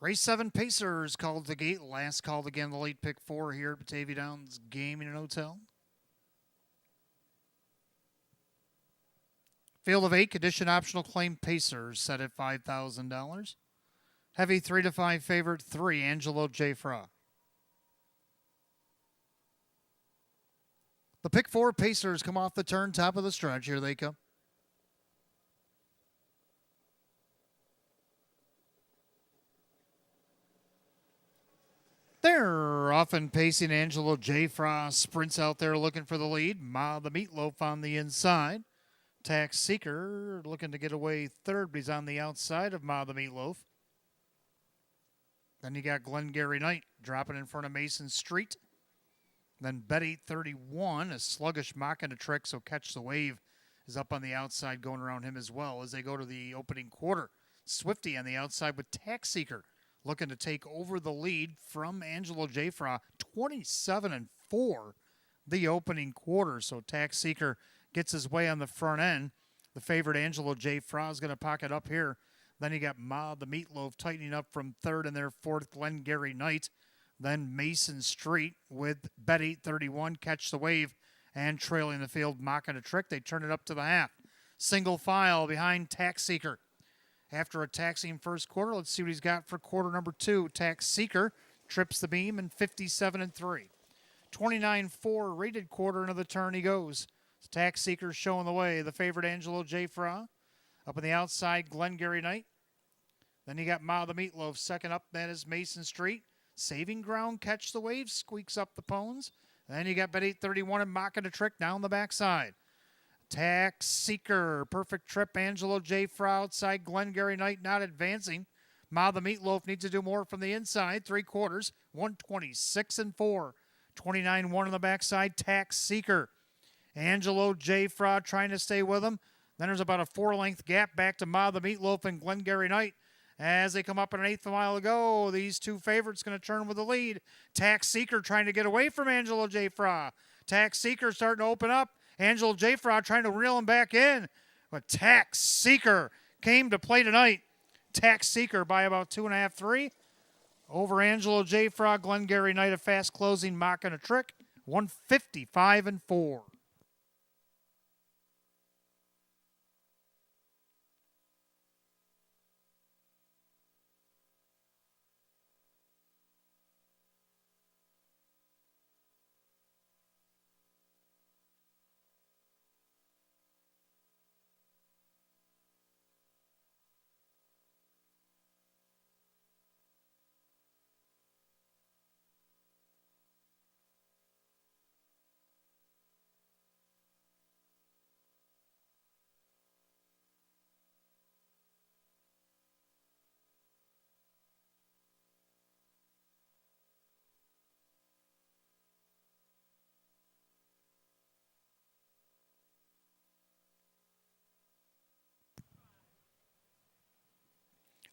Race 7 Pacers called the gate. Last called again, the late pick 4 here at Batavia Downs Gaming and Hotel. Field of 8, condition optional claim Pacers set at $5,000. Heavy 3 to 5 favorite 3, Angelo J. Fra. The pick 4 Pacers come off the turn, top of the stretch. Here they come. They're often pacing. Angelo J. Frost sprints out there looking for the lead. Ma the Meatloaf on the inside. Tax Seeker looking to get away third, but he's on the outside of Ma the Meatloaf. Then you got Glengarry Knight dropping in front of Mason Street. Then Bet 831, a sluggish mock and a trick, so Catch the Wave is up on the outside going around him as well as they go to the opening quarter. Swifty on the outside with Tax Seeker looking to take over the lead from Angelo J. Fra, 27-4 the opening quarter. So Tax Seeker gets his way on the front end. The favorite Angelo J. Fra is going to pocket up here. Then you got Ma the Meatloaf tightening up from third in their fourth, Glengarry Knight. Then Mason Street with Bet 831, Catch the Wave, and trailing the field, mocking a trick. They turn it up to the half. Single file behind Tax Seeker. After a taxing first quarter, let's see what he's got for quarter number 2. Tax Seeker trips the beam in 57-3. 29-4 rated quarter into the turn he goes. Tax Seeker showing the way. The favorite Angelo J. Fra. Up on the outside, Glengarry Knight. Then you got Ma the Meatloaf second up. That is Mason Street. Saving ground, Catch the Wave, squeaks up the pones. Then you got Bet 831 and mocking a trick down the backside. Tax Seeker, perfect trip. Angelo J. Fra outside. Glengarry Knight not advancing. Ma the Meatloaf needs to do more from the inside. 3 quarters, 126-4. 29-1 on the backside. Tax Seeker. Angelo J. Fra trying to stay with him. Then there's about a 4-length gap back to Ma the Meatloaf and Glengarry Knight. As they come up an eighth mile to go, these two favorites going to turn with the lead. Tax Seeker trying to get away from Angelo J. Fra. Tax Seeker starting to open up. Angelo J. Fra trying to reel him back in. But Tax Seeker came to play tonight. Tax Seeker by about 2.5, 3. Over Angelo J. Fra, Glengarry Knight, a fast closing, mocking a trick. 155-4.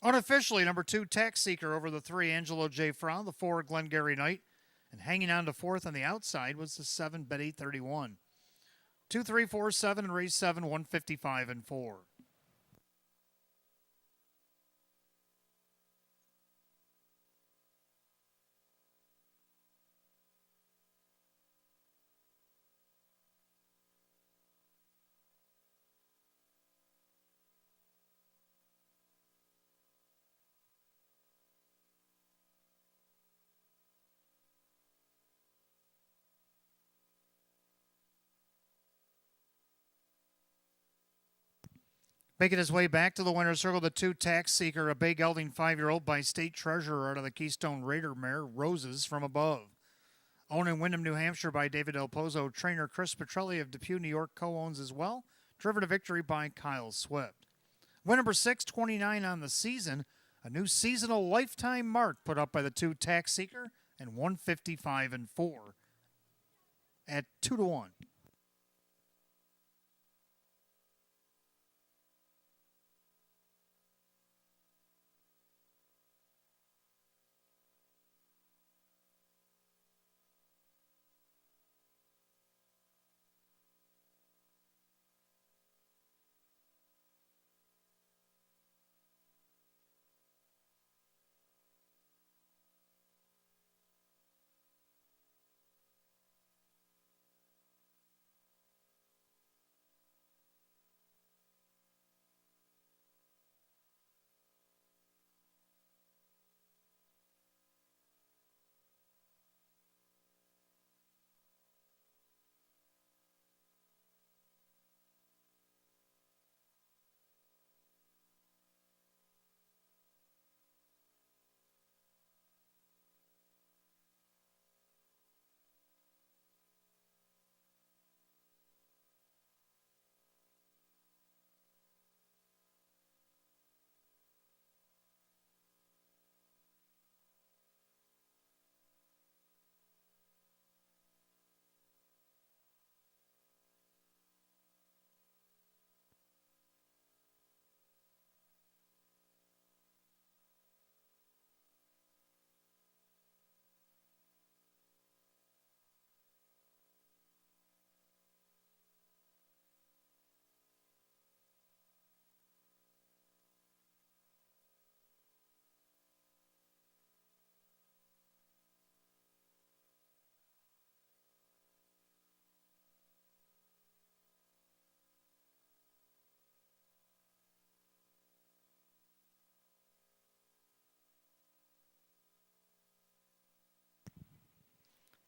Unofficially, number 2, Tax Seeker over the 3, Angelo J. Fra, the 4, Glengarry Knight. And hanging on to fourth on the outside was the 7, Bet 831. 2, 3, 4, 7, and race 7, 155-4. Making his way back to the winner's circle, the 2, Tax Seeker, a big gelding 5-year-old by State Treasurer out of the Keystone Raider mare, Roses from Above. Owned in Windham, New Hampshire by David Del Pozo. Trainer Chris Petrelli of Depew, New York co-owns as well. Driven to victory by Kyle Swift. Win number 6, 29 on the season. A new seasonal lifetime mark put up by the 2, Tax Seeker, and 155-4 at 2-1.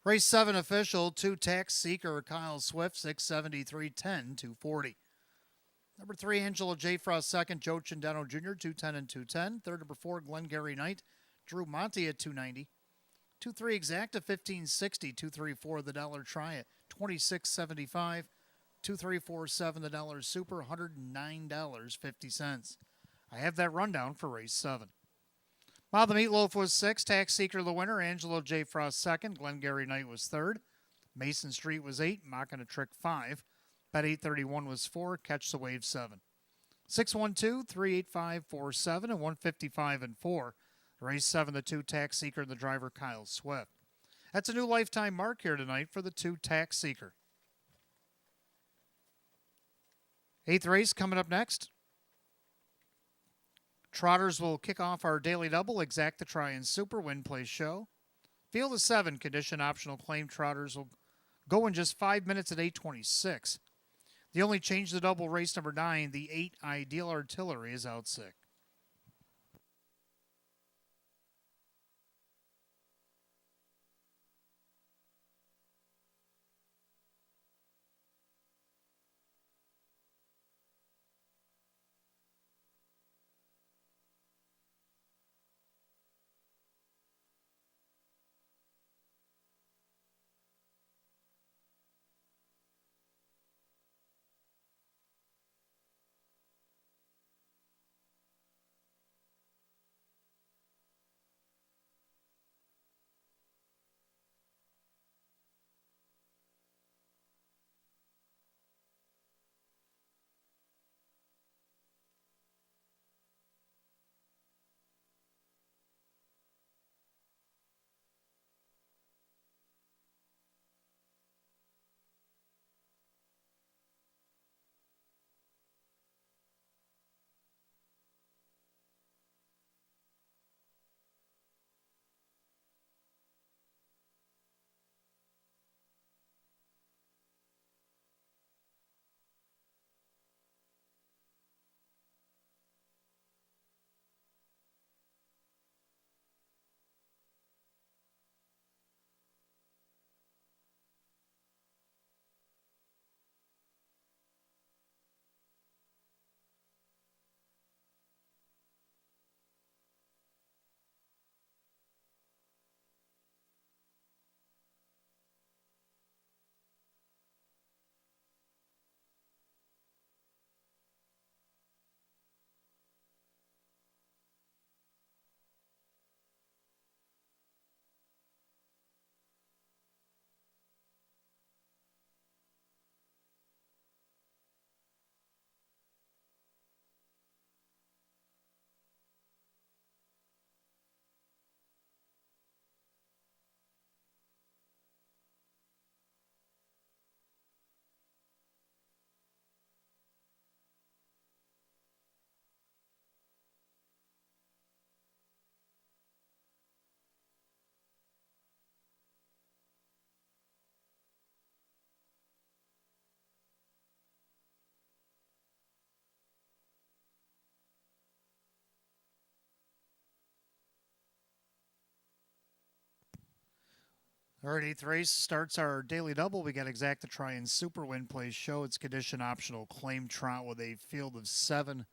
Race 7 official, 2 Tax Seeker, Kyle Swift, 673.10, 240. Number 3, Angela J. Frost, second, Joe Chindano Jr., 210 and 210. Third, number 4, Glengarry Knight, Drew Monty at 290. 2-3 Exacta, 1560. 2-3-4 the dollar try at 26.75. 2-3-4-7 the dollar super, $109.50. I have that rundown for race 7. While the Meatloaf was 6, Tax Seeker the winner, Angelo J. Frost second, Glengarry Knight was third, Mason Street was 8, Mocking a Trick 5, Bet 831 was 4, Catch the Wave 7. 612-385-47 and 155 and 4. Race 7, the 2 Tax Seeker and the driver Kyle Swift. That's a new lifetime mark here tonight for the 2 Tax Seeker. 8th race coming up next. Trotters will kick off our daily double, Exacta Try and Super Win Play Show. Field of 7, condition optional claim trotters will go in just 5 minutes at 8:26. The only change to the double race number 9, the 8 Ideal Artillery is out sick. All right, 8th race starts our daily double. We got Exacta Try and Super Win Play Show. It's condition optional claim trot with a field of 7.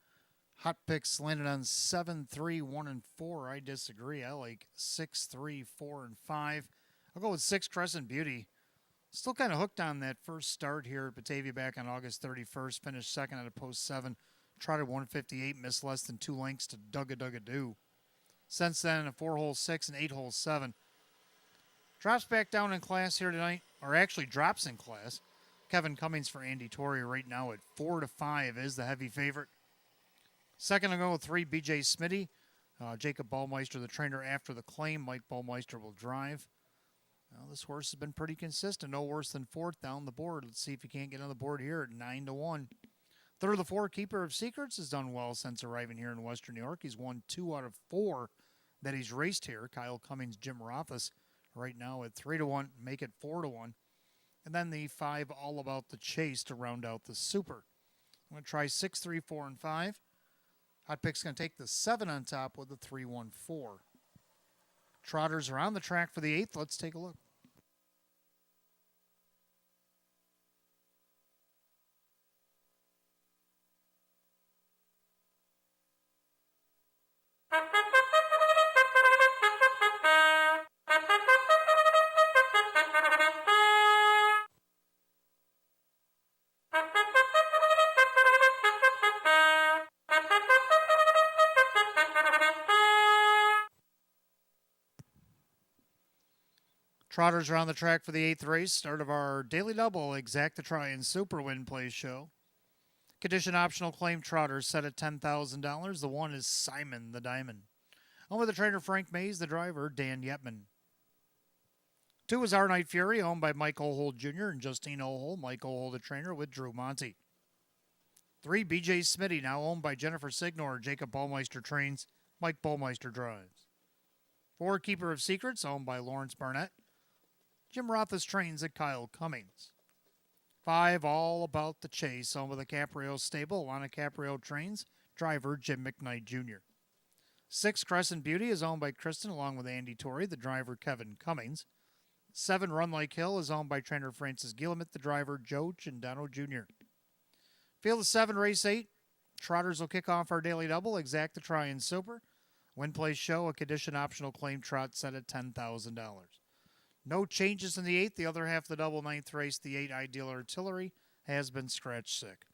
Hot picks landed on 7, 3, 1, and 4. I disagree. I like 6, 3, 4, and 5. I'll go with 6 Crescent Beauty. Still kind of hooked on that first start here at Batavia back on August 31st. Finished second at a post 7. Trotted 158, missed less than 2 lengths to Dugga Doo. Since then, a 4-hole 6 and 8-hole 7. Drops back down in class here tonight, or actually drops in class. Kevin Cummings for Andy Torrey right now at 4-5 is the heavy favorite. Second, I'll go with 3, BJ Smitty. Jacob Ballmeister, the trainer after the claim. Mike Ballmeister will drive. Well, this horse has been pretty consistent. No worse than 4th down the board. Let's see if he can't get on the board here at 9-1. Third of the 4, Keeper of Secrets, has done well since arriving here in Western New York. He's won 2 out of 4 that he's raced here. Kyle Cummings, Jim Rothus right now at 3-1, make it 4-1. And then the 5, All About the Chase to round out the Super. I'm going to try 6, 3, 4, and 5. Hot Pick's going to take the 7 on top with the 3, 1, 4. Trotters are on the track for the 8th. Let's take a look. Trotters are on the track for the 8th race, start of our daily double, Exacta Try and Super Win Play show. Condition optional claim trotters set at $10,000. The one is Simon the Diamond. Owned by the trainer Frank Mays, the driver Dan Yetman. 2 is Our Night Fury, owned by Mike Ohold Jr. and Justine Ohold. Mike Ohold, the trainer, with Drew Monty. 3, BJ Smitty, now owned by Jennifer Signor. Jacob Baumeister trains. Mike Baumeister drives. 4, Keeper of Secrets, owned by Lawrence Barnett. Jim Rothas trains at Kyle Cummings. 5, All About the Chase, owned by the Caprio stable. Lana Caprio trains. Driver Jim McKnight Jr. 6, Crescent Beauty is owned by Kristen along with Andy Torrey, the driver Kevin Cummings. 7, Run Like Hill is owned by trainer Francis Gillamit, the driver Joe Chindano Jr. Field of 7, race 8. Trotters will kick off our daily double, Exacta Try and Super. Win Play show, a condition optional claim trot set at $10,000. No changes in the 8th. The other half of the double 9th race, the 8 Ideal Artillery, has been scratch sick.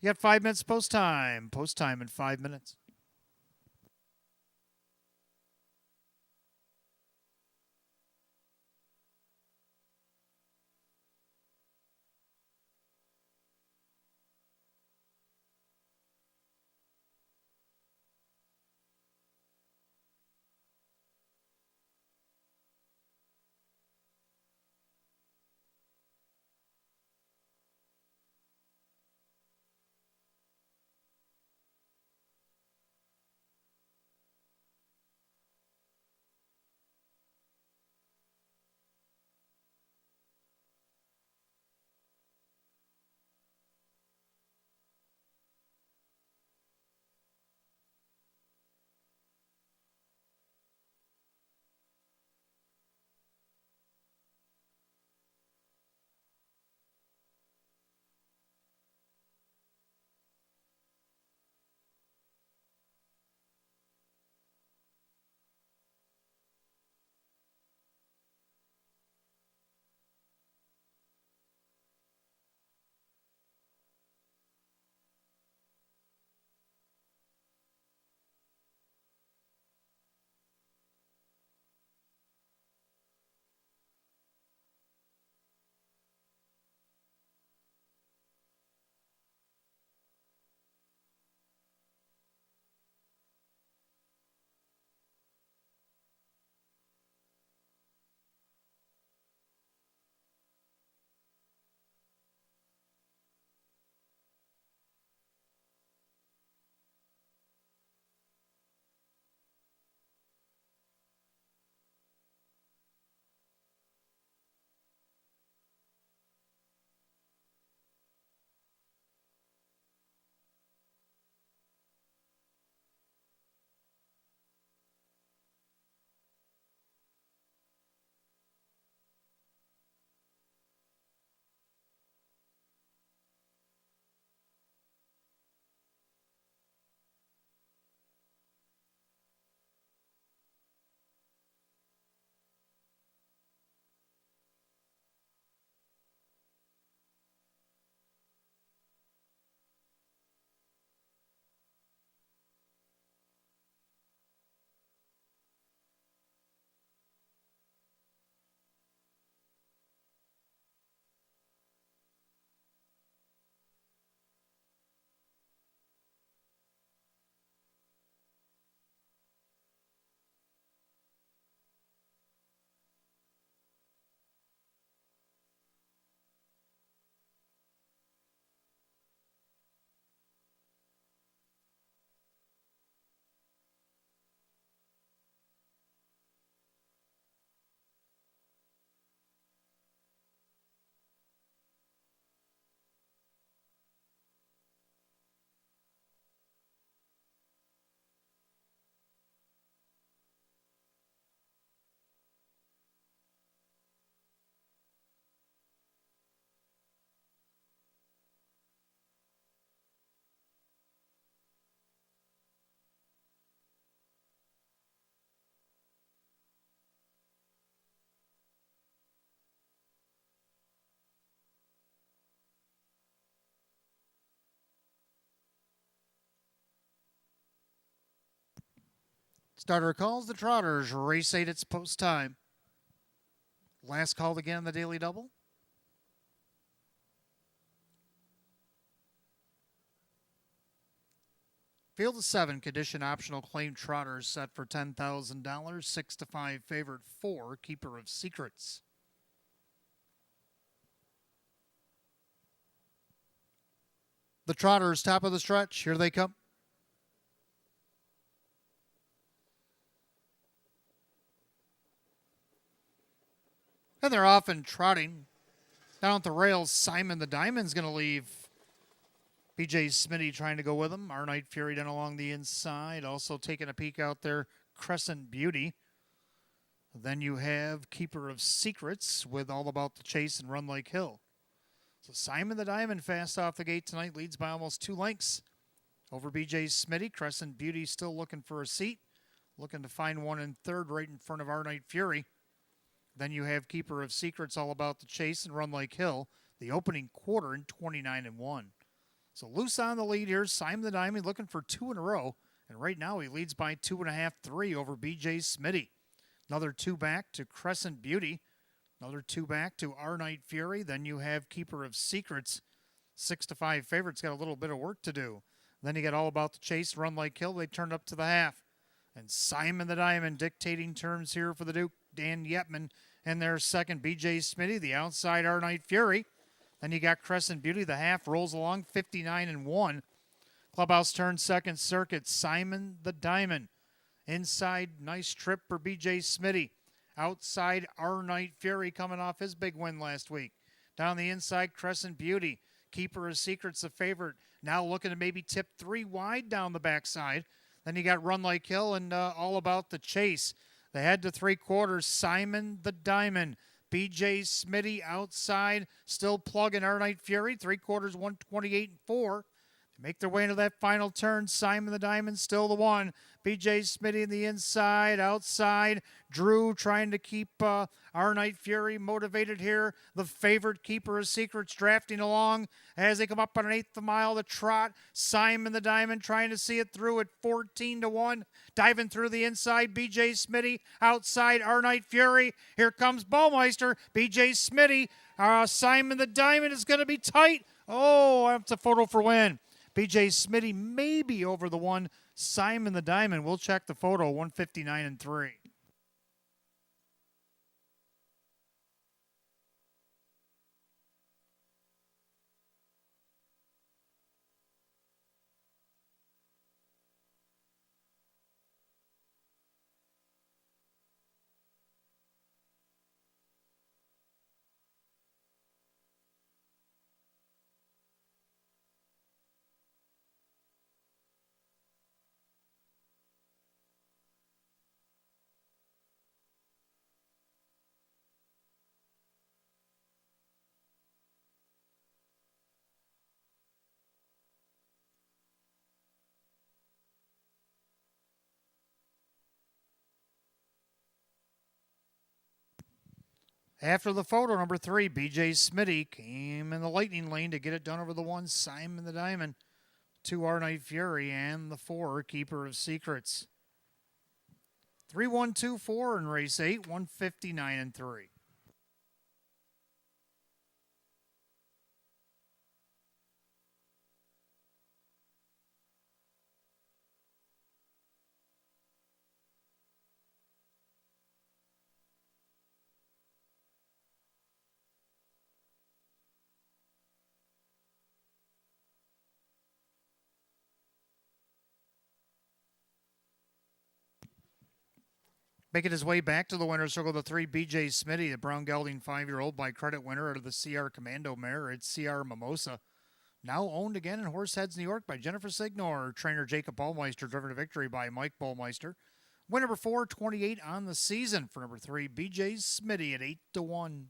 You got 5 minutes post time. Post time in 5 minutes. Starter calls the Trotters. Race 8, it's post time. Last call again on the Daily Double. Field of 7, condition optional claim trotters set for $10,000. 6 to 5 favorite 4, Keeper of Secrets. The trotters, top of the stretch. Here they come. And they're off and trotting. Down at the rails, Simon the Diamond's going to leave. BJ Smitty trying to go with him. Our Night Fury down along the inside. Also taking a peek out there, Crescent Beauty. Then you have Keeper of Secrets with All About the Chase and Run Like Hill. So Simon the Diamond fast off the gate tonight, leads by almost 2 lengths over BJ Smitty. Crescent Beauty still looking for a seat. Looking to find one in third right in front of Our Night Fury. Then you have Keeper of Secrets, All About the Chase, and Run Like Hill. The opening quarter in 29-1. So loose on the lead here. Simon the Diamond looking for 2 in a row. And right now he leads by 2.5, 3 over BJ Smitty. Another 2 back to Crescent Beauty. Another 2 back to Our Night Fury. Then you have Keeper of Secrets. 6 to 5 favorites got a little bit of work to do. Then you get All About the Chase, Run Like Hill. They turned up to the half. And Simon the Diamond dictating terms here for the Duke. Dan Yetman and their second, BJ Smitty, the outside Our Night Fury. Then you got Crescent Beauty. The half rolls along 59-1. Clubhouse turn second circuit. Simon the Diamond. Inside, nice trip for BJ Smitty. Outside, Our Night Fury coming off his big win last week. Down the inside, Crescent Beauty. Keeper of Secrets, the favorite. Now looking to maybe tip 3 wide down the backside. Then you got Run Like Hill and All About the Chase. They head to 3/4. Simon the Diamond. BJ Smitty outside. Still plugging Our Night Fury. 3/4, 128-4. To make their way into that final turn, Simon the Diamond still the one. BJ Smitty in the inside, outside. Drew trying to keep Our Night Fury motivated here. The favorite, Keeper of Secrets, drafting along as they come up on an 1/8 mile. The trot. Simon the Diamond trying to see it through at 14-1. Diving through the inside, BJ Smitty. Outside, Our Night Fury. Here comes Baumeister. BJ Smitty. Simon the Diamond is going to be tight. Oh, that's a photo for win. BJ Smitty maybe over the one. Simon the Diamond. We'll check the photo. 159-3. After the photo, number 3, BJ Smitty came in the lightning lane to get it done over the one, Simon the Diamond. 2, Our Night Fury, and the 4, Keeper of Secrets. 3-1-2-4 in race 8, 159-3. Making his way back to the winner's circle, the 3, BJ Smitty, the brown gelding 5-year-old by credit winner out of the CR Commando mare. It's CR Mimosa. Now owned again in Horseheads, New York by Jennifer Signor. Trainer Jacob Baumeister, driven to victory by Mike Baumeister. Win number 4, 28 on the season for number 3, BJ Smitty at 8-1.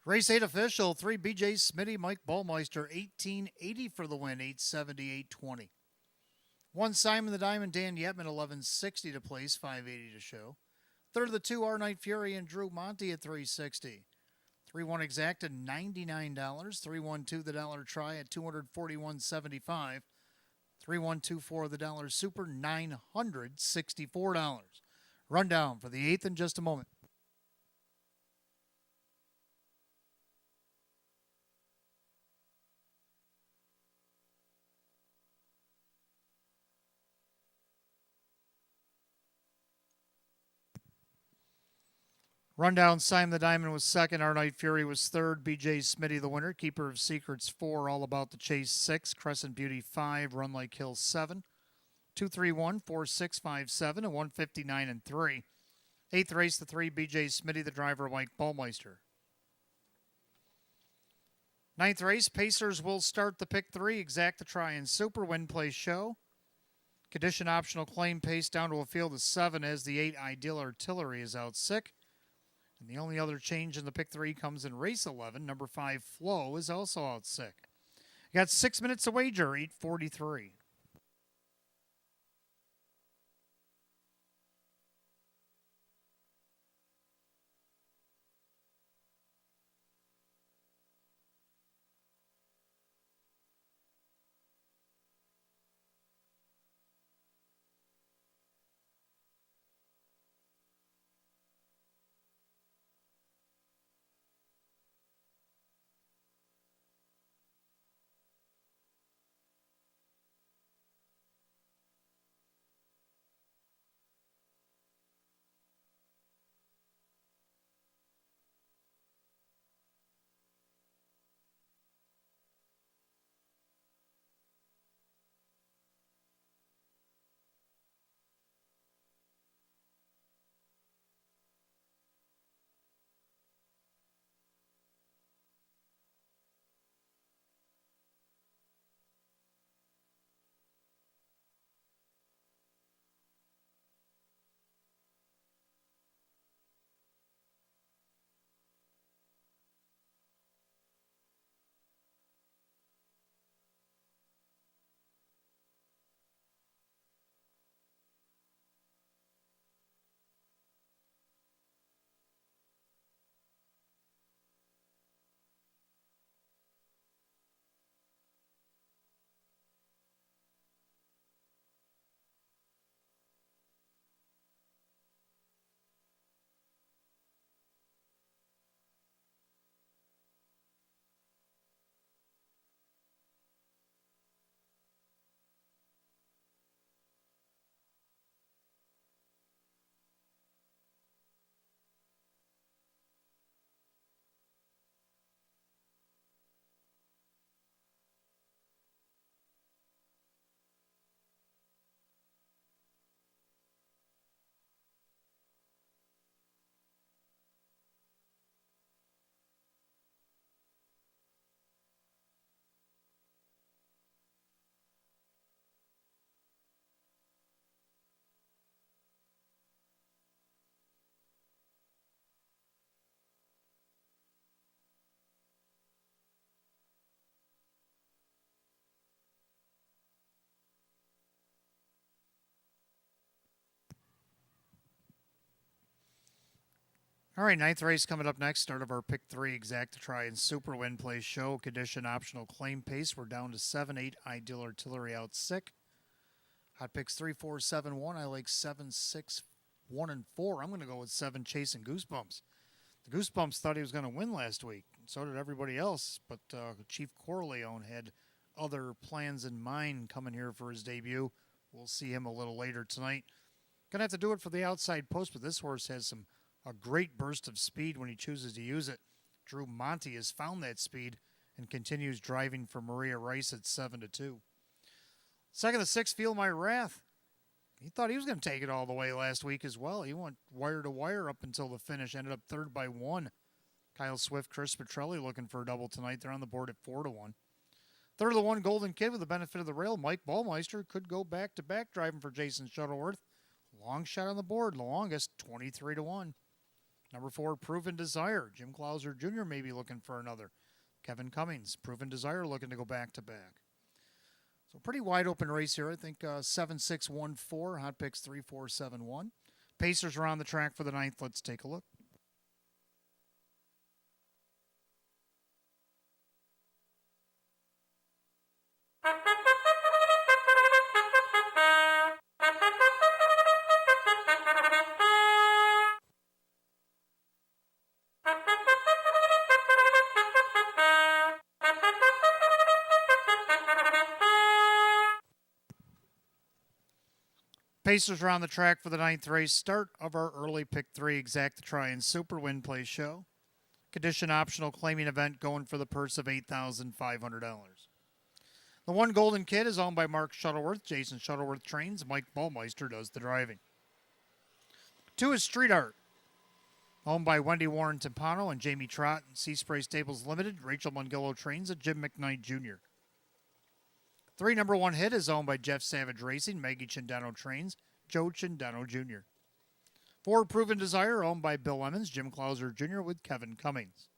Race 8 official, 3 BJ Smitty, Mike Ballmeister, 1880 for the win, 870, 820. 1 Simon the Diamond, Dan Yetman, 1160 to place, 580 to show. Third of the 2, Our Night Fury and Drew Monty at 360. 3-1 exacta, $99. 3-1-2 the dollar try at $241.75. 3-1-2-4 the dollar super, $964. Rundown for the 8th in just a moment. Rundown, Simon the Diamond was second. Our Night Fury was third. BJ Smitty the winner. Keeper of Secrets 4. All About the Chase 6. Crescent Beauty 5. Run Like Hill 7. 231, 4657, and 159 and 3. 8th race, the 3, BJ Smitty, the driver, Mike Ballmeister. 9th race, Pacers will start the pick 3, Exacta Try and Super, Win Play Show. Condition optional claim pace down to a field of 7 as the 8 Ideal Artillery is out sick. And the only other change in the pick 3 comes in race 11. Number 5, Flow, is also out sick. You got 6 minutes to wager, 8:43. All right, 9th race coming up next. Start of our pick 3, Exacta Try and Super, Win Play Show. Condition optional claim pace. We're down to 7, 8 Ideal Artillery out sick. Hot picks 3, 4, 7, 1. I like 7, 6, 1, and 4. I'm going to go with 7 Chasing Goosebumps. The Goosebumps thought he was going to win last week. So did everybody else. But Chief Corleone had other plans in mind coming here for his debut. We'll see him a little later tonight. Going to have to do it for the outside post, but this horse has a great burst of speed when he chooses to use it. Drew Monty has found that speed and continues driving for Maria Rice at 7-2. Second to 6, Feel My Wrath. He thought he was going to take it all the way last week as well. He went wire to wire up until the finish. Ended up third by 1. Kyle Swift, Chris Petrelli looking for a double tonight. They're on the board at 4-1. Third of the 1, Golden Kid with the benefit of the rail. Mike Ballmeister could go back-to-back driving for Jason Shuttleworth. Long shot on the board. The longest, 23-1. Number 4, Proven Desire. Jim Clauser Jr. may be looking for another. Kevin Cummings, Proven Desire, looking to go back to back. So pretty wide open race here. I think 7-6-1-4, hot picks 3-4-7-1. Pacers are on the track for the 9th. Let's take a look. Pacers are on the track for the 9th race. Start of our early pick 3 exact try and super win play show. Condition optional claiming event going for the purse of $8,500. The 1 Golden Kid is owned by Mark Shuttleworth. Jason Shuttleworth trains. Mike Ballmeister does the driving. 2 is Street Art, owned by Wendy Warren Timpano and Jamie Trott. Sea Spray Stables Limited. Rachel Mungillo trains and Jim McKnight Jr. 3 number 1 hit is owned by Jeff Savage Racing. Maggie Chindano trains. Joe Chindano Jr. 4 Proven Desire owned by Bill Emmons. Jim Clauser Jr. with Kevin Cummings.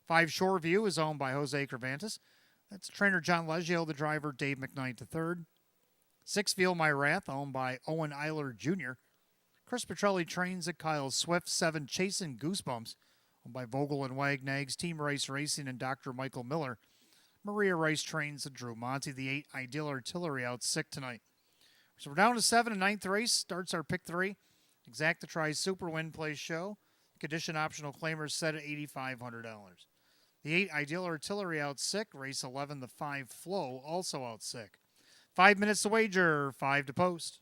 5 Shoreview is owned by Jose Cervantes. That's trainer John Leggio, the driver Dave McKnight III. 6 Feel My Wrath owned by Owen Eiler Jr. Chris Petrelli trains at Kyle Swift. 7 Chasing Goosebumps owned by Vogel and Wagnags. Team Rice Racing and Dr. Michael Miller. Maria Rice trains at Drew Monty. The 8 Ideal Artillery out sick tonight. So we're down to 7 and 9th race. Starts our pick 3. Exacta Try Super Win Play show. Condition optional claimers set at $8,500. The 8 Ideal Artillery out sick. Race 11, the 5 Flow, also out sick. 5 minutes to wager, 5 to post.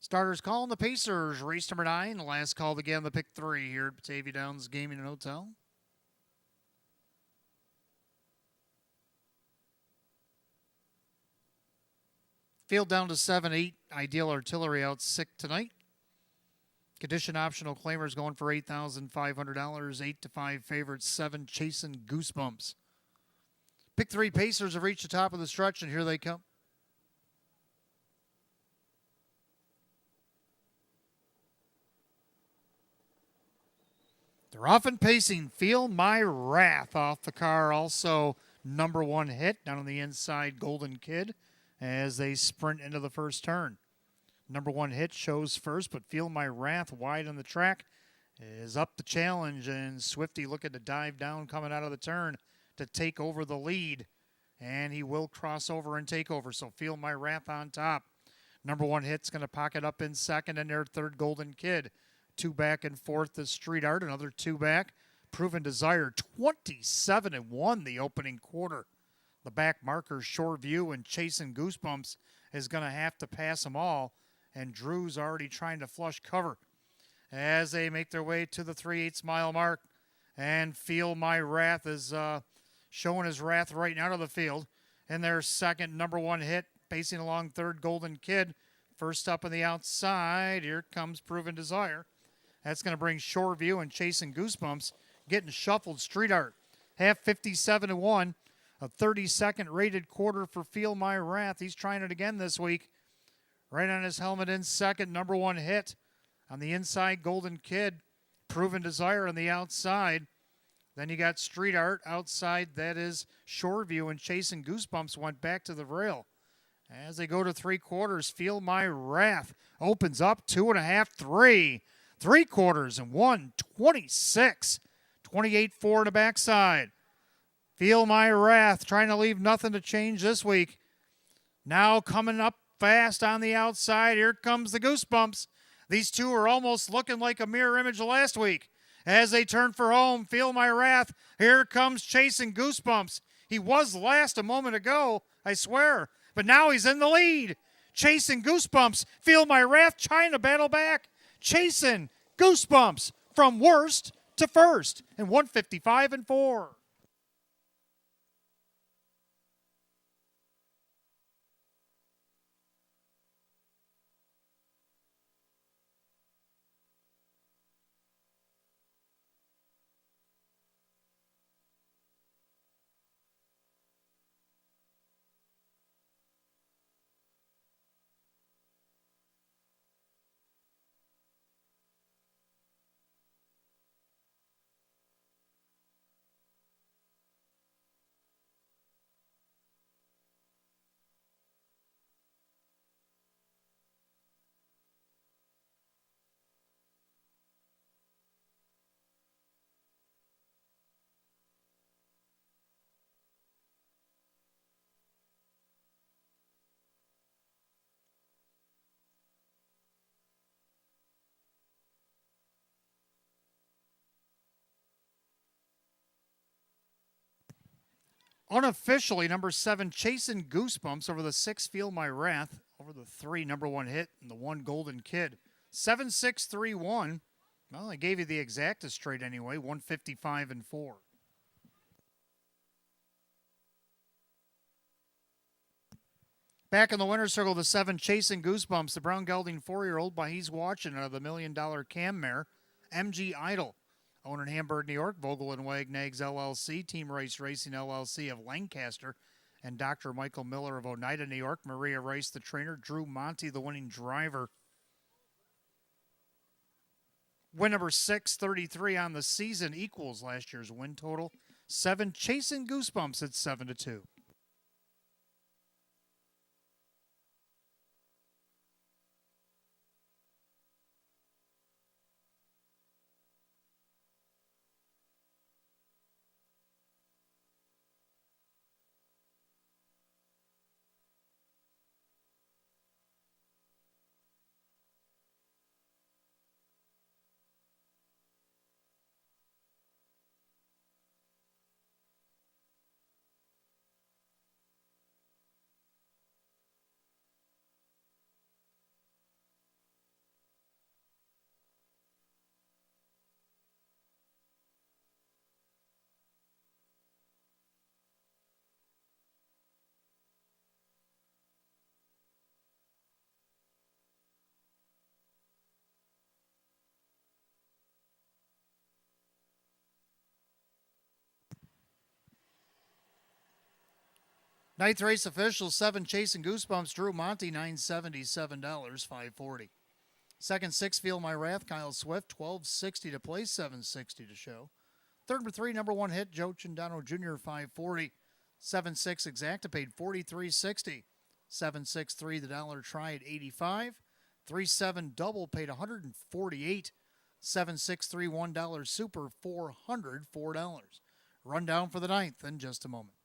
Starters calling the Pacers. Race number 9. The last call again, the pick 3 here at Batavia Downs Gaming and Hotel. Field down to 7-8. Ideal Artillery out sick tonight. Condition optional claimers going for $8,500. 8 to 5 favorites. 7 chasing Goosebumps. Pick 3 Pacers have reached the top of the stretch, and here they come. They're off and pacing. Feel My Wrath off the car. Also, number 1 hit down on the inside, Golden Kid, as they sprint into the first turn. Number 1 hit shows first, but Feel My Wrath wide on the track is up the challenge, and Swifty looking to dive down coming out of the turn to take over the lead, and he will cross over and take over. So Feel My Wrath on top. Number 1 hit's going to pocket up in second, and their third, Golden Kid. 2 back and fourth is Street Art, another 2 back. Proven Desire, 27-1 the opening quarter. The back marker, Shore View and Chasing Goosebumps, is going to have to pass them all, and Drew's already trying to flush cover as they make their way to the 3/8 mile mark. And Feel My Wrath is showing his wrath right now to the field. And their second, number 1 hit, pacing along third, Golden Kid. First up on the outside, here comes Proven Desire. That's going to bring Shore View and Chasing Goosebumps getting shuffled. Street Art, half 57-1. A 32nd rated quarter for Feel My Wrath. He's trying it again this week. Right on his helmet in second, number 1 hit. On the inside, Golden Kid. Proven Desire on the outside. Then you got Street Art outside. That is Shore View, and Chasing Goosebumps went back to the rail. As they go to 3 quarters, Feel My Wrath opens up 2.5, 3. 3 quarters and 1:26. 28-4 in the backside. Feel My Wrath trying to leave nothing to change this week. Now coming up fast on the outside. Here comes the Goosebumps. These two are almost looking like a mirror image of last week. As they turn for home, Feel My Wrath. Here comes Chasing Goosebumps. He was last a moment ago, I swear. But now he's in the lead. Chasing Goosebumps. Feel My Wrath trying to battle back. Chasing Goosebumps from worst to first. And 155-4. Unofficially, number 7, Chasing Goosebumps over the 6, Feel My Wrath. Over the 3, number 1 hit, and the 1, Golden Kid. 7-6-3-1. Well, I gave you the exacta straight anyway, 155-4. Back in the winner's circle, the 7, Chasing Goosebumps. The brown gelding 4-year-old by He's Watching out of the $1 million cam mare, MG Idol. Owner in Hamburg, New York, Vogel and Wagnags LLC, Team Race Racing LLC of Lancaster, and Dr. Michael Miller of Oneida, New York. Maria Rice, the trainer. Drew Monty, the winning driver. Win number 633 on the season equals last year's win total. 7, Chasing Goosebumps at 7-2. Ninth race official, 7 Chasing Goosebumps, Drew Monty, $977, $540. Second, 6 Feel My Wrath, Kyle Swift, $12.60 to place, $7.60 to show. Third for 3, number 1 hit, Joe Chindano Jr., $540. 7-6 Exacta paid $43.60. 7-6-3 the dollar try at $85. 3-7 double paid $148. 7-6-3 $1 super $404. Rundown for the ninth in just a moment.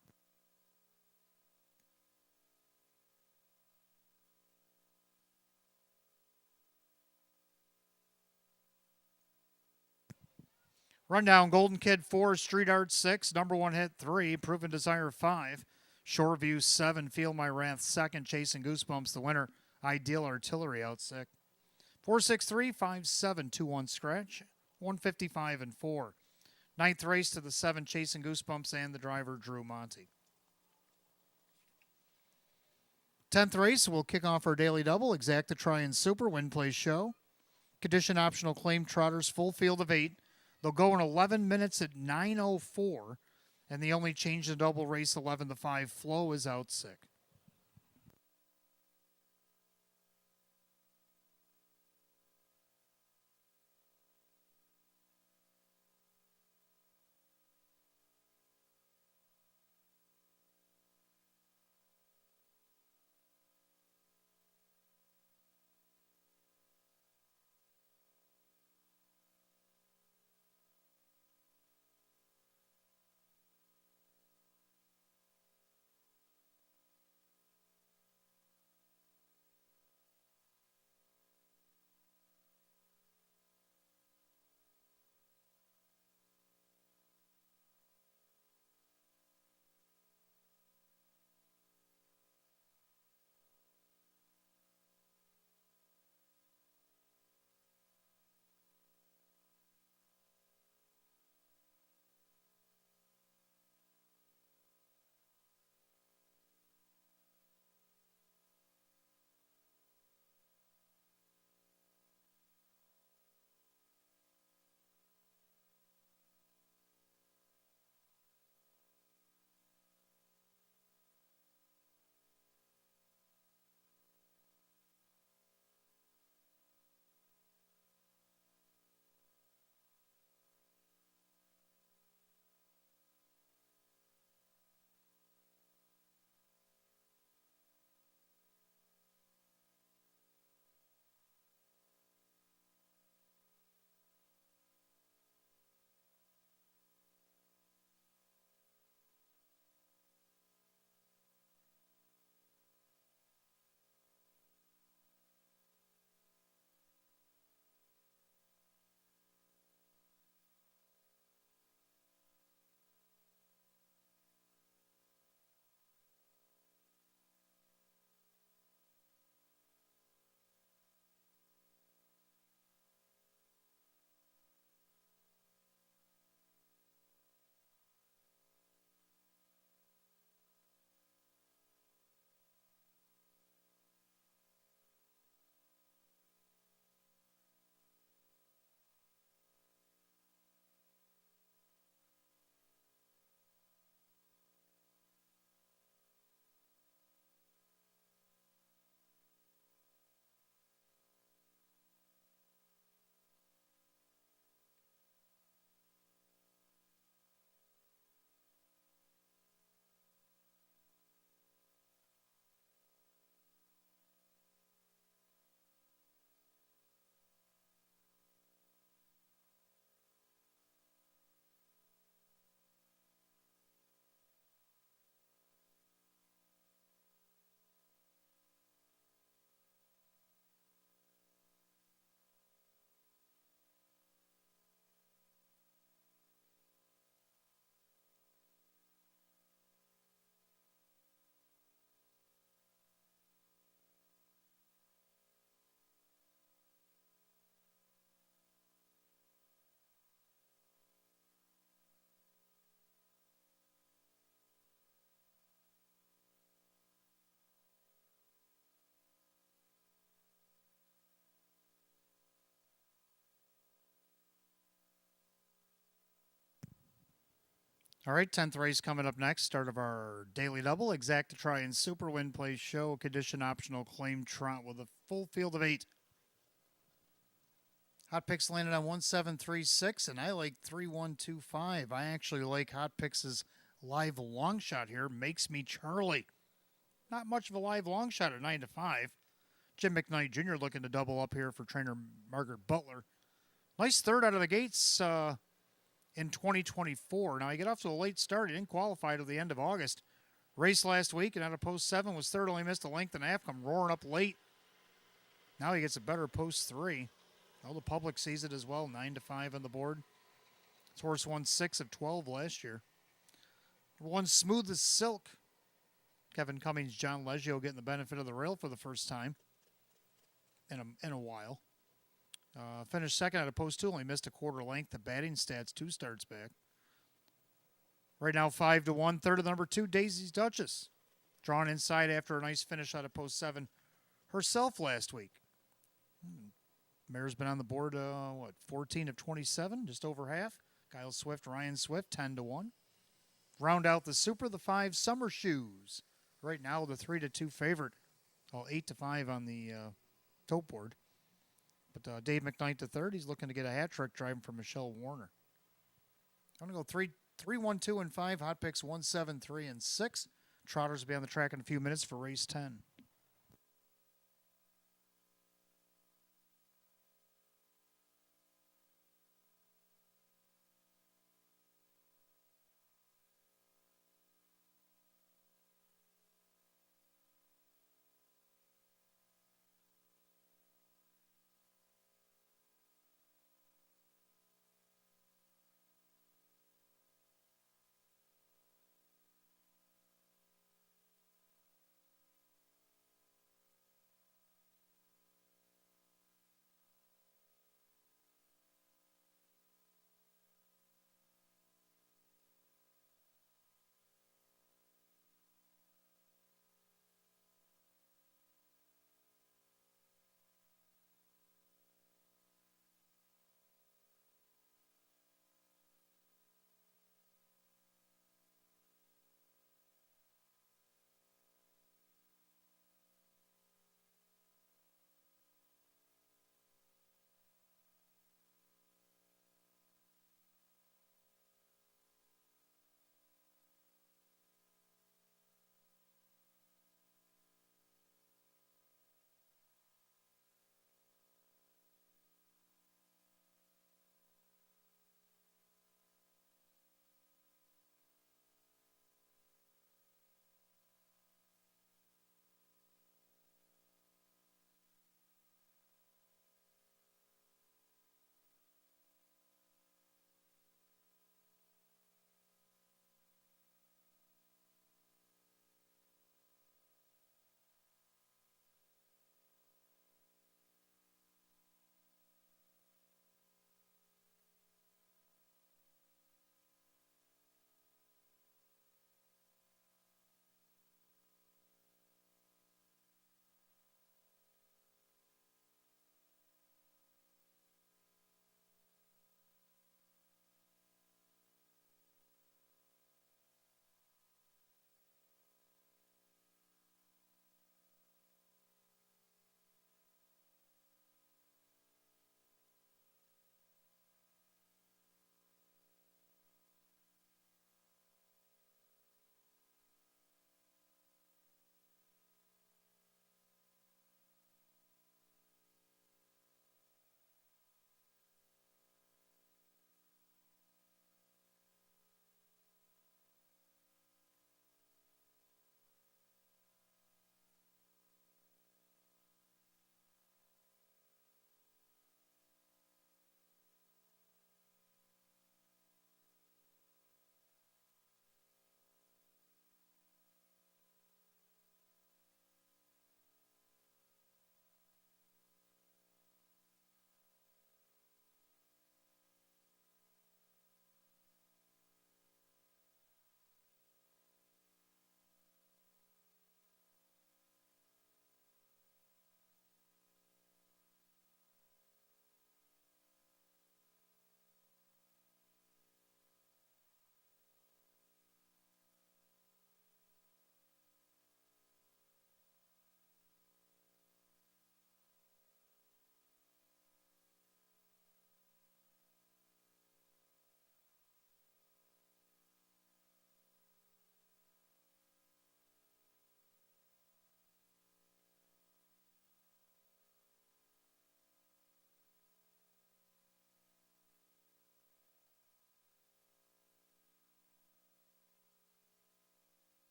Rundown, Golden Kid 4, Street Art 6, number 1 hit 3, Proven Desire 5, Shoreview 7, Feel My Wrath 2nd, Chasing Goosebumps the winner, Ideal Artillery out 6. 4-6-3, 5-7, 2-1 scratch, 155 and 4. Ninth race to the 7, Chasing Goosebumps and the driver Drew Monty. 10th race, we'll kick off our daily double, Exacta Try and Super, Win Play Show. Condition optional claim trotters, full field of 8. They'll go in 11 minutes at 9:04, and the only change in the double race 11-5 Flow is out sick. All right, 10th race coming up next. Start of our daily double. Exactatry and Super Win Play Show. Condition optional claim trot with a full field of 8. Hot Picks landed on 1736, and I like 3125. I actually like Hot Picks' live long shot here. Makes me Charlie. Not much of a live long shot at 9 to 5. Jim McKnight Jr. looking to double up here for trainer Margaret Butler. Nice third out of the gates in 2024. Now, he got off to a late start. He didn't qualify till the end of August. Race last week and out of post 7 was third, only missed a length and a half. Come roaring up late. Now he gets a better post 3. Well, the public sees it as well. 9 to 5 on the board. This horse won 6 of 12 last year. One Smooth as Silk. Kevin Cummings, John Leggio getting the benefit of the rail for the first time in a while. Finished second out of post 2, only missed a quarter length. The batting stats 2 starts back. Right now 5 to 1. Third of the number 2, Daisy's Duchess. Drawn inside after a nice finish out of post 7 herself last week. Mare's been on the board, 14 of 27, just over half. Kyle Swift, Ryan Swift, 10 to 1. Round out the Super, the 5 Summer Shoes. Right now, the 3 to 2 favorite. 8 to 5 on the tote board. But Dave McKnight the third, he's looking to get a hat trick driving for Michelle Warner. I'm going to go 3, 1, 2, and 5. Hot Picks 1, 7, 3, and 6. Trotters will be on the track in a few minutes for race 10.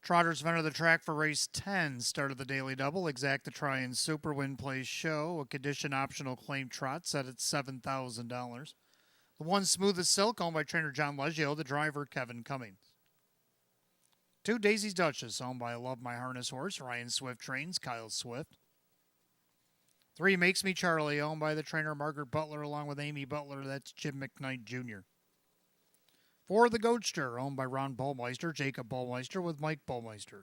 Trotters have entered the track for race 10. Started the daily double. Exact the try and super win plays show. A condition optional claim trot set at $7,000. The one smooth as silk, owned by trainer John Leggio. The driver Kevin Cummings. 2 Daisy's Duchess, owned by Love My Harness Horse. Ryan Swift trains Kyle Swift. 3 Makes Me Charlie, owned by the trainer Margaret Butler along with Amy Butler. That's Jim McKnight Jr. 4 The Goatster, owned by Ron Bullmeister, Jacob Bullmeister with Mike Bullmeister.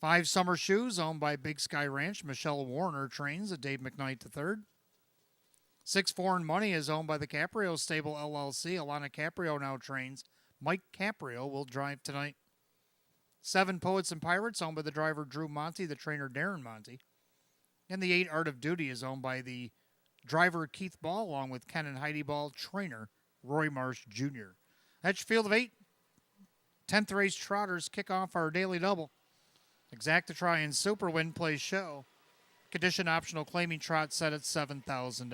5 Summer Shoes, owned by Big Sky Ranch. Michelle Warner trains at Dave McKnight III. 6 Foreign Money is owned by the Caprio Stable LLC. Alana Caprio now trains. Mike Caprio will drive tonight. 7 Poets and Pirates, owned by the driver Drew Monty, the trainer Darren Monty. And the 8 Art of Duty is owned by the driver Keith Ball, along with Ken and Heidi Ball, trainer Roy Marsh Jr. That's your field of 8. 10th race trotters kick off our daily double. Exact try and super win plays show. Condition optional claiming trot set at $7,000.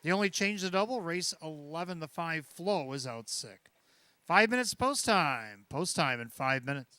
The only change to double, race 11, the 5 Flow is out sick. 5 minutes post time. Post time in 5 minutes.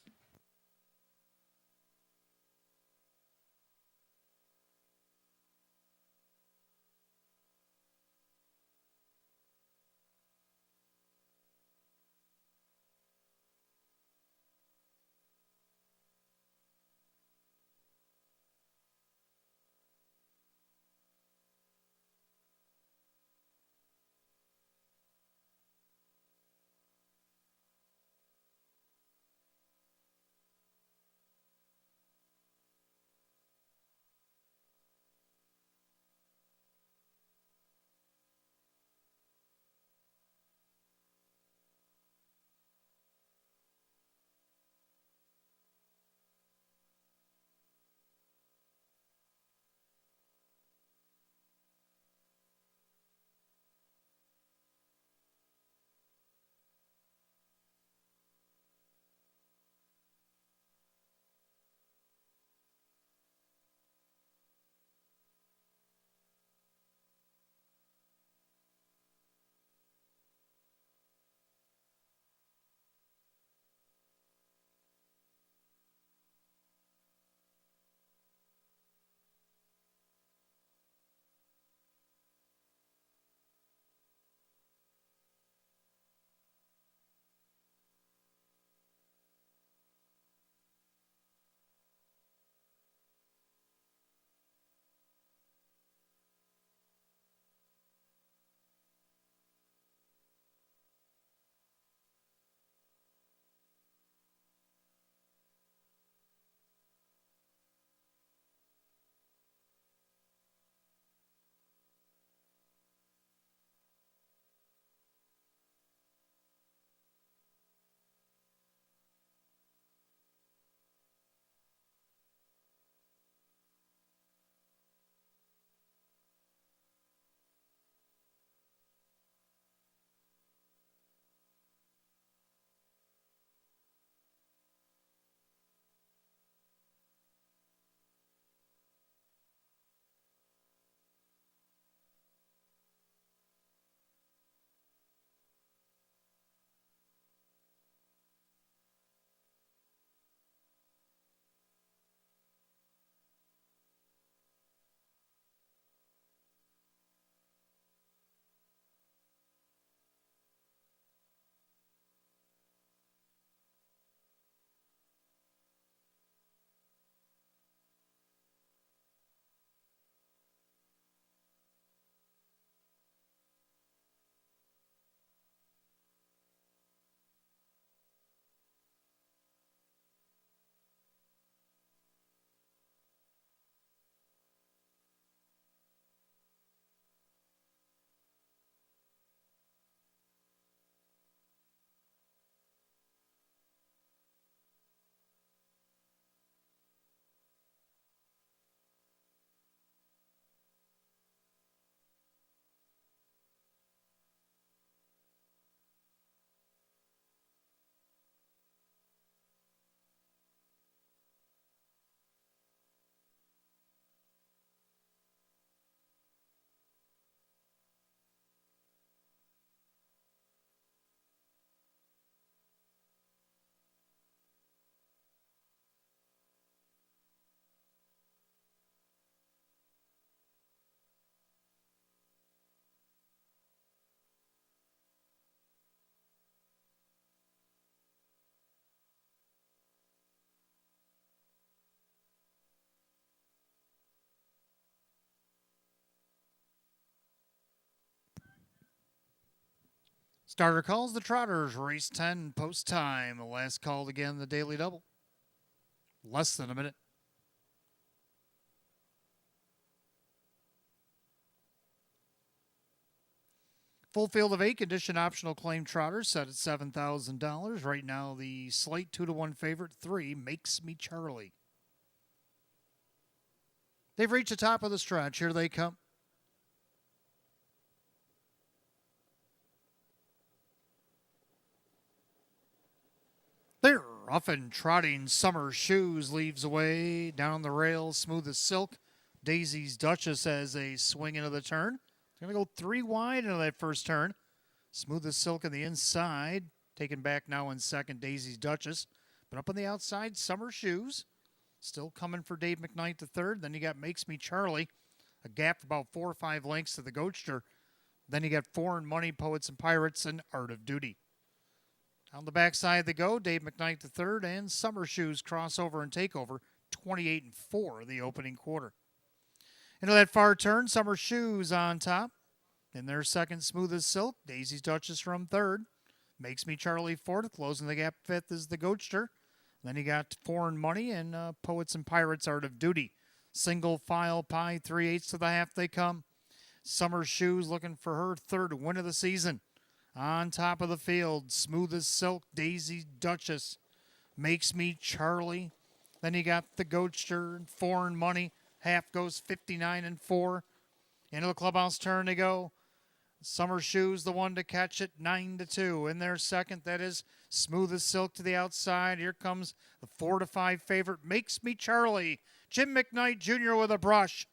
Starter calls the Trotters, race 10, post time. The last call again, the daily double. Less than a minute. Full field of 8, condition optional claim Trotters set at $7,000. Right now, the slight 2-1 favorite, 3, Makes Me Charlie. They've reached the top of the stretch. Here they come. They're off and trotting. Summer Shoes leaves away down the rails, smooth as silk. Daisy's Duchess has a swing into the turn. Going to go 3 wide into that first turn. Smooth as silk on the inside. Taken back now in second, Daisy's Duchess. But up on the outside, Summer Shoes. Still coming for Dave McKnight the third. Then you got Makes Me Charlie. A gap of about 4 or 5 lengths to the Goatster. Then you got Foreign Money, Poets and Pirates, and Art of Duty. On the backside they go, Dave McKnight the third and Summer Shoes crossover and takeover, 28-4 the opening quarter. Into that far turn, Summer Shoes on top. In their second, Smooth as Silk. Daisy's Duchess from third. Makes Me Charlie fourth. Closing the gap fifth is the Goatster. Then you got Foreign Money and Poets and Pirates, Art of Duty. Single file pie, 3/8 to the half they come. Summer Shoes looking for her third win of the season. On top of the field, Smooth as Silk, Daisy Duchess, Makes Me Charlie. Then you got the Goatster and Foreign Money. Half goes 59-4. Into the clubhouse turn they go. Summer Shoes, the one to catch it, 9-2. In their second, that is Smooth as Silk to the outside. Here comes the 4-5 favorite, Makes Me Charlie. Jim McKnight Jr. with a brush.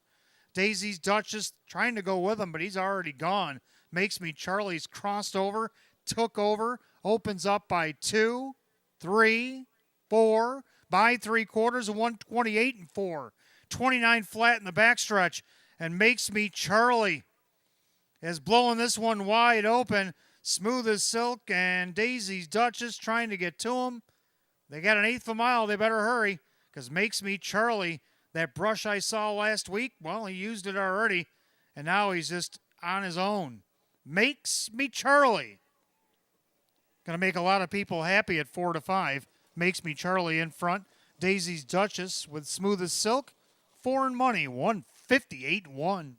Daisy's Duchess trying to go with him, but he's already gone. Makes Me Charlie's crossed over, took over, opens up by 2, 3, 4, by 3/4, 128-4. 29 flat in the backstretch, and Makes Me Charlie is blowing this one wide open. Smooth as Silk and Daisy's Duchess trying to get to him. They got an eighth of a mile. They better hurry, because Makes Me Charlie, that brush I saw last week, well, he used it already, and now he's just on his own. Makes Me Charlie. Going to make a lot of people happy at 4-5. Makes Me Charlie in front. Daisy's Duchess with Smooth as Silk. Foreign Money, 158-1.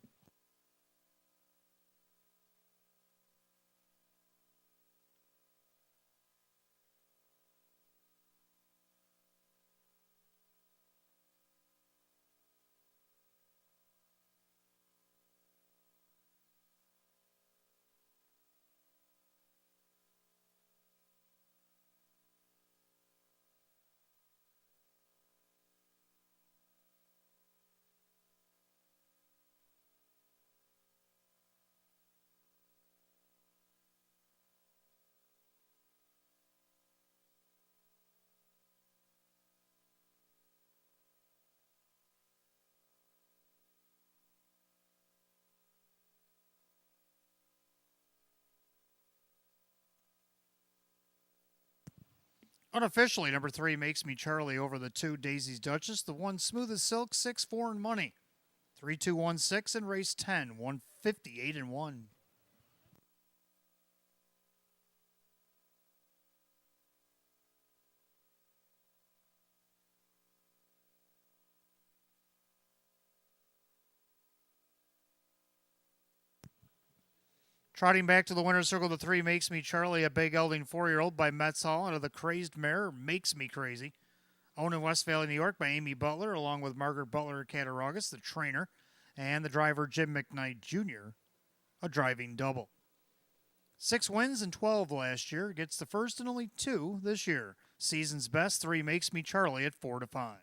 Unofficially, number 3 Makes Me Charlie over the 2 Daisy's Duchess. The 1 Smooth as Silk, 6 Foreign Money. 3-2-1-6 in race 10, 158-1. Trotting back to the winner's circle, the 3 Makes Me Charlie, a big gelding 4-year-old by Metz Hall out of the Crazed Mare, Makes Me Crazy. Owned in West Valley, New York by Amy Butler, along with Margaret Butler at Cattaraugus, the trainer, and the driver Jim McKnight Jr., a driving double. 6 wins and 12 last year, gets the first and only 2 this year. Season's best, 3 Makes Me Charlie at 4-5.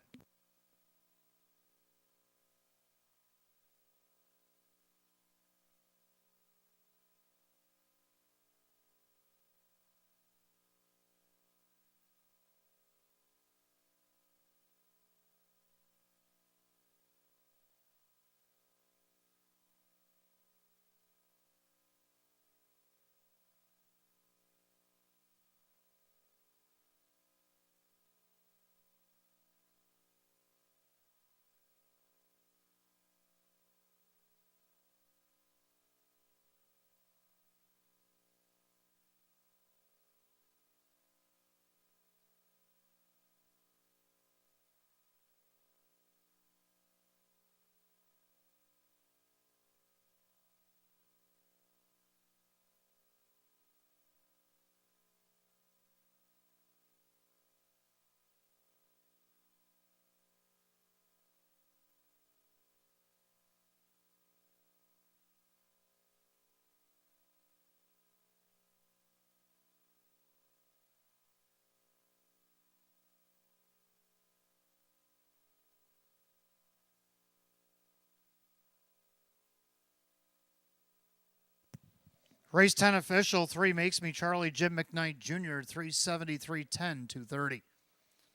Race 10 official, 3 makes me Charlie, Jim McKnight Jr., 370, 310, 230.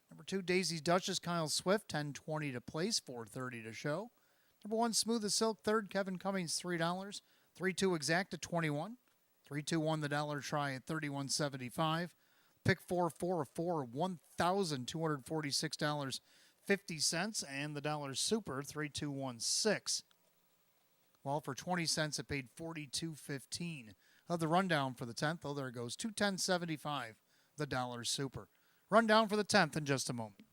Number 2, Daisy's Duchess, Kyle Swift, 1020 to place, 430 to show. Number 1, Smooth as Silk, third, Kevin Cummings, $3. 3-2 exact at 21. 3-2-1 the dollar try at 31.75. Pick 4-4-4, $1,246.50, and the dollar super 3-2-1-6. Well, for 20 cents, it paid $42.15. Of the rundown for the 10th, oh, there it goes, 210.75, the dollar super. Rundown for the 10th in just a moment.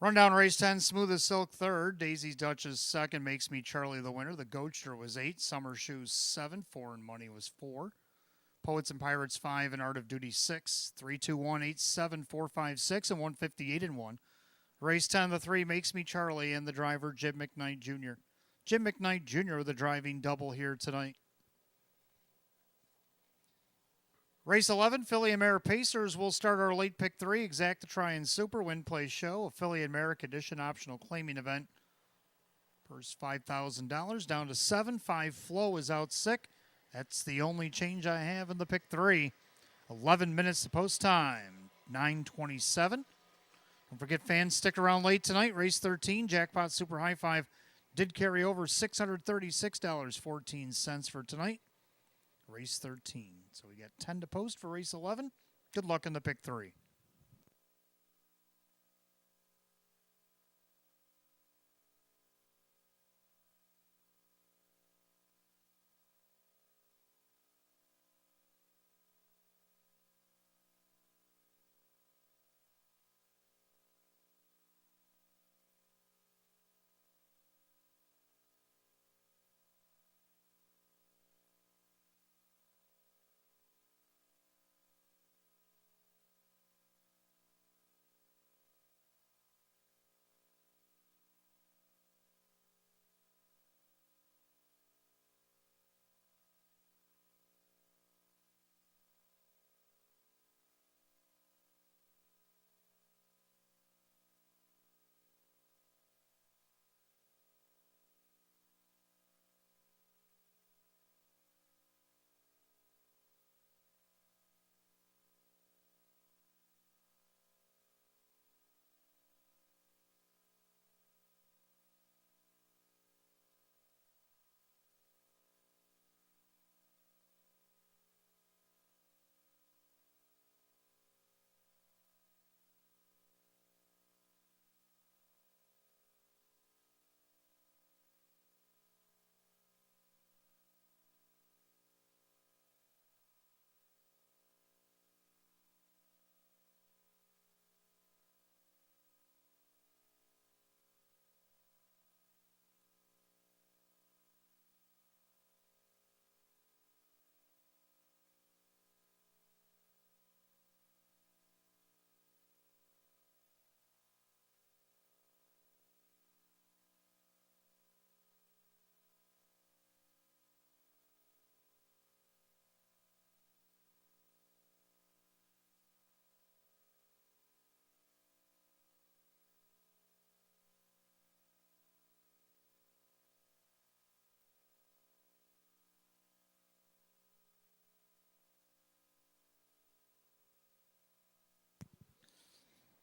Rundown race 10, Smooth as Silk third, Daisy's Duchess second, Makes Me Charlie the winner. The Goatster was 8, Summer Shoes 7, Foreign Money was 4. Poets and Pirates 5, and Art of Duty 6. 3-2-1, 8-7, 4-5-6, and 158 and 1. Race 10, the 3, Makes Me Charlie, and the driver, Jim McKnight Jr. Jim McKnight Jr. with a driving double here tonight. Race 11, Philly and Mare Pacers will start our late pick 3, exact to try and super win play show, a Philly and Mare condition optional claiming event. Purse $5,000 down to 7. 5 Flow is out sick. That's the only change I have in the pick 3. 11 minutes to post time. 9:27. Don't forget, fans, stick around late tonight. Race 13, Jackpot Super High 5 did carry over $636.14 for tonight. Race 13. So we got 10 to post for race 11. Good luck in the pick 3.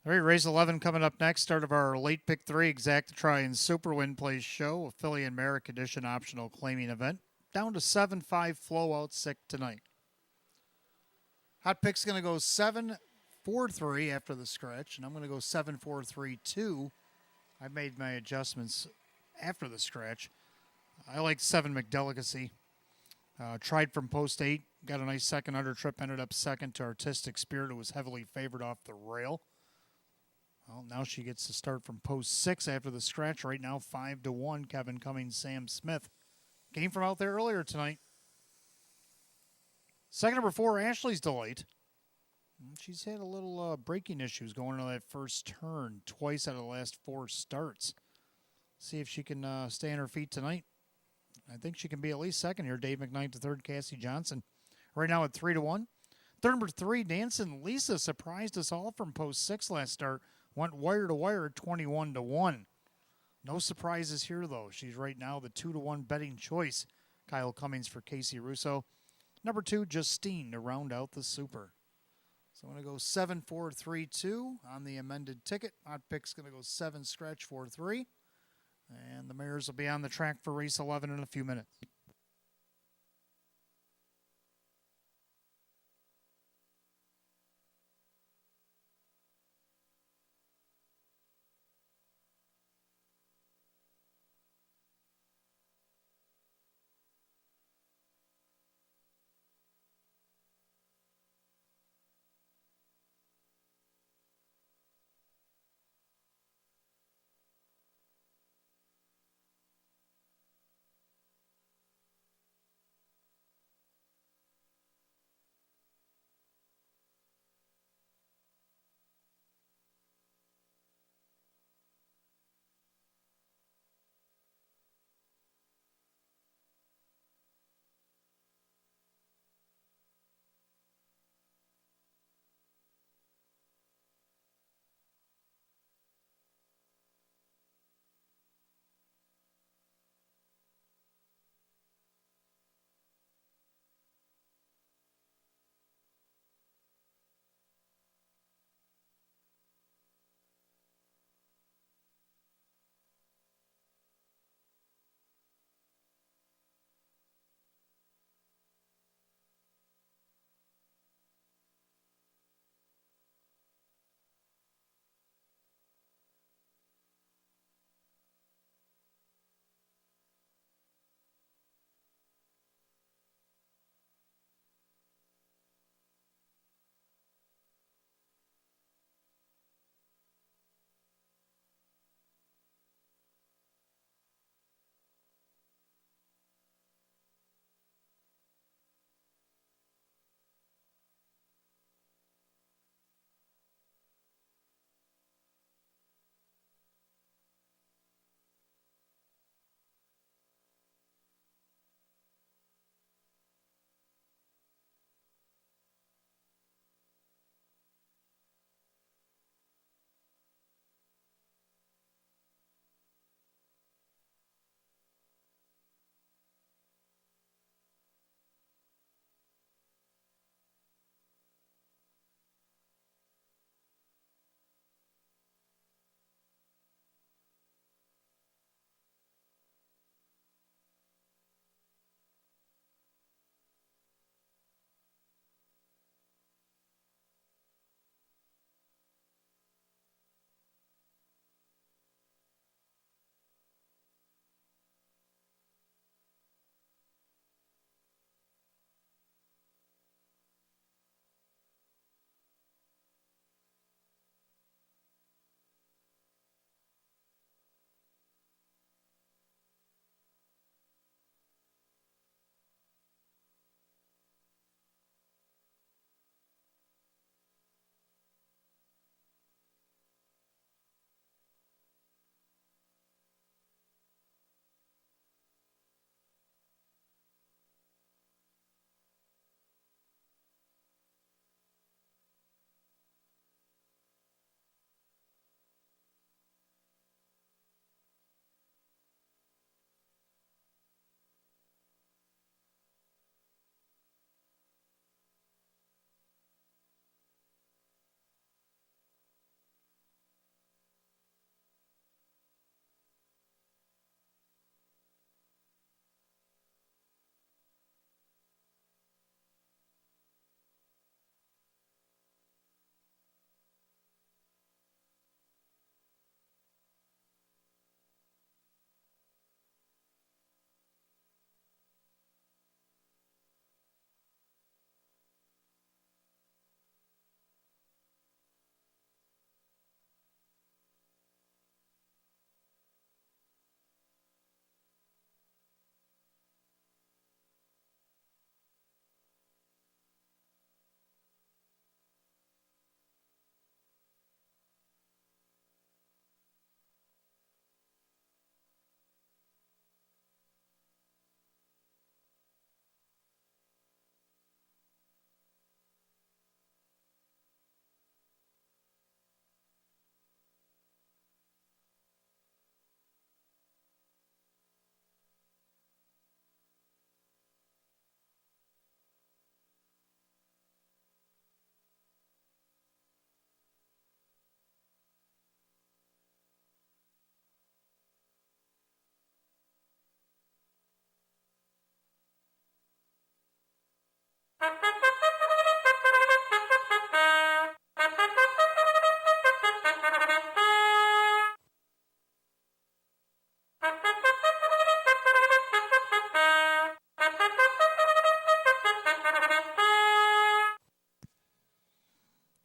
All right, race 11 coming up next. Start of our late pick 3 exact try and super win plays show, a Philly and Merrick edition optional claiming event. Down to 7-5 flow out sick tonight. Hot pick's going to go 7-4-3 after the scratch, and I'm going to go 7-4-3-2. I made my adjustments after the scratch. I like 7 McDelicacy. Tried from post 8, got a nice second under trip, ended up second to Artistic Spirit, who was heavily favored off the rail. Well, now she gets to start from post 6 after the scratch. Right now, 5-1, Kevin Cummings, Sam Smith. Came from out there earlier tonight. Second number 4, Ashley's Delight. She's had a little braking issues going into that first turn twice out of the last 4 starts. See if she can stay on her feet tonight. I think she can be at least second here. Dave McKnight to third, Cassie Johnson. Right now at 3-1. Third number 3, Dancing Lisa surprised us all from post 6 last start. Went wire to wire at 21-1. No surprises here, though. She's right now the 2-1 betting choice. Kyle Cummings for Casey Russo. Number 2, Justine to round out the super. So I'm going to go 7-4-3-2 on the amended ticket. Hot pick's going to go 7 scratch 4-3. And the mares will be on the track for race 11 in a few minutes.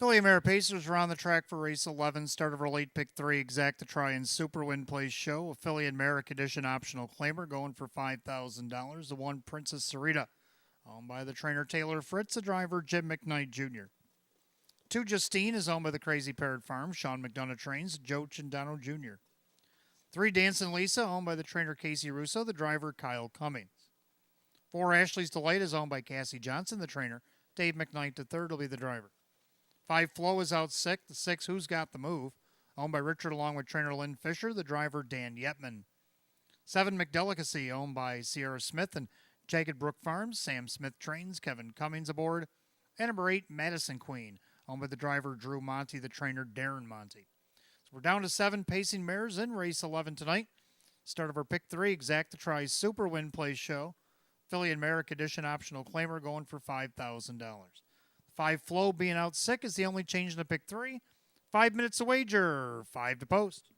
Philly Mare Pacers are on the track for race 11, start of our late pick 3, Exact to Try and Super Win Place Show. A Philly and Merrick Edition optional claimer going for $5,000. The one Princess Sarita, owned by the trainer Taylor Fritz, the driver Jim McKnight Jr. 2 Justine is owned by the Crazy Parrot Farm, Sean McDonough trains, Joe Chindano Jr. 3 Dancing Lisa, owned by the trainer Casey Russo, the driver Kyle Cummings. 4 Ashley's Delight is owned by Cassie Johnson, the trainer. Dave McKnight III will be the driver. 5 Flow is out sick. The 6 Who's Got the Move, owned by Richard along with trainer Lynn Fisher, the driver Dan Yetman. 7 McDelicacy, owned by Sierra Smith and Jagged Brook Farms, Sam Smith trains, Kevin Cummings aboard. And number 8 Madison Queen, owned by the driver Drew Monty, the trainer Darren Monty. So we're down to 7 pacing mares in race 11 tonight. Start of our pick 3, Exact to Try Super Win Place Show. Philly and Merrick Edition optional claimer going for $5,000. 5 Flow being out sick is the only change in the pick 3. 5 minutes to wager, 5 to post.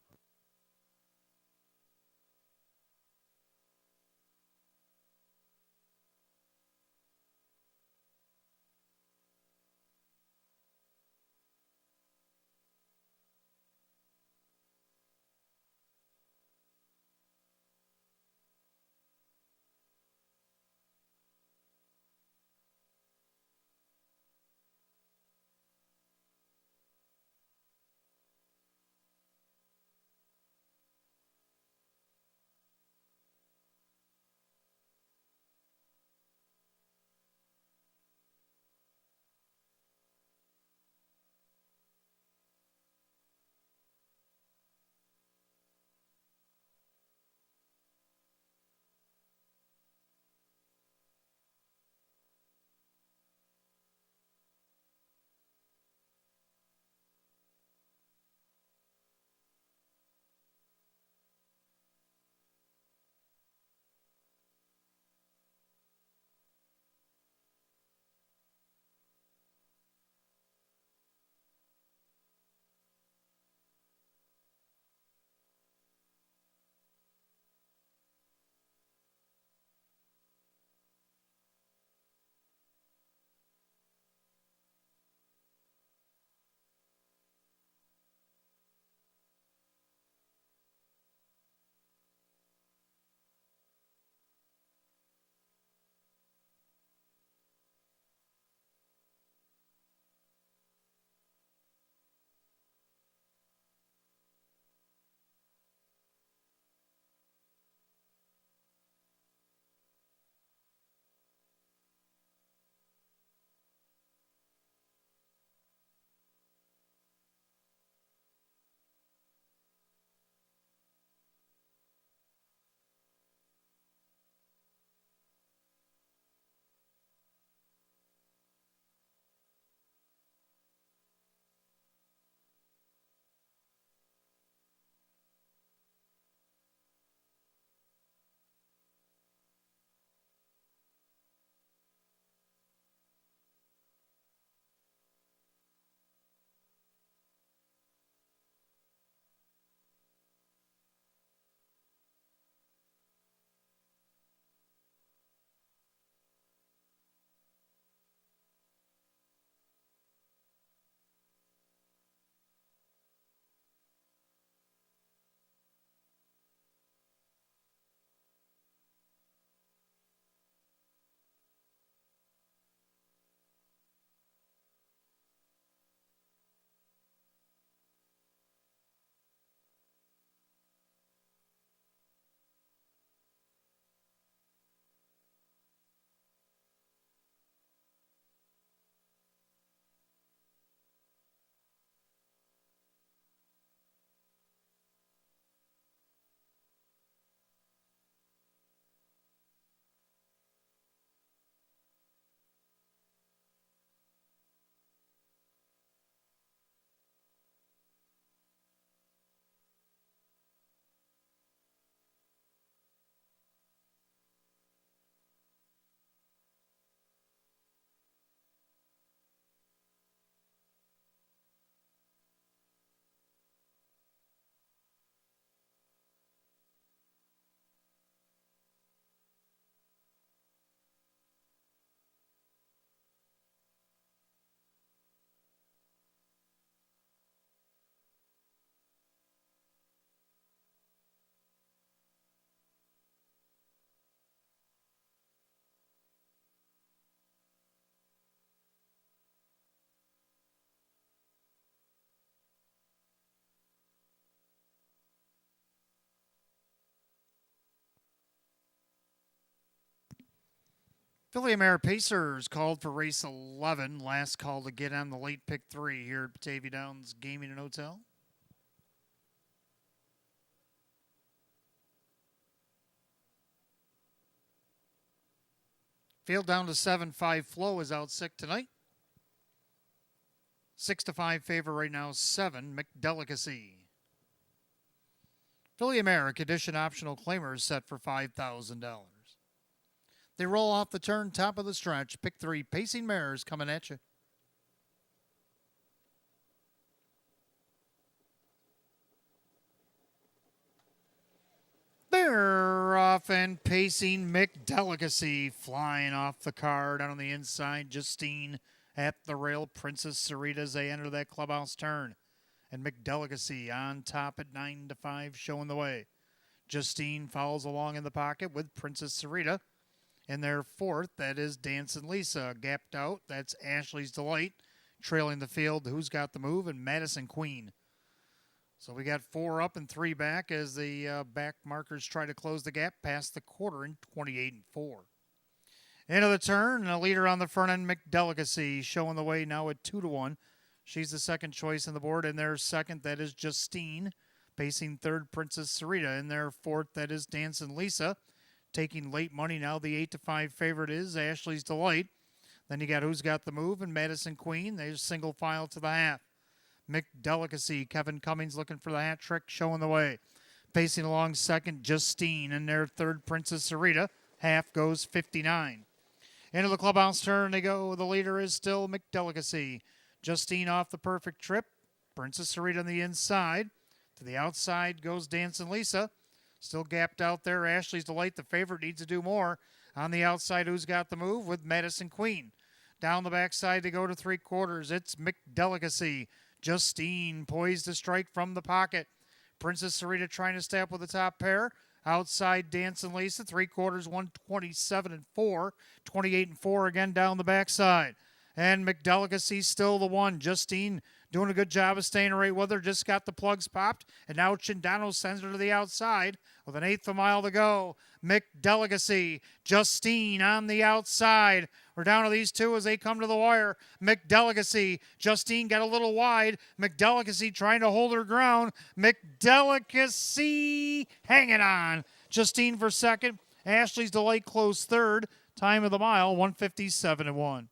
Philly Mare Pacers called for race 11. Last call to get on the late pick 3 here at Batavia Downs Gaming and Hotel. Field down to 7-5. Flow is out sick tonight. 6-5 favor right now, 7, McDelicacy. Philly Mare condition optional claimers set for $5,000. They roll off the turn, top of the stretch. Pick 3, Pacing Mares coming at you. They're off and Pacing McDelicacy flying off the car down on the inside. Justine at the rail. Princess Sarita as they enter that clubhouse turn. And McDelicacy on top at 9-5 showing the way. Justine follows along in the pocket with Princess Sarita. In their fourth, that is Dancin' Lisa. Gapped out, that's Ashley's Delight. Trailing the field, Who's Got the Move, and Madison Queen. So we got 4 up and 3 back as the back markers try to close the gap past the quarter in 28-4. Into the turn, and a leader on the front end, McDelicacy, showing the way now at 2-1. She's the second choice on the board. In their second, that is Justine. Pacing third, Princess Sarita. In their fourth, that is Dancin' Lisa. Taking late money now, the 8-5 favorite is Ashley's Delight. Then you got Who's Got the Move and Madison Queen. There's single file to the half. McDelicacy, Kevin Cummings looking for the hat trick, showing the way. Pacing along second, Justine. In their third, Princess Sarita. Half goes 59. Into the clubhouse turn they go. The leader is still McDelicacy. Justine off the perfect trip. Princess Sarita on the inside. To the outside goes Dancin' Lisa. Still gapped out there. Ashley's Delight, the favorite, needs to do more. On the outside, Who's Got the Move with Madison Queen. Down the backside to go to 3/4. It's McDelicacy. Justine poised to strike from the pocket. Princess Sarita trying to stay up with the top pair. Outside, Dancin' Lisa. 3/4, 127-4. 28-4 again down the backside. And McDelicacy still the one. Justine doing a good job of staying right with her. Just got the plugs popped. And now Chindano sends her to the outside with an 1/8 mile to go. McDelicacy, Justine on the outside. We're down to these two as they come to the wire. McDelicacy, Justine got a little wide. McDelicacy trying to hold her ground. McDelicacy hanging on. Justine for second. Ashley's Delight close third. Time of the mile, 1:57-1.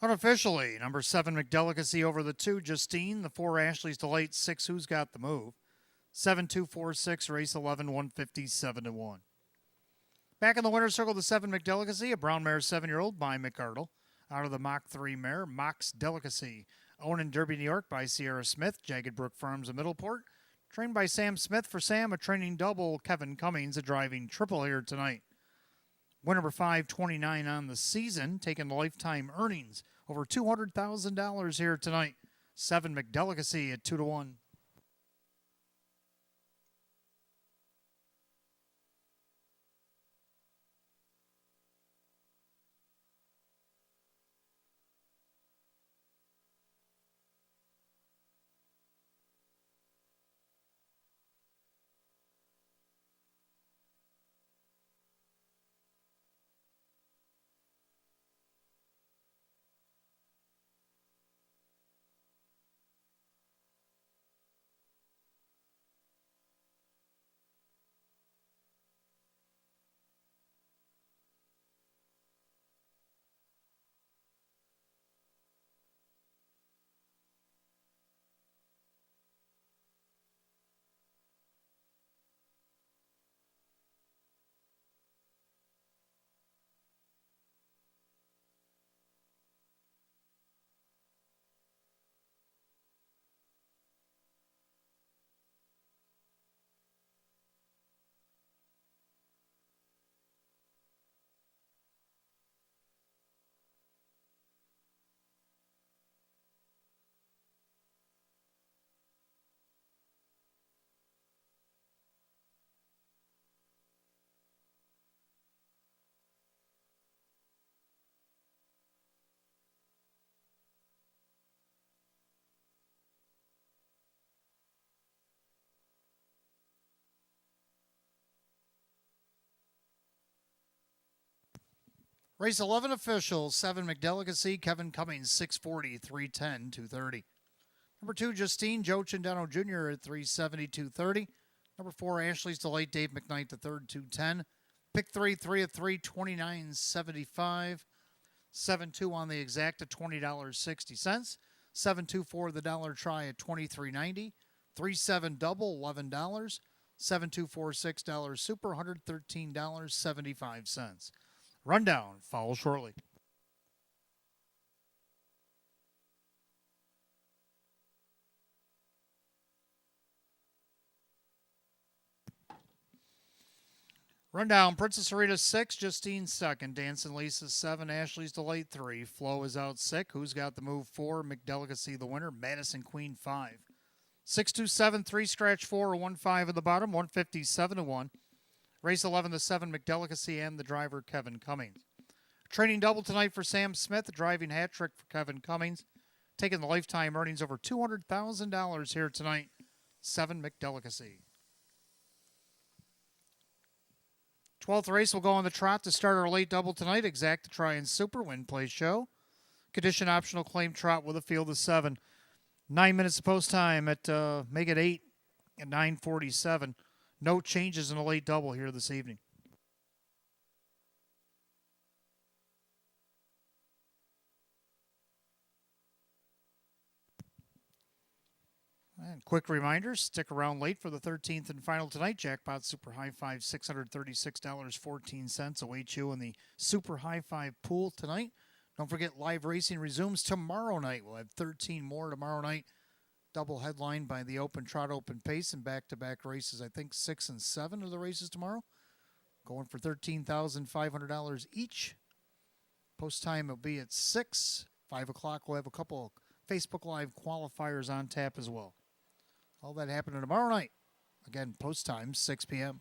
Unofficially, number 7, McDelicacy over the 2, Justine. The 4, Ashley's Delight. 6, Who's Got the Move. 7-2-4-6, race 11, 157-1. Back in the winner's circle, the 7, McDelicacy, a brown mare 7-year-old by McArdle. Out of the Mach 3 mare, Mox Delicacy. Owned in Derby, New York by Sierra Smith, Jagged Brook Farms of Middleport. Trained by Sam Smith for Sam, a training double. Kevin Cummings, a driving triple here tonight. Win number 529 on the season, taking lifetime earnings over $200,000 here tonight. 7, McDelicacy at 2-1. Race 11 official, 7 McDelicacy, Kevin Cummings, 640, 310, 230. Number 2, Justine, Joe Chindano Jr. at 370, 230. Number 4, Ashley's Delight, Dave McKnight, the third, 210. Pick 3, 3 of 3, 29.75. 7-2 on the exact at $20.60. 7-2 for the dollar try at $23.90. 3-7 double, $11. 7-2 for $6 super, $113.75. Rundown follows shortly. Rundown, Princess Sarita 6, Justine 2nd, Dancing Lisa 7, Ashley's Delight 3, Flo is out sick, Who's Got the Move 4, McDelicacy the winner, Madison Queen 5. 6-2-7, 3 scratch 4, 1-5 at the bottom, 157-1. Race 11 to 7, McDelicacy and the driver Kevin Cummings. Training double tonight for Sam Smith, a driving hat trick for Kevin Cummings. Taking the lifetime earnings over $200,000 here tonight. 7 McDelicacy. 12th race will go on the trot to start our late double tonight. Exact to try and super win play show. Condition optional claim trot with a field of 7. 9 minutes of post time at make it 8 at 9:47. No changes in a late double here this evening. And quick reminder, stick around late for the 13th and final tonight. Jackpot Super High Five, $636.14 awaits you in the Super High Five pool tonight. Don't forget, live racing resumes tomorrow night. We'll have 13 more tomorrow night. Double headlined by the Open Trot Open Pace and back-to-back races. I think 6 and 7 are the races tomorrow. Going for $13,500 each. Post time will be at 6. 5 o'clock, we'll have a couple of Facebook Live qualifiers on tap as well. All that happening tomorrow night. Again, post time, 6 p.m.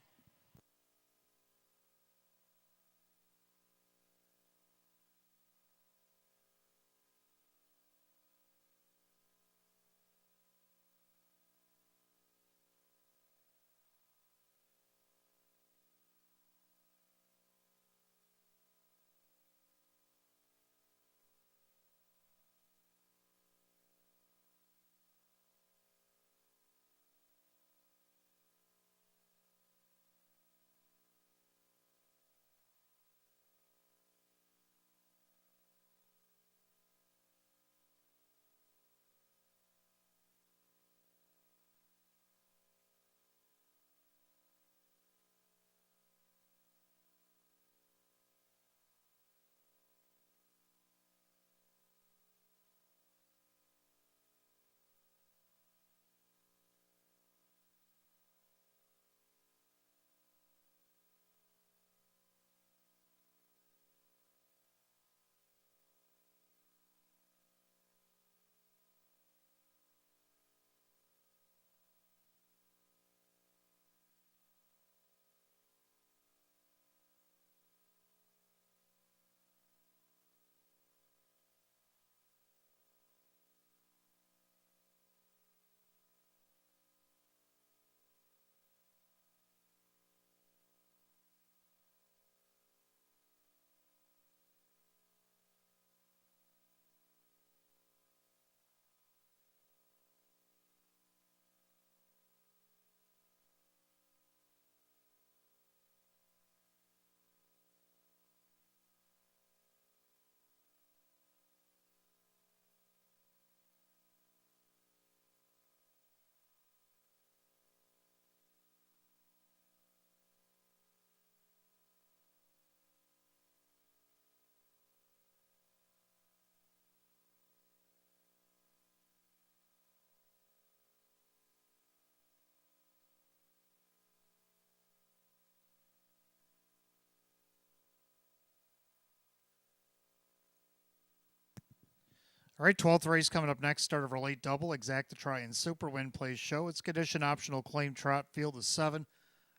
All right, 12th race coming up next. Start of our late double. Exact to try and super win plays show. It's condition optional claim trot field of 7.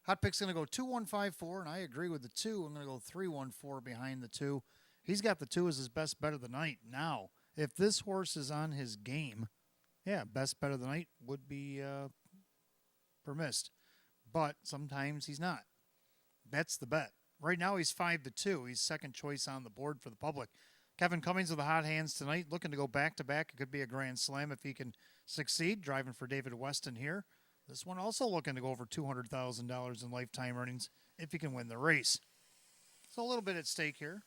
Hot pick's going to go 2-1-5-4, and I agree with the 2. I'm going to go 3-1-4 behind the 2. He's got the 2 as his best bet of the night. Now, if this horse is on his game, yeah, best bet of the night would be permissed. But sometimes he's not. Bet's the bet. Right now he's 5-2. He's second choice on the board for the public. Kevin Cummings with the hot hands tonight, looking to go back to back. It could be a grand slam if he can succeed. Driving for David Weston here. This one also looking to go over $200,000 in lifetime earnings if he can win the race. So a little bit at stake here.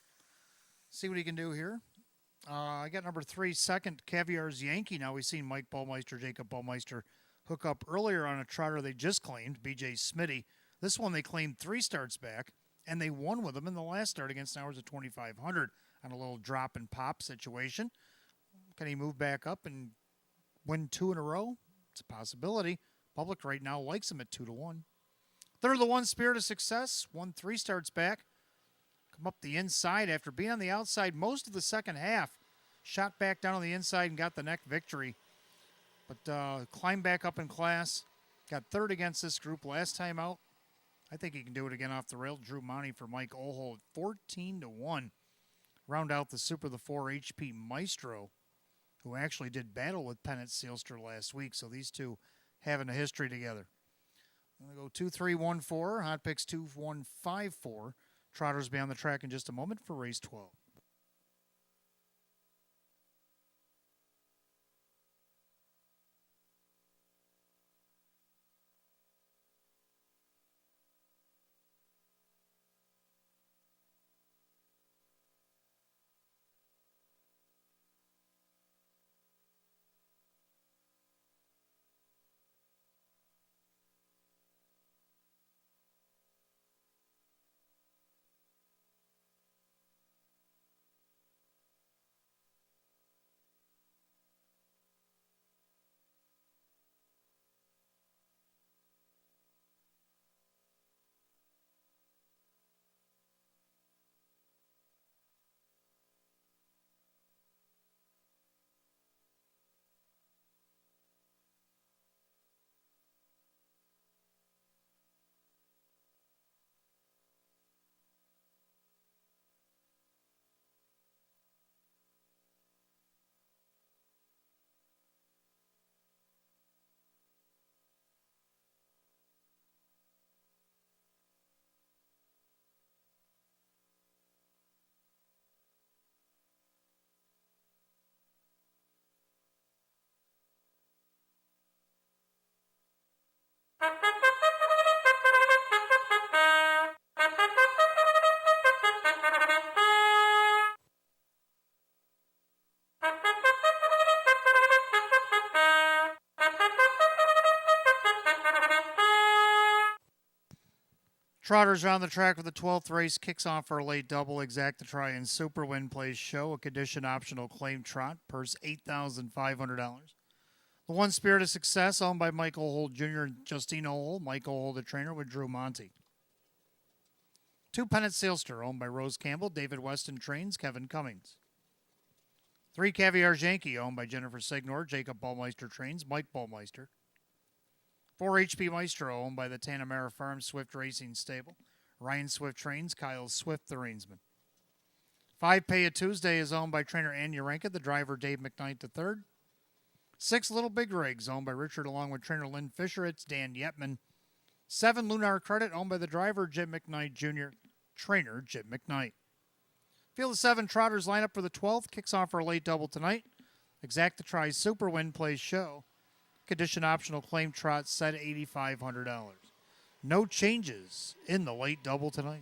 See what he can do here. I got number 3, second, Caviar's Yankee. Now we've seen Mike Ballmeister, Jacob Ballmeister hook up earlier on a trotter they just claimed, BJ Smitty. This one they claimed 3 starts back, and they won with him in the last start against Hours of 2,500 on a little drop and pop situation. Can he move back up and win 2 in a row? It's a possibility. Public right now likes him at 2-1. Third of the one, Spirit of Success, won 3 starts back. Come up the inside after being on the outside most of the second half. Shot back down on the inside and got the neck victory. But climbed back up in class. Got third against this group last time out. I think he can do it again off the rail. Drew Monty for Mike Ohl at 14-1. Round out the Super the 4 HP Maestro, who actually did battle with Pennant Sealster last week. So these two having a history together. I'm going to go 2-3-1-4. Hot picks 2-1-5-4. Trotters be on the track in just a moment for race 12. Trotters are on the track for the 12th race. Kicks off for a late double. Exacta Try and Super Win Plays Show. A condition optional claim trot. Purse $8,500. The one Spirit of Success, owned by Michael Holt Jr. and Justine Ohl. Michael Holt, the trainer, with Drew Monty. 2 Pennant Sealster, owned by Rose Campbell. David Weston trains. Kevin Cummings. 3 Caviar's Yankee, owned by Jennifer Signor. Jacob Ballmeister trains. Mike Ballmeister. 4 HP Maestro, owned by the Tanamera Farm Swift Racing Stable. Ryan Swift trains. Kyle Swift, the reinsman. 5 Pay a Tuesday is owned by trainer Ann Urenka, the driver Dave McKnight III. 6 Little Big Rigs, owned by Richard along with trainer Lynn Fisher. It's Dan Yetman. 7 Lunar Credit, owned by the driver Jim McKnight Jr., trainer Jim McKnight. Field of 7 Trotters line up for the 12th. Kicks off for a late double tonight. Exacta Try Super Win Plays Show. Condition optional claim trot set $8,500. No changes in the late double tonight.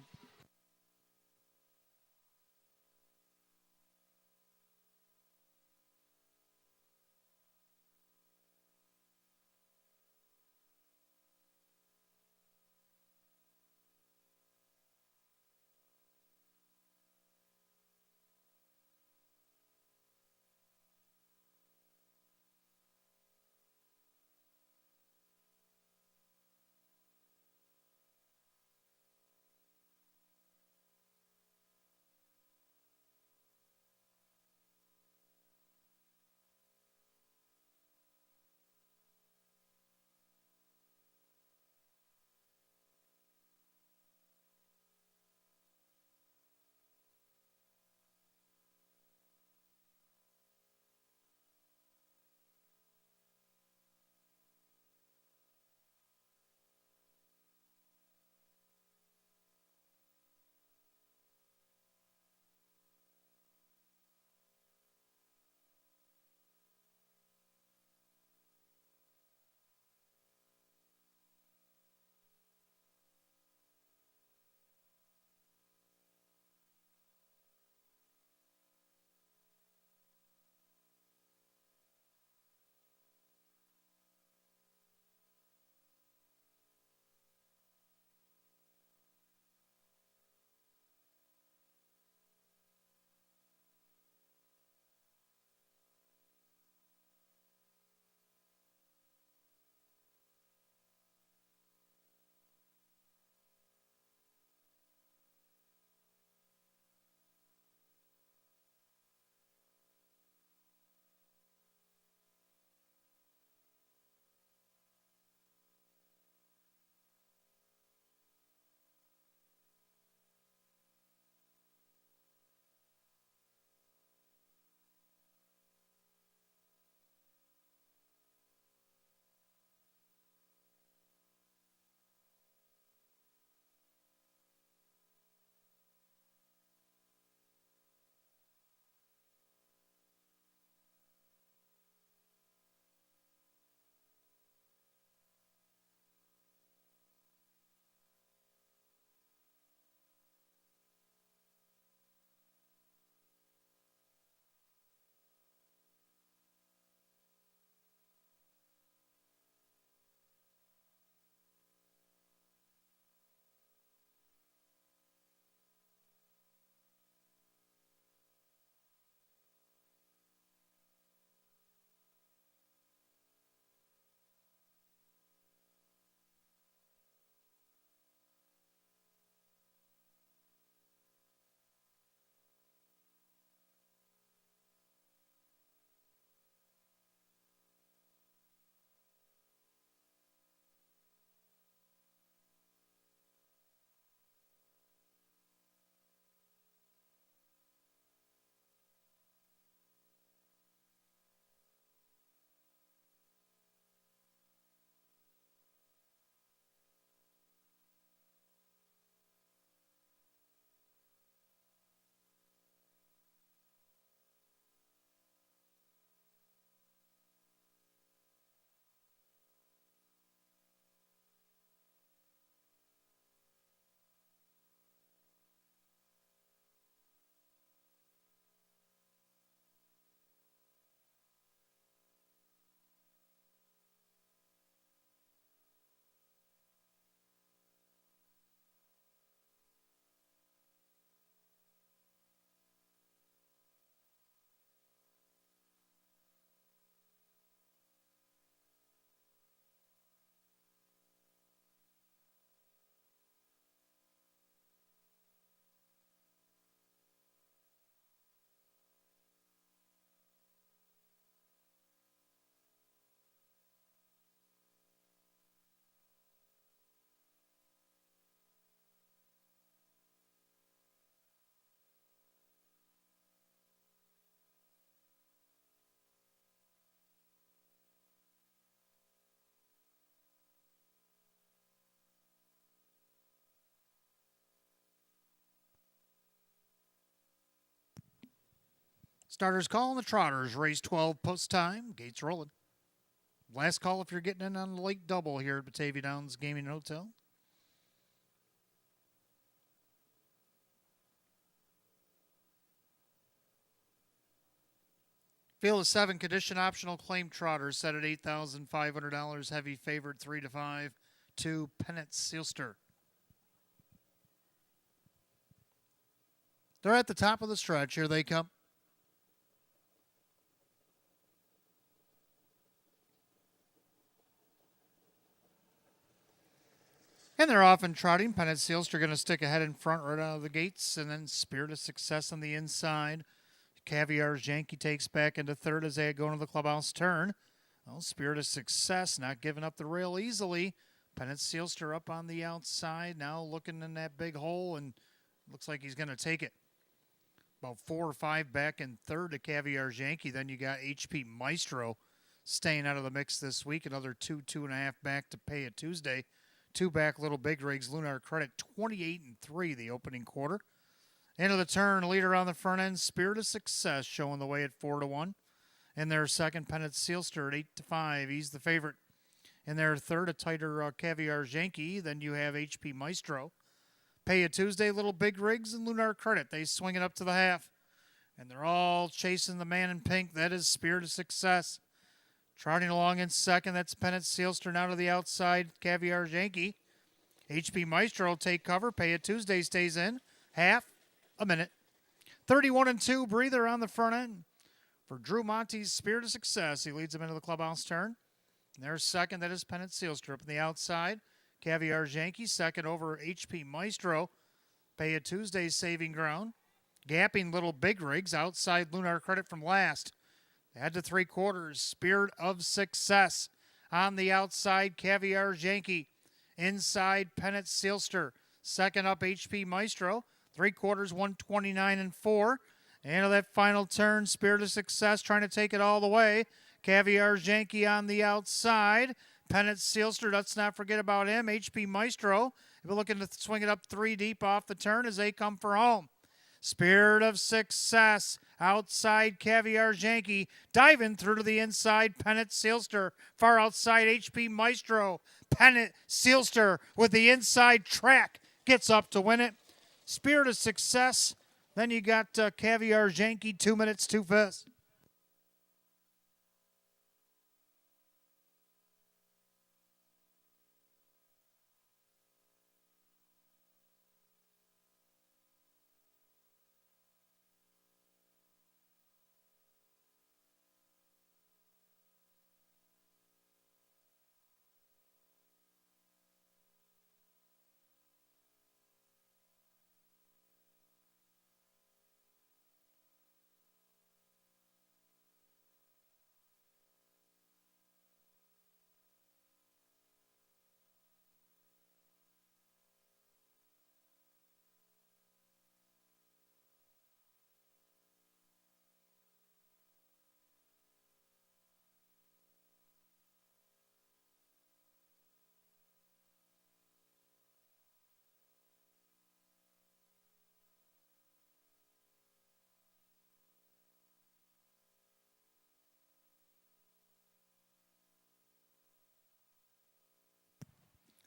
Starters calling the Trotters. Race 12 post time. Gates rolling. Last call if you're getting in on the late double here at Batavia Downs Gaming and Hotel. Field of 7 condition optional claim trotters set at $8,500. Heavy favorite 3 to 5 to Pennant Sealster. They're at the top of the stretch. Here they come. And they're off and trotting. Pennant Sealster going to stick ahead in front right out of the gates. And then Spirit of Success on the inside. Caviar's Yankee takes back into third as they go into the clubhouse turn. Well, Spirit of Success not giving up the rail easily. Pennant Sealster up on the outside. Now looking in that big hole and looks like he's going to take it. About 4 or 5 back in third to Caviar's Yankee. Then you got HP Maestro staying out of the mix this week. Another 2.5 back to Pay It Tuesday. 2 back Little Big Rigs. Lunar Credit 28-3 the opening quarter. End of the turn, leader on the front end, Spirit of Success showing the way at 4 to 1. In their second, Pennant Sealster at 8 to 5. He's the favorite. In their third, a tighter Caviar's Yankee. Then you have HP Maestro. Pay It Tuesday, Little Big Rigs, and Lunar Credit. They swing it up to the half. And they're all chasing the man in pink. That is Spirit of Success. Trotting along in second, that's Pennant Sealster now to the outside, Caviar's Yankee. HP Maestro take cover. Pay It Tuesday stays in. Half a minute. 31-2, breather on the front end. For Drew Monte's Spirit of Success, he leads them into the clubhouse turn. And there's second, that is Pennant Sealster up on the outside. Caviar's Yankee, second over HP Maestro. Pay It Tuesday saving ground. Gapping Little Big Rigs, outside Lunar Credit from last. Add to 3/4, Spirit of Success. On the outside, Caviar's Yankee. Inside, Pennant Sealster. Second up, HP Maestro. 3/4, 129-4. And of that final turn, Spirit of Success trying to take it all the way. Caviar's Yankee on the outside. Pennant Sealster, let's not forget about him. HP Maestro, we're looking to swing it up 3 deep off the turn as they come for home. Spirit of Success, outside Caviar's Yankee, diving through to the inside, Pennant Sealster, far outside HP Maestro. Pennant Sealster with the inside track, gets up to win it. Spirit of Success, then you got Caviar's Yankee, 2 minutes, 2 fifths.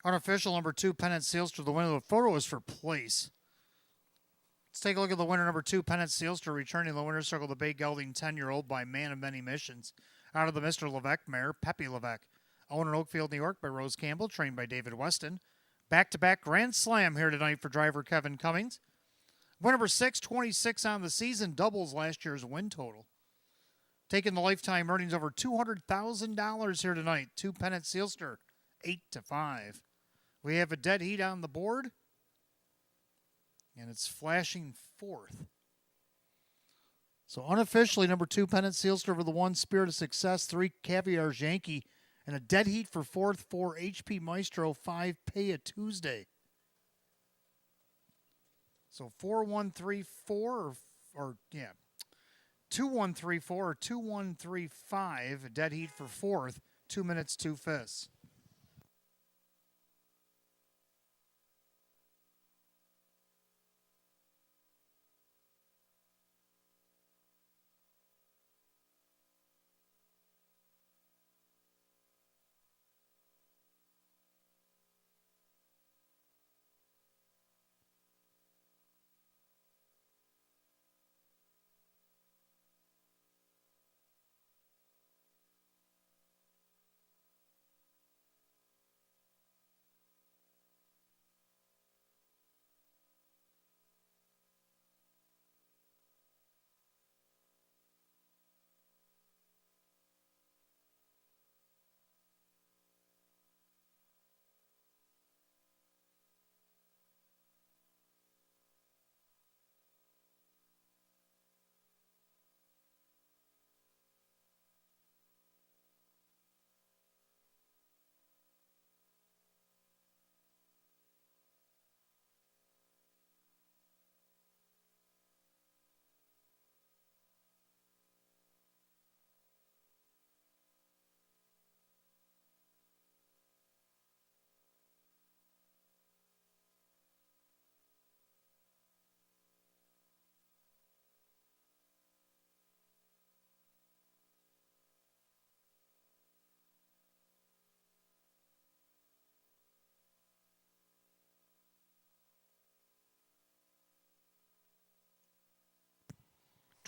Unofficial number 2, Pennant Sealster. The winner of the photo is for place. Let's take a look at the winner number 2, Pennant Sealster, returning the winner's circle, the Bay Gelding 10-year-old by Man of Many Missions. Out of the Mr. Levesque mare, Pepe Levesque. Owned in Oakfield, New York by Rose Campbell, trained by David Weston. Back-to-back Grand Slam here tonight for driver Kevin Cummings. Winner number 6, 26 on the season, doubles last year's win total. Taking the lifetime earnings over $200,000 here tonight. 2 Pennant Sealster, 8 to 5. We have a dead heat on the board, and it's flashing fourth. So unofficially, number 2, Pennant Sealster over the 1, Spirit of Success, 3, Caviar's Yankee, and a dead heat for fourth, 4, HP Maestro, 5, Pay It Tuesday. So 4-1-3-4, or 2-1-3-4 or 2-1-3-5, a dead heat for fourth, 2 minutes, 2 fifths.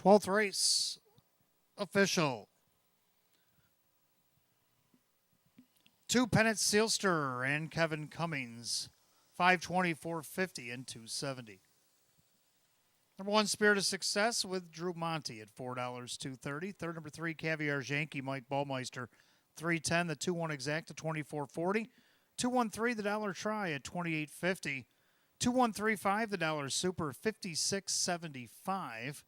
12th race official. 2 Pennant Sealster and Kevin Cummings. 520, 450, and 270. Number 1, Spirit of Success with Drew Monty at $4, 230. Third, number 3, Caviar Yankee, Mike Ballmeister, 310. The 2-1 exact at 24.40. 213, the Dollar Try at 28.50. 2135, the Dollar Super, 56.75.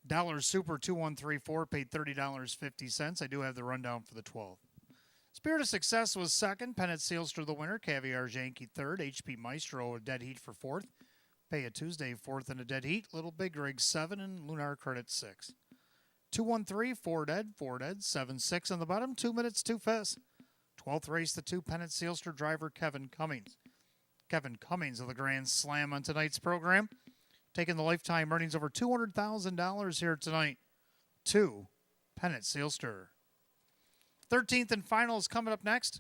Dollar Super 2134 paid $30.50. I do have the rundown for the 12th. Spirit of Success was second. Pennant Sealster the winner. Caviar Yankee third. HP Maestro a dead heat for fourth. Pay a Tuesday fourth in a dead heat. Little Big Rig 7 and Lunar Credit 6. 213 4 dead 7-6 on the bottom. 2 minutes 2 fifths. 12th race the 2 Pennant Sealster driver Kevin Cummings. Kevin Cummings of the Grand Slam on tonight's program. Taking the lifetime earnings over $200,000 here tonight. 2 Pennant Sealster. 13th and final is coming up next.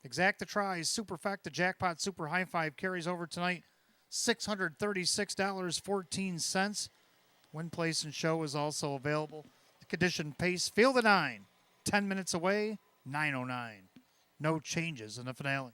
Exacta Tries Superfecta Jackpot Super High Five carries over tonight. $636.14. Win, place, and show is also available. The condition pace, field of 9. 10 minutes away, 9:09. No changes in the finale.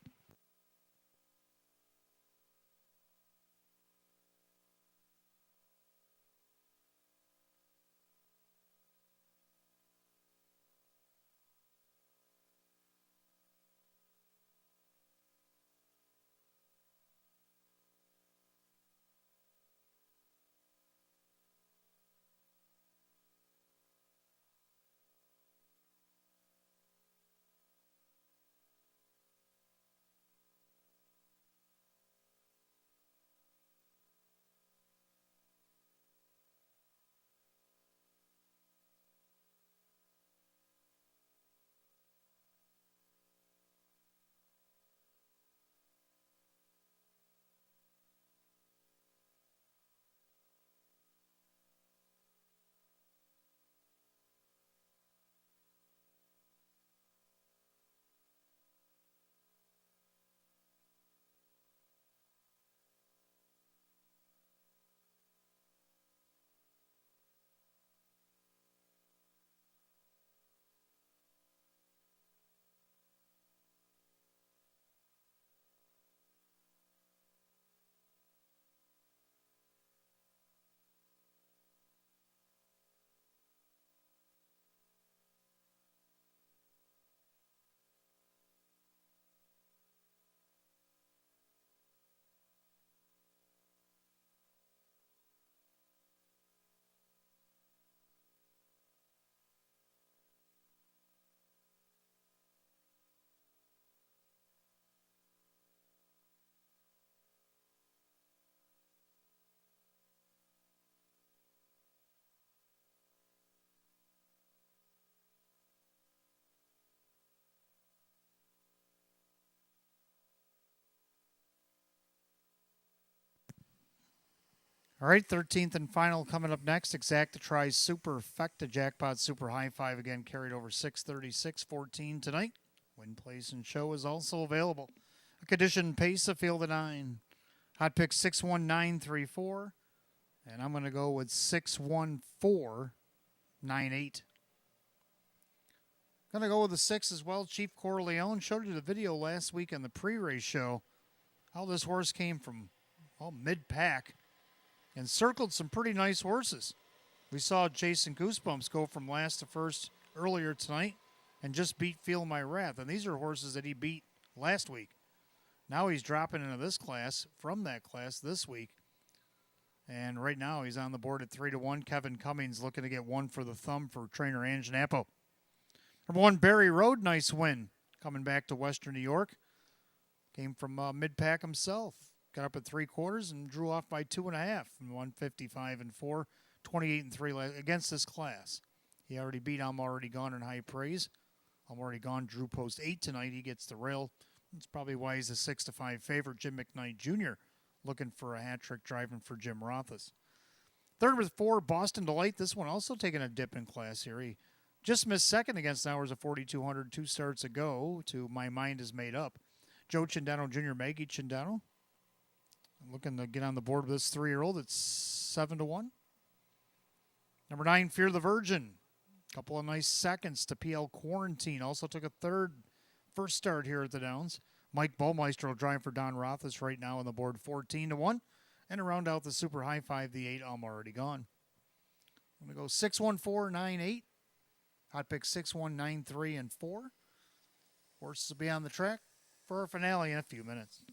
All right, 13th and final coming up next. Exacta Tries Superfecta Jackpot Super High Five again carried over 636.14 tonight. Win, place, and show is also available. A condition pace, a field of 9. Hot pick 61934. And I'm going to go with 61498. Going to go with the 6 as well. Chief Corleone showed you the video last week on the pre-race show. How this horse came from mid-pack and circled some pretty nice horses. We saw Jason Goosebumps go from last to first earlier tonight and just beat Feel My Wrath. And these are horses that he beat last week. Now he's dropping into this class from that class this week. And right now he's on the board at 3-1. Kevin Cummings looking to get one for the thumb for trainer Ange Napo. Number 1, Barry Road, nice win. Coming back to Western New York. Came from mid-pack himself. Got up at 3/4 and drew off by 2.5 from 155 and 4, 28 and 3 against this class. He already beat I'm Already Gone in High Praise. I'm Already Gone drew post 8 tonight. He gets the rail. That's probably why he's a 6-5 favorite. Jim McKnight Jr. looking for a hat trick driving for Jim Rothas. Third was 4, Boston Delight. This one also taking a dip in class here. He just missed second against Hours of 4,200 2 starts ago to My Mind Is Made Up. Joe Chindano Jr., Maggie Chindano, looking to get on the board with this 3-year-old. It's 7-1. Number 9, Fear the Virgin. Couple of nice seconds to PL Quarantine. Also took a first start here at the Downs. Mike Ballmeister will drive for Don Rothas right now on the board 14-1. And to round out the super high 5, the 8, I'm Already Gone. I'm going to go 6, 1, 4, 9, 8. Hot pick 6, 1, 9, 3, and 4. Horses will be on the track for our finale in a few minutes.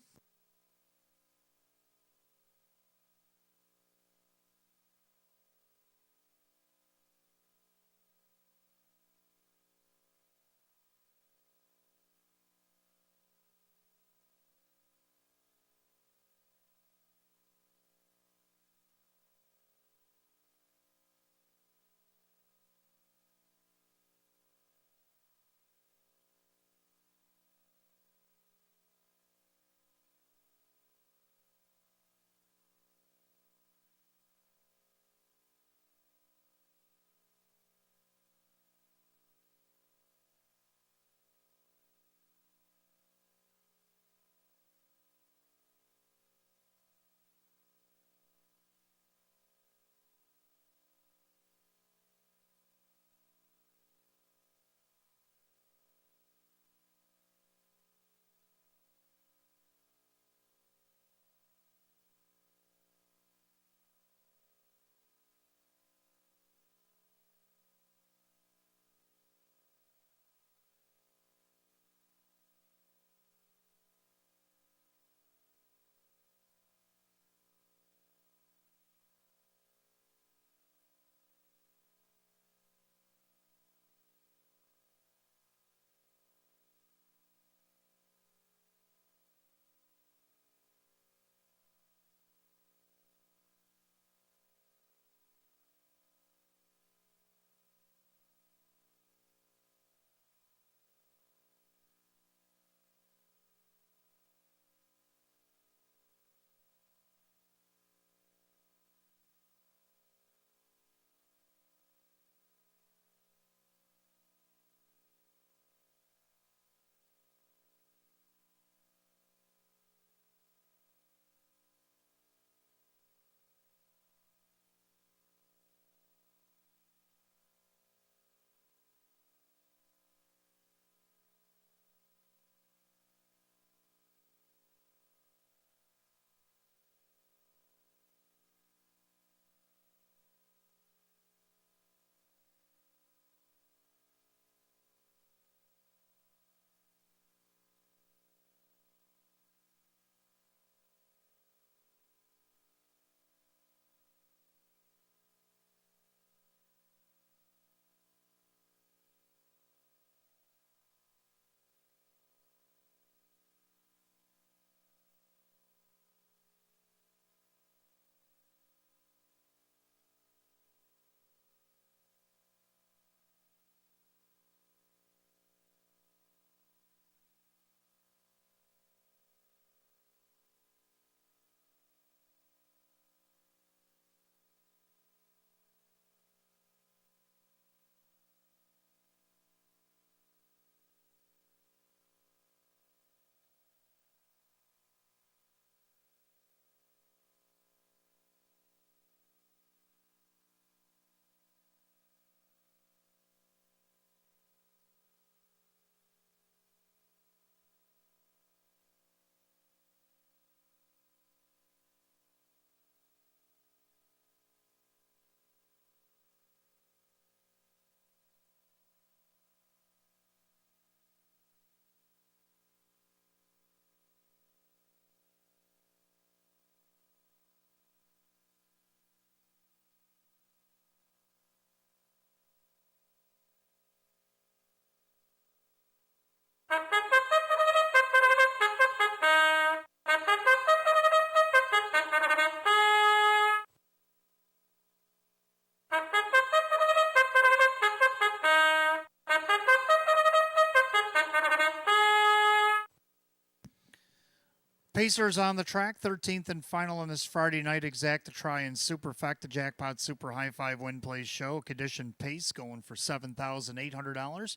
Pacers on the track, 13th and final on this Friday night Exacta-Tri and Superfecta Jackpot Super High Five Win Plays Show. Condition Pace going for $7,800.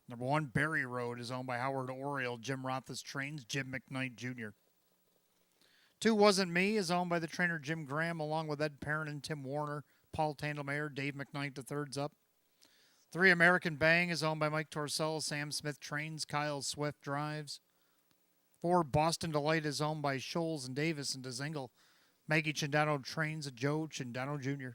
Number 1, Berry Road, is owned by Howard Oriole. Jim Roth's trains, Jim McKnight Jr. 2, Wasn't Me, is owned by the trainer Jim Graham, along with Ed Perrin and Tim Warner. Paul Tandelmayer, Dave McKnight III's up. 3, American Bang, is owned by Mike Torcell. Sam Smith trains, Kyle Swift drives. 4, Boston Delight, is owned by Scholes and Davis and DeZingle. Maggie Chindano trains Joe Chindano Jr.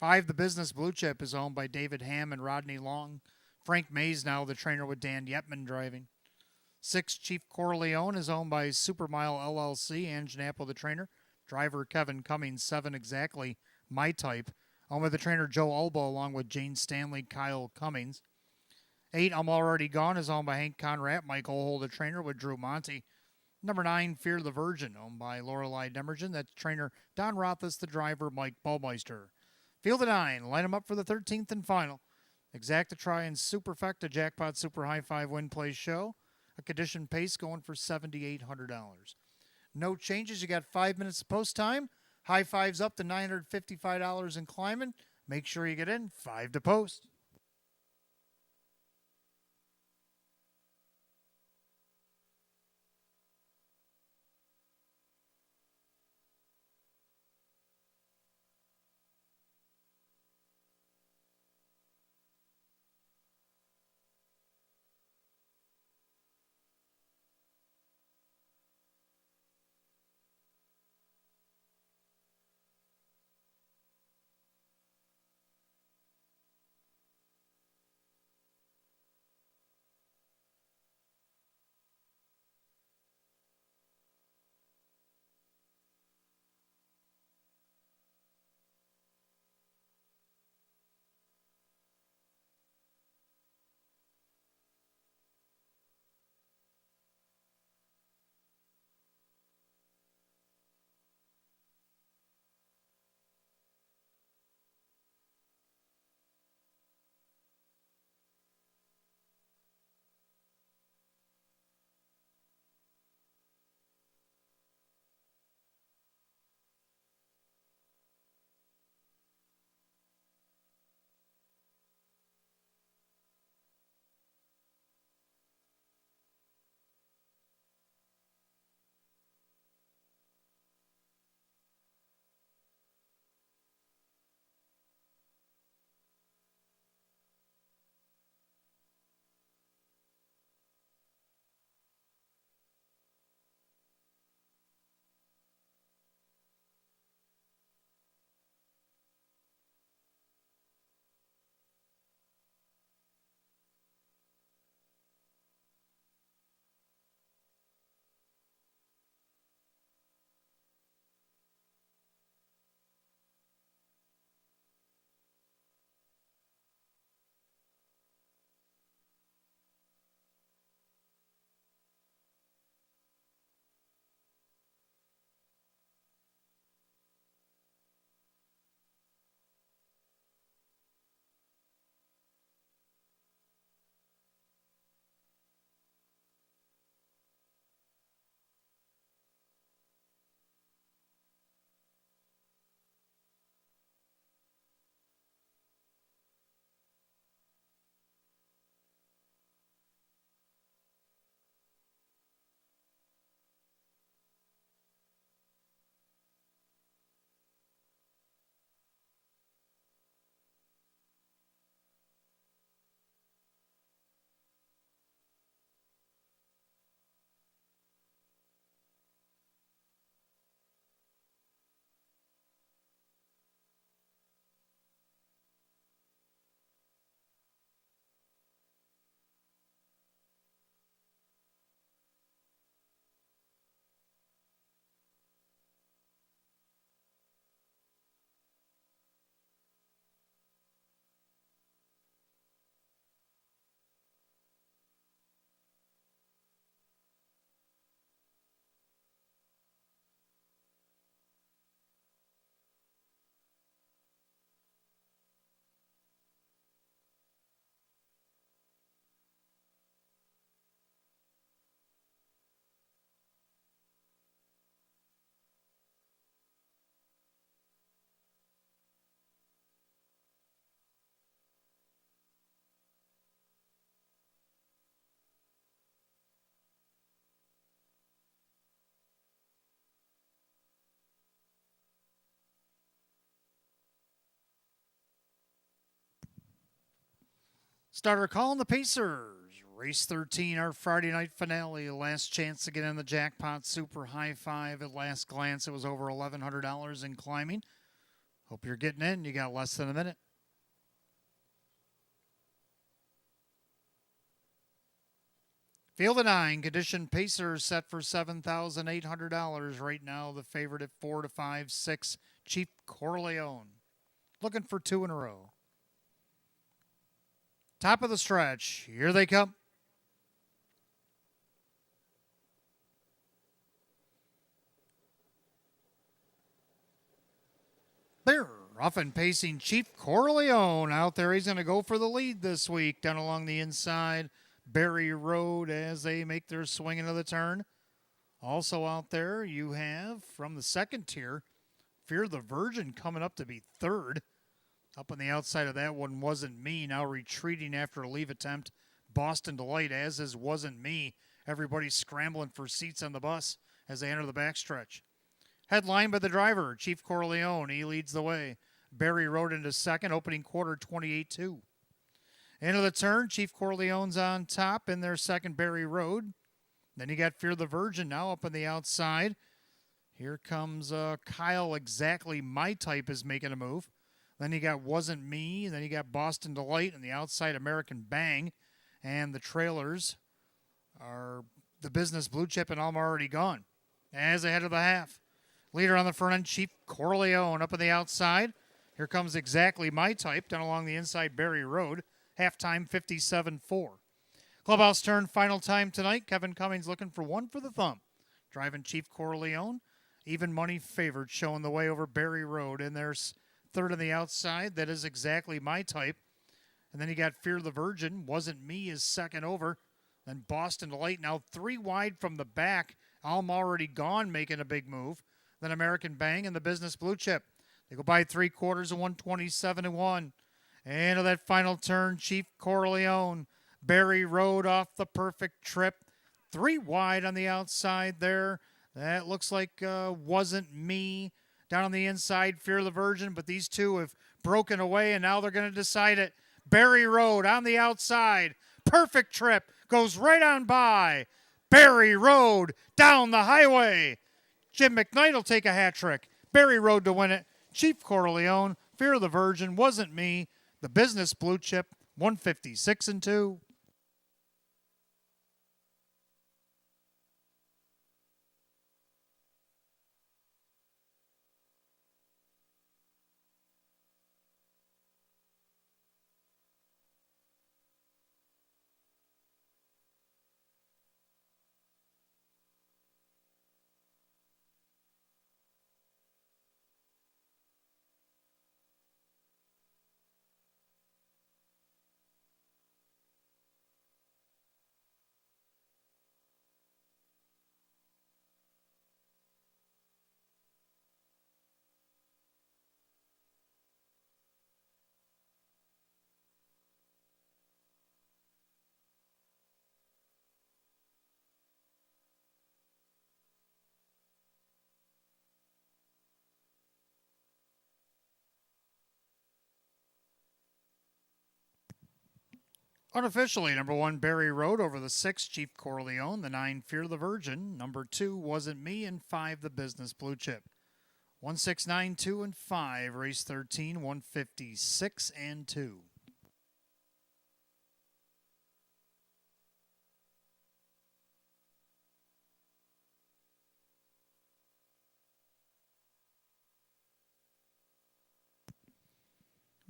5, The Business Blue Chip, is owned by David Ham and Rodney Long. Frank Mays now the trainer with Dan Yetman driving. 6, Chief Corleone, is owned by Supermile LLC. Ange Nappo the trainer. Driver Kevin Cummings. 7, Exactly My Type, owned by the trainer Joe Albo, along with Jane Stanley, Kyle Cummings. 8, I'm Already Gone, is owned by Hank Conrad, Michael Hole, the trainer, with Drew Monty. Number 9, Fear the Virgin, owned by Lorelei Demergen. That's trainer Don Rothus, the driver, Mike Baumeister. Field of 9, line them up for the 13th and final Exacta-Tri and Superfecta Jackpot Super High Five Win Play Show. A condition pace going for $7,800. No changes. You got 5 minutes of post time. High fives up to $955 and climbing. Make sure you get in 5 to post. Starter calling the Pacers. Race 13, our Friday night finale. Last chance to get in the jackpot super high five. At last glance, it was over $1,100 and climbing. Hope you're getting in. You got less than a minute. Field of 9, condition Pacers set for $7,800. Right now, the favorite at 4 to 5, 6, Chief Corleone. Looking for 2 in a row. Top of the stretch. Here they come. They're rough and pacing Chief Corleone out there. He's going to go for the lead this week down along the inside. Berry Road as they make their swing into the turn. Also out there, you have from the second tier, Fear the Virgin coming up to be third. Up on the outside of that one, Wasn't Me, now retreating after a leave attempt. Boston Delight, as is Wasn't Me. Everybody scrambling for seats on the bus as they enter the backstretch. Headlined by the driver, Chief Corleone. He leads the way. Berry Road into second, opening quarter 28-2. Into the turn, Chief Corleone's on top in their second, Berry Road. Then you got Fear the Virgin now up on the outside. Here comes Kyle, Exactly My Type is making a move. Then you got Wasn't Me. Then you got Boston Delight and the outside American Bang. And the trailers are the Business Blue Chip and Alma already gone. As ahead of the half. Leader on the front end, Chief Corleone up on the outside. Here comes Exactly My Type down along the inside Berry Road. Halftime 57-4. Clubhouse turn final time tonight. Kevin Cummings looking for 1 for the thumb. Driving Chief Corleone. Even money favored showing the way over Berry Road. And there's third on the outside. That is Exactly My Type. And then you got Fear the Virgin. Wasn't Me is second over. Then Boston Delight now 3 wide from the back. Alma already gone making a big move. Then American Bang and the Business Blue Chip. They go by 3/4 of 127-1. And of that final turn, Chief Corleone. Berry Road off the perfect trip. 3 wide on the outside there. That looks like Wasn't Me. Down on the inside, Fear the Virgin. But these two have broken away, and now they're going to decide it. Berry Road on the outside. Perfect trip. Goes right on by. Berry Road down the highway. Jim McKnight will take a hat trick. Berry Road to win it. Chief Corleone, Fear the Virgin, Wasn't Me. The Business Blue Chip, 156-2. Unofficially, number 1, Berry Road over the 6, Chief Corleone. The 9, Fear the Virgin. Number 2, Wasn't Me. And 5, the Business Blue Chip. 169, 2, and 5. Race 13, 156-2.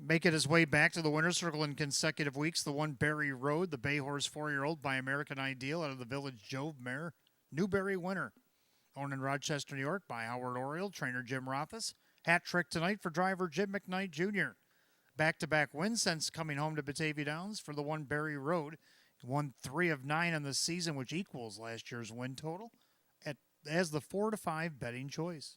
Making his way back to the winner's circle in consecutive weeks, the 1, Berry Road, the Bay Horse 4-year-old by American Ideal out of the Village Jove mare, Newberry winner. Owned in Rochester, New York by Howard Oriole, trainer Jim Rothus. Hat trick tonight for driver Jim McKnight Jr. Back-to-back wins since coming home to Batavia Downs for the 1, Berry Road. Won 3 of 9 on the season, which equals last year's win total as the 4 to 5 betting choice.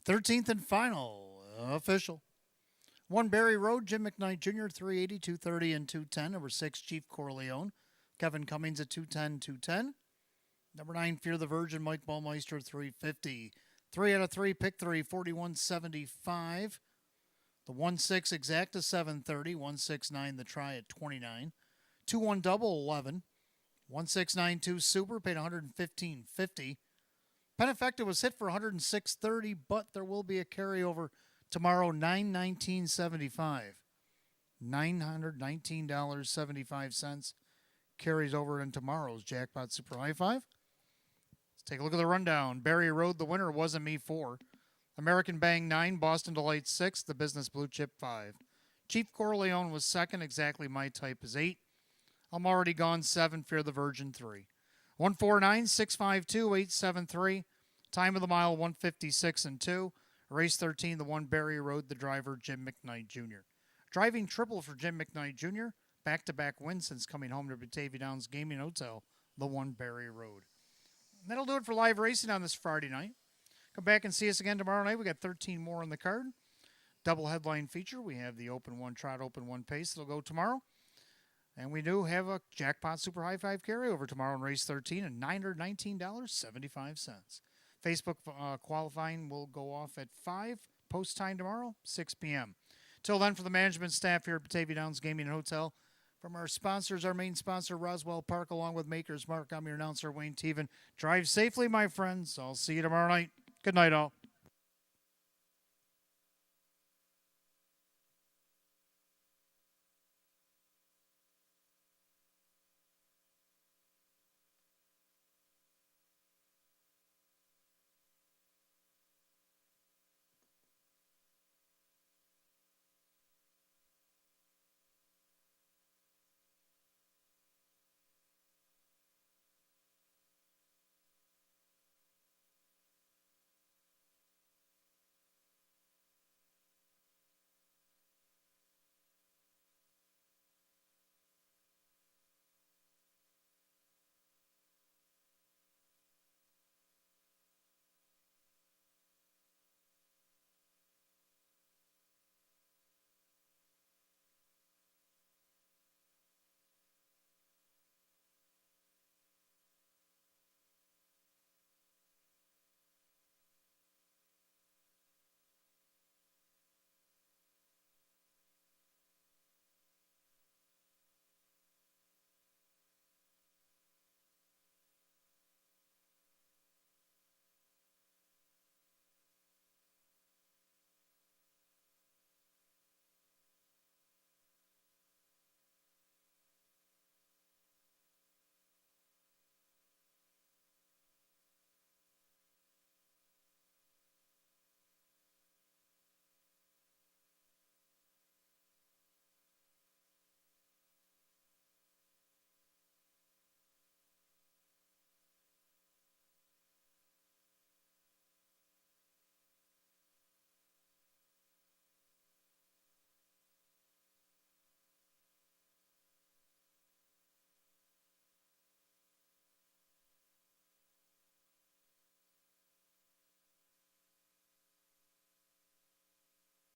13th and final, official. 1 Barry Road, Jim McKnight Jr., 380, 230, and 210. Number 6, Chief Corleone. Kevin Cummings at 210, 210. Number 9, Fear the Virgin, Mike Ballmeister, 350. 3 out of 3, pick 3, 41.75. The 1-6 exacta, 730. 1-6-9 the try at 29. 2-1 double, 11. 1-6-9-2 super, paid 115.50. Peneffecta was hit for 106.30, but there will be a carryover tomorrow, $919.75. $919.75 carries over in tomorrow's Jackpot Super High Five. Let's take a look at the rundown. Barry Road, the winner, Wasn't Me 4. American Bang 9, Boston Delight 6, The Business Blue Chip 5. Chief Corleone was second, Exactly My Type is 8. I'm Already Gone 7, Fear the Virgin 3. 149, 652, 873. Time of the mile 156 and 2. Race 13, the 1 Barry Road, the driver Jim McKnight Jr. Driving triple for Jim McKnight Jr. Back-to-back wins since coming home to Batavia Downs Gaming Hotel, the 1 Barry Road. And that'll do it for live racing on this Friday night. Come back and see us again tomorrow night. We got 13 more on the card. Double headline feature. We have the Open 1 Trot, Open 1 Pace. It'll go tomorrow. And we do have a Jackpot Super High Five carryover tomorrow in race 13 at $919.75. Facebook qualifying will go off at 5. Post time tomorrow, 6 p.m. Till then, for the management staff here at Batavia Downs Gaming and Hotel, from our sponsors, our main sponsor, Roswell Park, along with Maker's Mark, I'm your announcer, Wayne Teven. Drive safely, my friends. I'll see you tomorrow night. Good night, all.